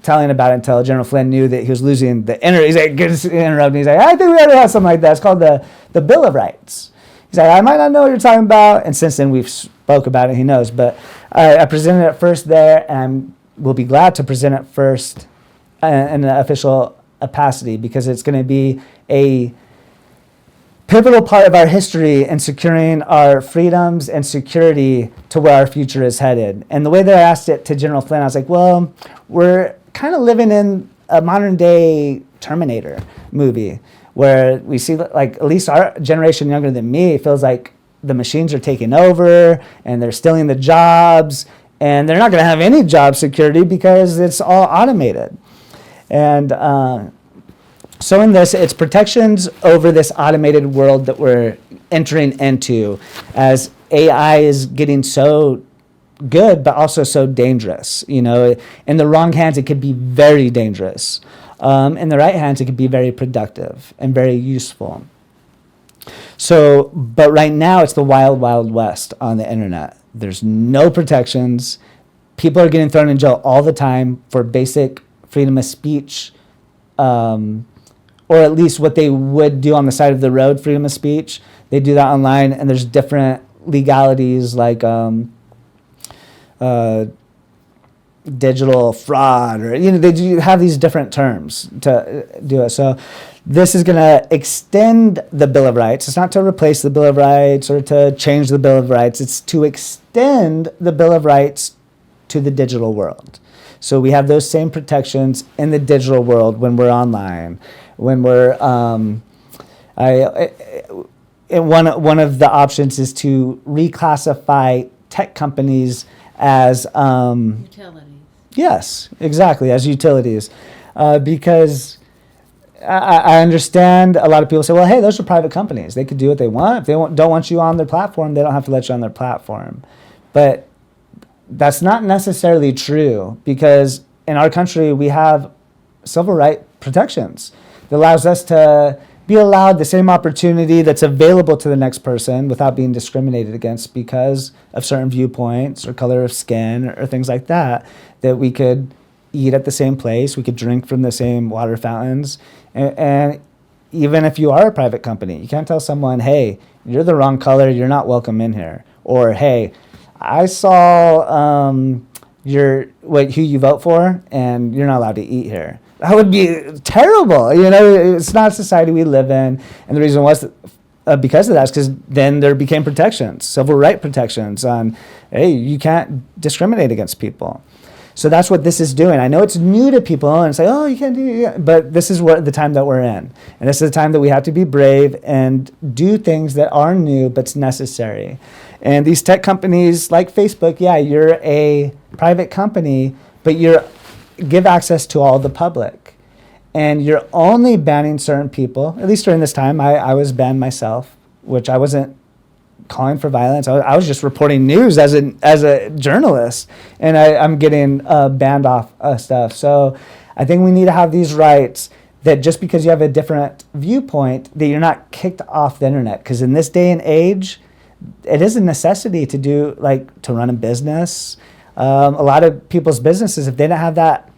telling about it until General Flynn knew that he was losing the internet. He's like, interrupting. He's like, I think we ought to have something like that. It's called the Bill of Rights. He's like, I might not know what you're talking about. And since then we've spoke about it, he knows. But I presented it first there, and we'll be glad to present it first in an official capacity, because it's going to be a pivotal part of our history in securing our freedoms and security to where our future is headed. And the way that I asked it to General Flynn, I was like, well, we're kind of living in a modern day Terminator movie where we see, like, at least our generation younger than me feels like the machines are taking over and they're stealing the jobs, and they're not going to have any job security because it's all automated. And so in this, it's protections over this automated world that we're entering into, as AI is getting so good, but also so dangerous. You know, in the wrong hands, it could be very dangerous. In the right hands, it could be very productive and very useful. So, but right now, it's the wild, wild west on the internet. There's no protections. People are getting thrown in jail all the time for basic freedom of speech, or at least what they would do on the side of the road, freedom of speech. They do that online, and there's different legalities like digital fraud, or, you know, they do have these different terms to do it. So this is going to extend the Bill of Rights. It's not to replace the Bill of Rights or to change the Bill of Rights. It's to extend the Bill of Rights to the digital world. So we have those same protections in the digital world when we're online, when we're one of the options is to reclassify tech companies as utilities. Yes, exactly, as utilities, because I understand a lot of people say, well, hey, those are private companies. They could do what they want. If they don't want you on their platform, they don't have to let you on their platform. But that's not necessarily true, because in our country, we have civil rights protections that allows us to be allowed the same opportunity that's available to the next person without being discriminated against because of certain viewpoints or color of skin or things like that, that we could eat at the same place, we could drink from the same water fountains. And even if you are a private company, you can't tell someone, hey, you're the wrong color, you're not welcome in here. Or, hey, I saw who you vote for, and you're not allowed to eat here. That would be terrible. You know, it's not a society we live in. And the reason was because of that is because then there became protections, civil rights protections on, hey, you can't discriminate against people. So that's what this is doing. I know it's new to people and say, oh, you can't do it. But this is the time that we're in. And this is the time that we have to be brave and do things that are new but's necessary. And these tech companies like Facebook, yeah, you're a private company, but you give access to all the public. and you're only banning certain people. At least during this time, I was banned myself, which I wasn't calling for violence. I was just reporting news as a journalist, and I'm getting banned off stuff. So I think we need to have these rights that just because you have a different viewpoint, that you're not kicked off the internet. Because in this day and age, it is a necessity to do, like, to run a business. A lot of people's businesses, if they don't have that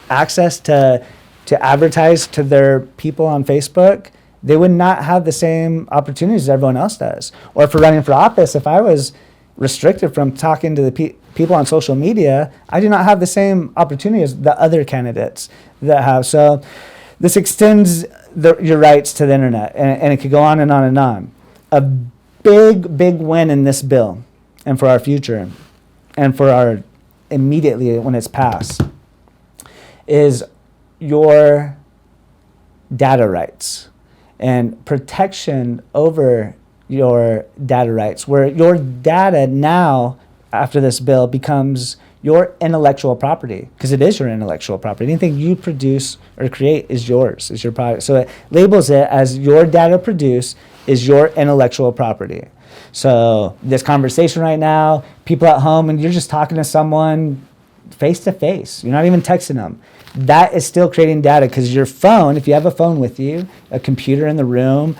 access to advertise to their people on Facebook, they would not have the same opportunities as everyone else does. Or for running for office, if I was restricted from talking to the people on social media, I do not have the same opportunity as the other candidates that have. So this extends your rights to the internet, and it could go on and on and on. A big win in this bill, and for our future, and for our immediately when it's passed, is your data rights and protection over your data rights, where your data now, after this bill, becomes your intellectual property, because it is your intellectual property. Anything you produce or create is yours, is your product. So it labels it as your data produced is your intellectual property. So this conversation right now, people at home, and you're just talking to someone face to face, you're not even texting them, that is still creating data, because your phone, if you have a phone with you, a computer in the room,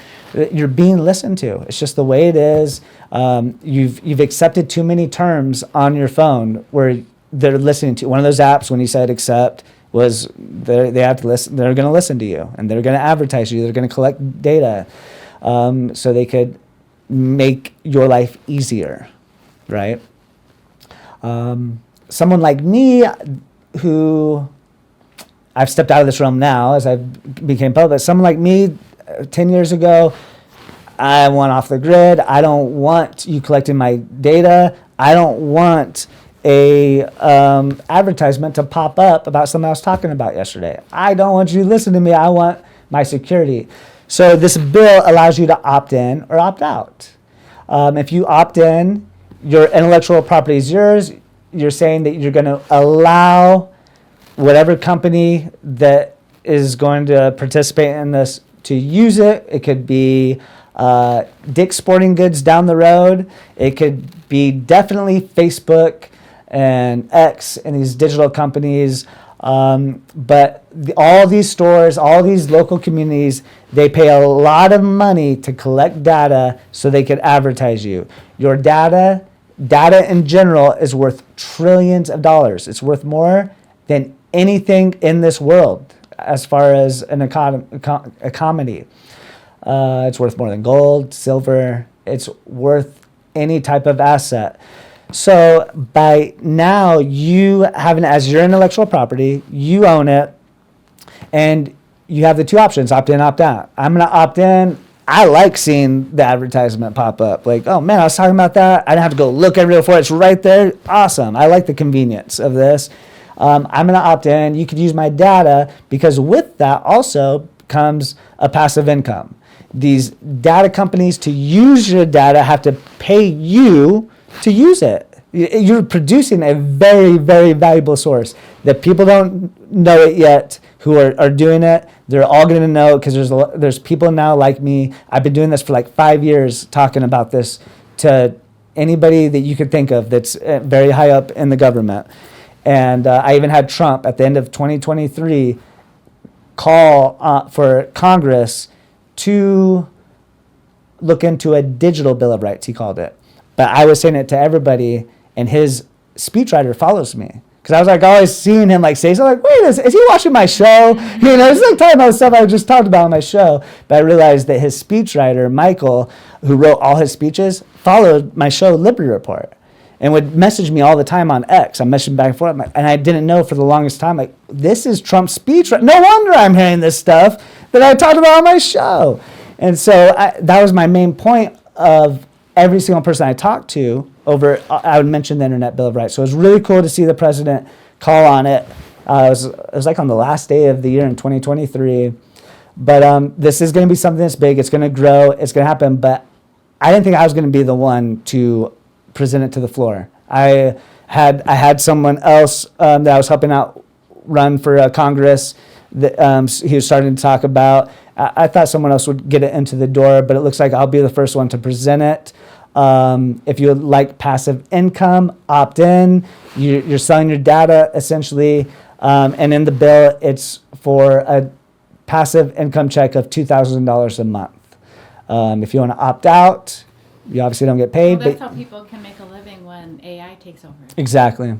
you're being listened to. It's just the way it is. You've accepted too many terms on your phone where they're listening to. One of those apps, when you said accept, was they have to listen. They're going to listen to you, and they're going to advertise you. They're going to collect data, so they could make your life easier, right? Someone like me, who I've stepped out of this realm now as I became public. Someone like me, 10 years ago, I went off the grid. I don't want you collecting my data. I don't want a advertisement to pop up about something I was talking about yesterday. I don't want you to listen to me. I want my security. So this bill allows you to opt in or opt out. If you opt in, your intellectual property is yours. You're saying that you're going to allow whatever company that is going to participate in this to use it. It could be Dick's Sporting Goods down the road. It could be definitely Facebook and X and these digital companies. But all these stores, all these local communities, they pay a lot of money to collect data so they could advertise you. Your data in general is worth trillions of dollars. It's worth more than anything in this world as far as an economy. It's worth more than gold, silver. It's worth any type of asset. So by now, you have it as your intellectual property, you own it, and you have the two options, opt in, opt out. I'm going to opt in. I like seeing the advertisement pop up. Like, oh man, I was talking about that. I didn't have to go look everywhere for it. It's right there. Awesome. I like the convenience of this. I'm going to opt in. You could use my data, because with that also comes a passive income. These data companies, to use your data, have to pay you to use it. You're producing a very, very valuable source that people don't know it yet who are doing it. They're all going to know, because there's people now like me. I've been doing this for like 5 years, talking about this to anybody that you could think of that's very high up in the government. And I even had Trump at the end of 2023 call for Congress to look into a digital Bill of Rights, he called it. But I was saying it to everybody, and his speechwriter follows me. Because I was like always seeing him like say something, like, wait, is he watching my show? You know, it's like talking about stuff I just talked about on my show. But I realized that his speechwriter, Michael, who wrote all his speeches, followed my show, Liberty Report, and would message me all the time on X. I'm messaging back and forth, and I didn't know for the longest time, like, this is Trump's speech. No wonder I'm hearing this stuff that I talked about on my show. And so that was my main point of every single person I talked to over, I would mention the Internet Bill of Rights. So it was really cool to see the president call on it. It was like on the last day of the year in 2023. But this is going to be something that's big. It's going to grow. It's going to happen. But I didn't think I was going to be the one to present it to the floor. I had someone else that I was helping out run for Congress He was starting to talk about. I thought someone else would get it into the door, but it looks like I'll be the first one to present it. If you would like passive income, opt in. You're selling your data essentially, and in the bill, it's for a passive income check of $2,000 a month. If you want to opt out, you obviously don't get paid. Well, that's how people can make a living when AI takes over. Exactly.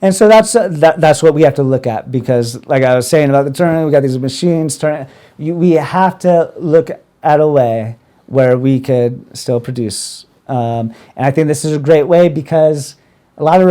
And so that's what we have to look at, because like I was saying about the turning, we got these machines turning. We have to look at a way where we could still produce. And I think this is a great way, because a lot of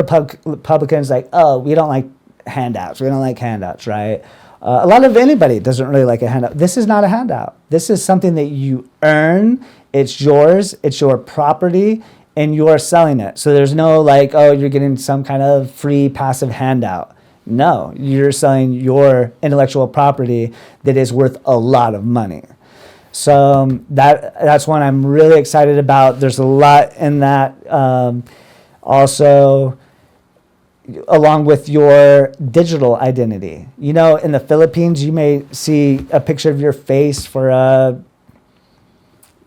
Republicans like, oh, we don't like handouts. We don't like handouts, right? A lot of anybody doesn't really like a handout. This is not a handout. This is something that you earn. It's yours. It's your property. And you're selling it. So there's no like, oh, you're getting some kind of free passive handout. No, you're selling your intellectual property that is worth a lot of money. So that's one I'm really excited about. There's a lot in that. Also, along with your digital identity. You know, in the Philippines, you may see a picture of your face for a,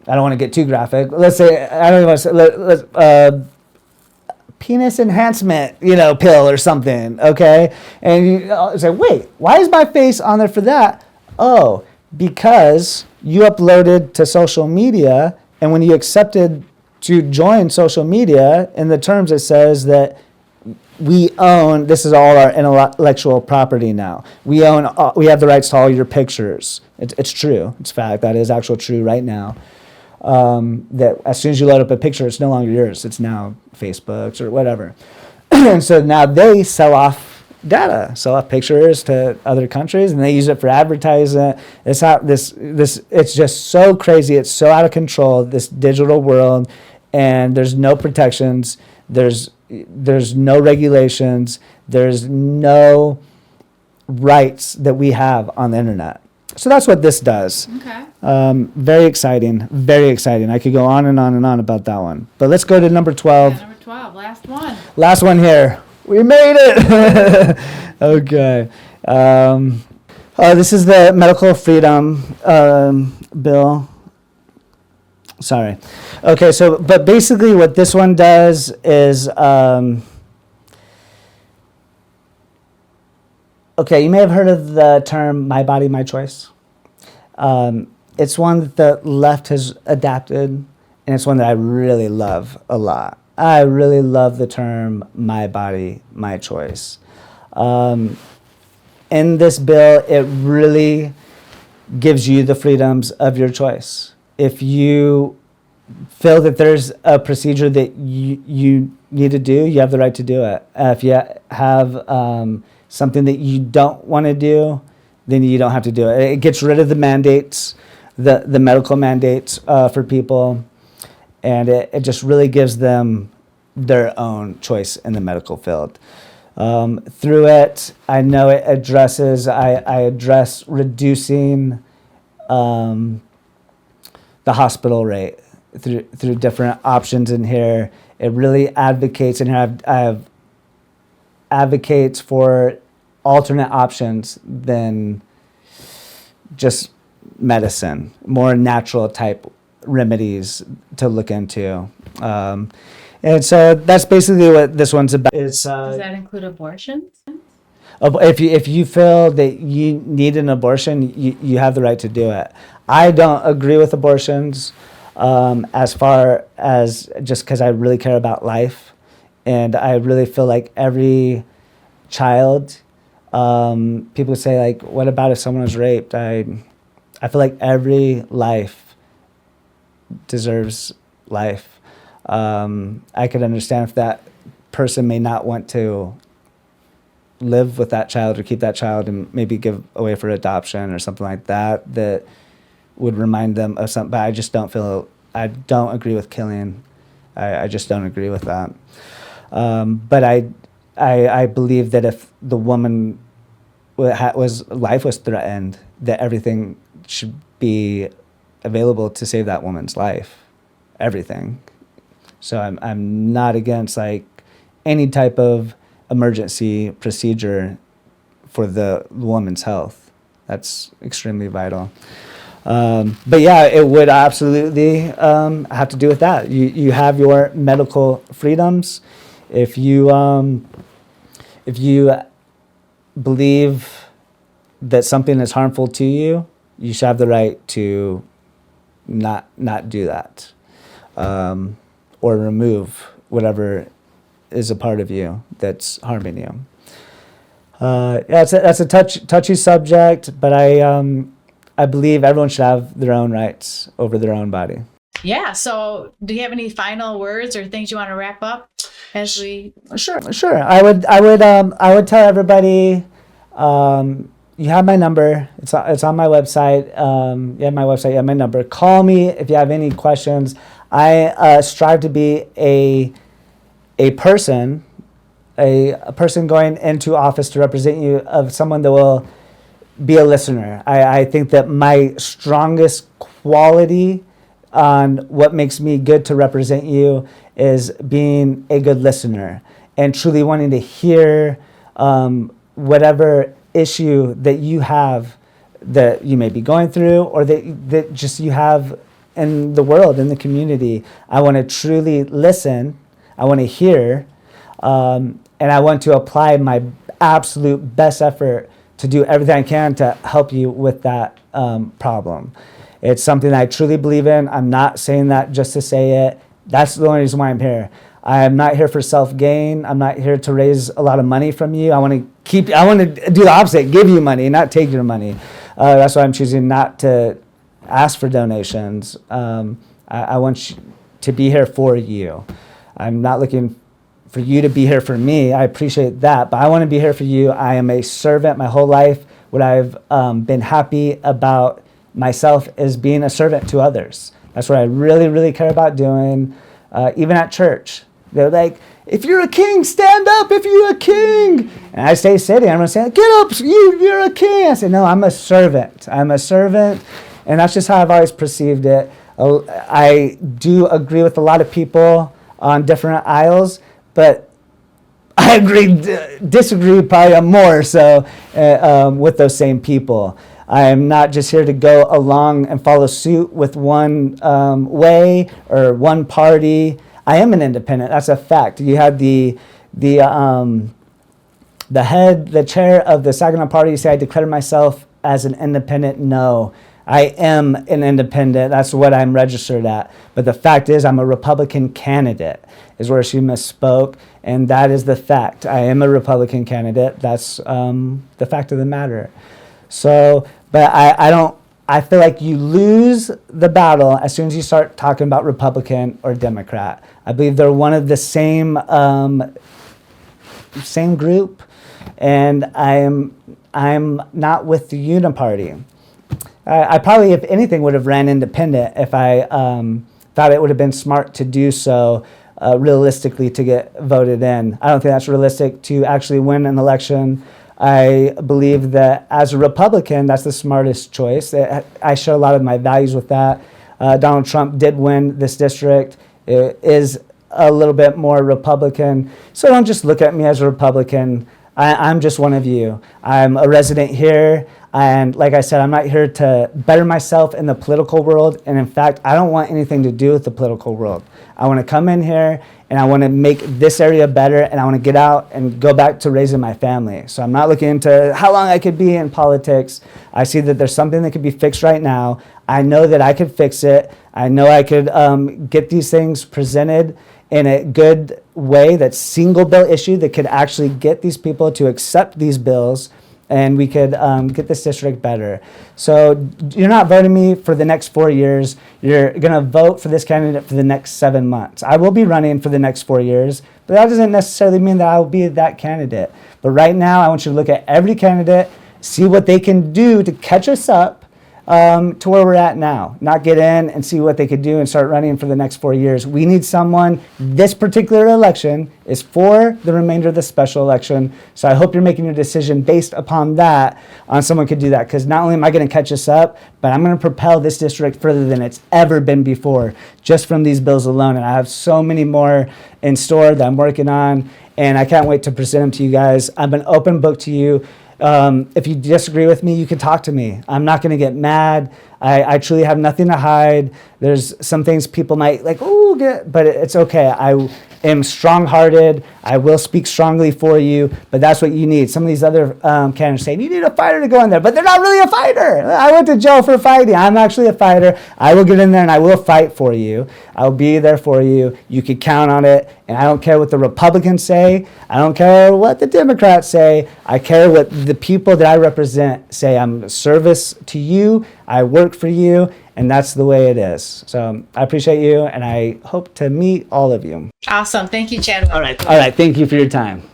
I don't want to get too graphic. Let's say, I don't even want to say, penis enhancement, pill or something, okay? And you say, wait, why is my face on there for that? Oh, because you uploaded to social media, and when you accepted to join social media, in the terms it says that we own, this is all our intellectual property now. We own, we have the rights to all your pictures. It's true. It's fact. That is actually true right now. That as soon as you load up a picture, it's no longer yours. It's now Facebook's or whatever. And so now they sell off data, sell off pictures to other countries, and they use it for advertising. It's just so crazy. It's so out of control, this digital world, and there's no protections. There's no regulations. There's no rights that we have on the internet. So that's what this does. Okay. Very exciting. Very exciting. I could go on and on and on about that one. But let's go to number 12. Yeah, number 12, last one. Last one here. We made it. Okay. This is the medical freedom bill. Sorry. Okay, but basically what this one does is, okay, you may have heard of the term "my body, my choice." It's one that the left has adapted, and it's one that I really love a lot. I really love the term "my body, my choice." In this bill, it really gives you the freedoms of your choice. If you feel that there's a procedure that you need to do, you have the right to do it. If you have something that you don't want to do, then you don't have to do it. It gets rid of the mandates, the medical mandates for people, and it just really gives them their own choice in the medical field. Through it, I know it addresses, I address reducing the hospital rate through different options in here. It really advocates, and here I have advocates for alternate options than just medicine, more natural type remedies to look into. And so that's basically what this one's about. Does that include abortions? If you feel that you need an abortion, you have the right to do it. I don't agree with abortions as far as just because I really care about life. And I really feel like every child, people say like, what about if someone was raped? I feel like every life deserves life. I could understand if that person may not want to live with that child or keep that child and maybe give away for adoption or something like that, that would remind them of something. But I don't agree with killing. I just don't agree with that. But I believe that if the woman life was threatened, that everything should be available to save that woman's life. Everything. So I'm not against like any type of emergency procedure for the woman's health. That's extremely vital. But yeah, it would absolutely have to do with that. You have your medical freedoms. If you believe that something is harmful to you, you should have the right to not do that, or remove whatever is a part of you that's harming you. That's a touchy subject, but I believe everyone should have their own rights over their own body. Yeah. So, do you have any final words or things you want to wrap up as we? Sure. I would tell everybody, you have my number. It's on my website. You have my website. You have my number. Call me if you have any questions. I strive to be a person going into office to represent you, of someone that will be a listener. I think that my strongest quality on what makes me good to represent you is being a good listener and truly wanting to hear whatever issue that you have, that you may be going through, or that just you have in the world, in the community. I want to truly listen. I want to hear, and I want to apply my absolute best effort to do everything I can to help you with that problem. It's something I truly believe in. I'm not saying that just to say it. That's the only reason why I'm here. I am not here for self-gain. I'm not here to raise a lot of money from you. I want to do the opposite, give you money, not take your money. That's why I'm choosing not to ask for donations. I want to be here for you. I'm not looking for you to be here for me. I appreciate that, but I want to be here for you. I am a servant my whole life. What I've been happy about myself is being a servant to others. That's what I really, really care about doing, even at church. They're like, if you're a king, stand up if you're a king. And I stay sitting. I'm going to say, get up, you're a king. I say, no, I'm a servant. I'm a servant. And that's just how I've always perceived it. I do agree with a lot of people on different aisles, but I disagree probably more so with those same people. I am not just here to go along and follow suit with one way or one party. I am an independent. That's a fact. You had the chair of the Saginaw party say I declare myself as an independent. No, I am an independent. That's what I'm registered at. But the fact is, I'm a Republican candidate, is where she misspoke, and that is the fact. I am a Republican candidate. That's the fact of the matter. So, but I feel like you lose the battle as soon as you start talking about Republican or Democrat. I believe they're one of the same group, and I'm not with the Uniparty. I probably, if anything, would have ran independent if I thought it would have been smart to do so realistically to get voted in. I don't think that's realistic to actually win an election. I believe that as a Republican, that's the smartest choice. I share a lot of my values with that. Donald Trump did win this district. It is a little bit more Republican. So don't just look at me as a Republican. I'm just one of you. I'm a resident here. And like I said, I'm not here to better myself in the political world. And in fact, I don't want anything to do with the political world. I want to come in here and I want to make this area better, and I want to get out and go back to raising my family. So I'm not looking into how long I could be in politics. I see that there's something that could be fixed right now. I know that I could fix it. I know I could get these things presented in a good way, that's single bill issue that could actually get these people to accept these bills, and we could get this district better. So you're not voting me for the next 4 years. You're going to vote for this candidate for the next 7 months. I will be running for the next 4 years, but that doesn't necessarily mean that I will be that candidate. But right now, I want you to look at every candidate, see what they can do to catch us up to where we're at now. Not get in and see what they could do and start running for the next 4 years. We need someone. This particular election is for the remainder of the special election. So I hope you're making your decision based upon that, on someone could do that. Because not only am I going to catch us up, but I'm going to propel this district further than it's ever been before, just from these bills alone. And I have so many more in store that I'm working on, and I can't wait to present them to you guys. I'm an open book to you. If you disagree with me, you can talk to me. I'm not going to get mad. I truly have nothing to hide. There's some things people might like, but it's okay. I am strong-hearted. I will speak strongly for you, but that's what you need. Some of these other candidates say, you need a fighter to go in there, but they're not really a fighter. I went to jail for fighting. I'm actually a fighter. I will get in there and I will fight for you. I'll be there for you. You can count on it. And I don't care what the Republicans say. I don't care what the Democrats say. I care what the people that I represent say. I'm a service to you. I work for you. And that's the way it is. So I appreciate you. And I hope to meet all of you. Awesome. Thank you, Chadwick. All right. Thank you for your time.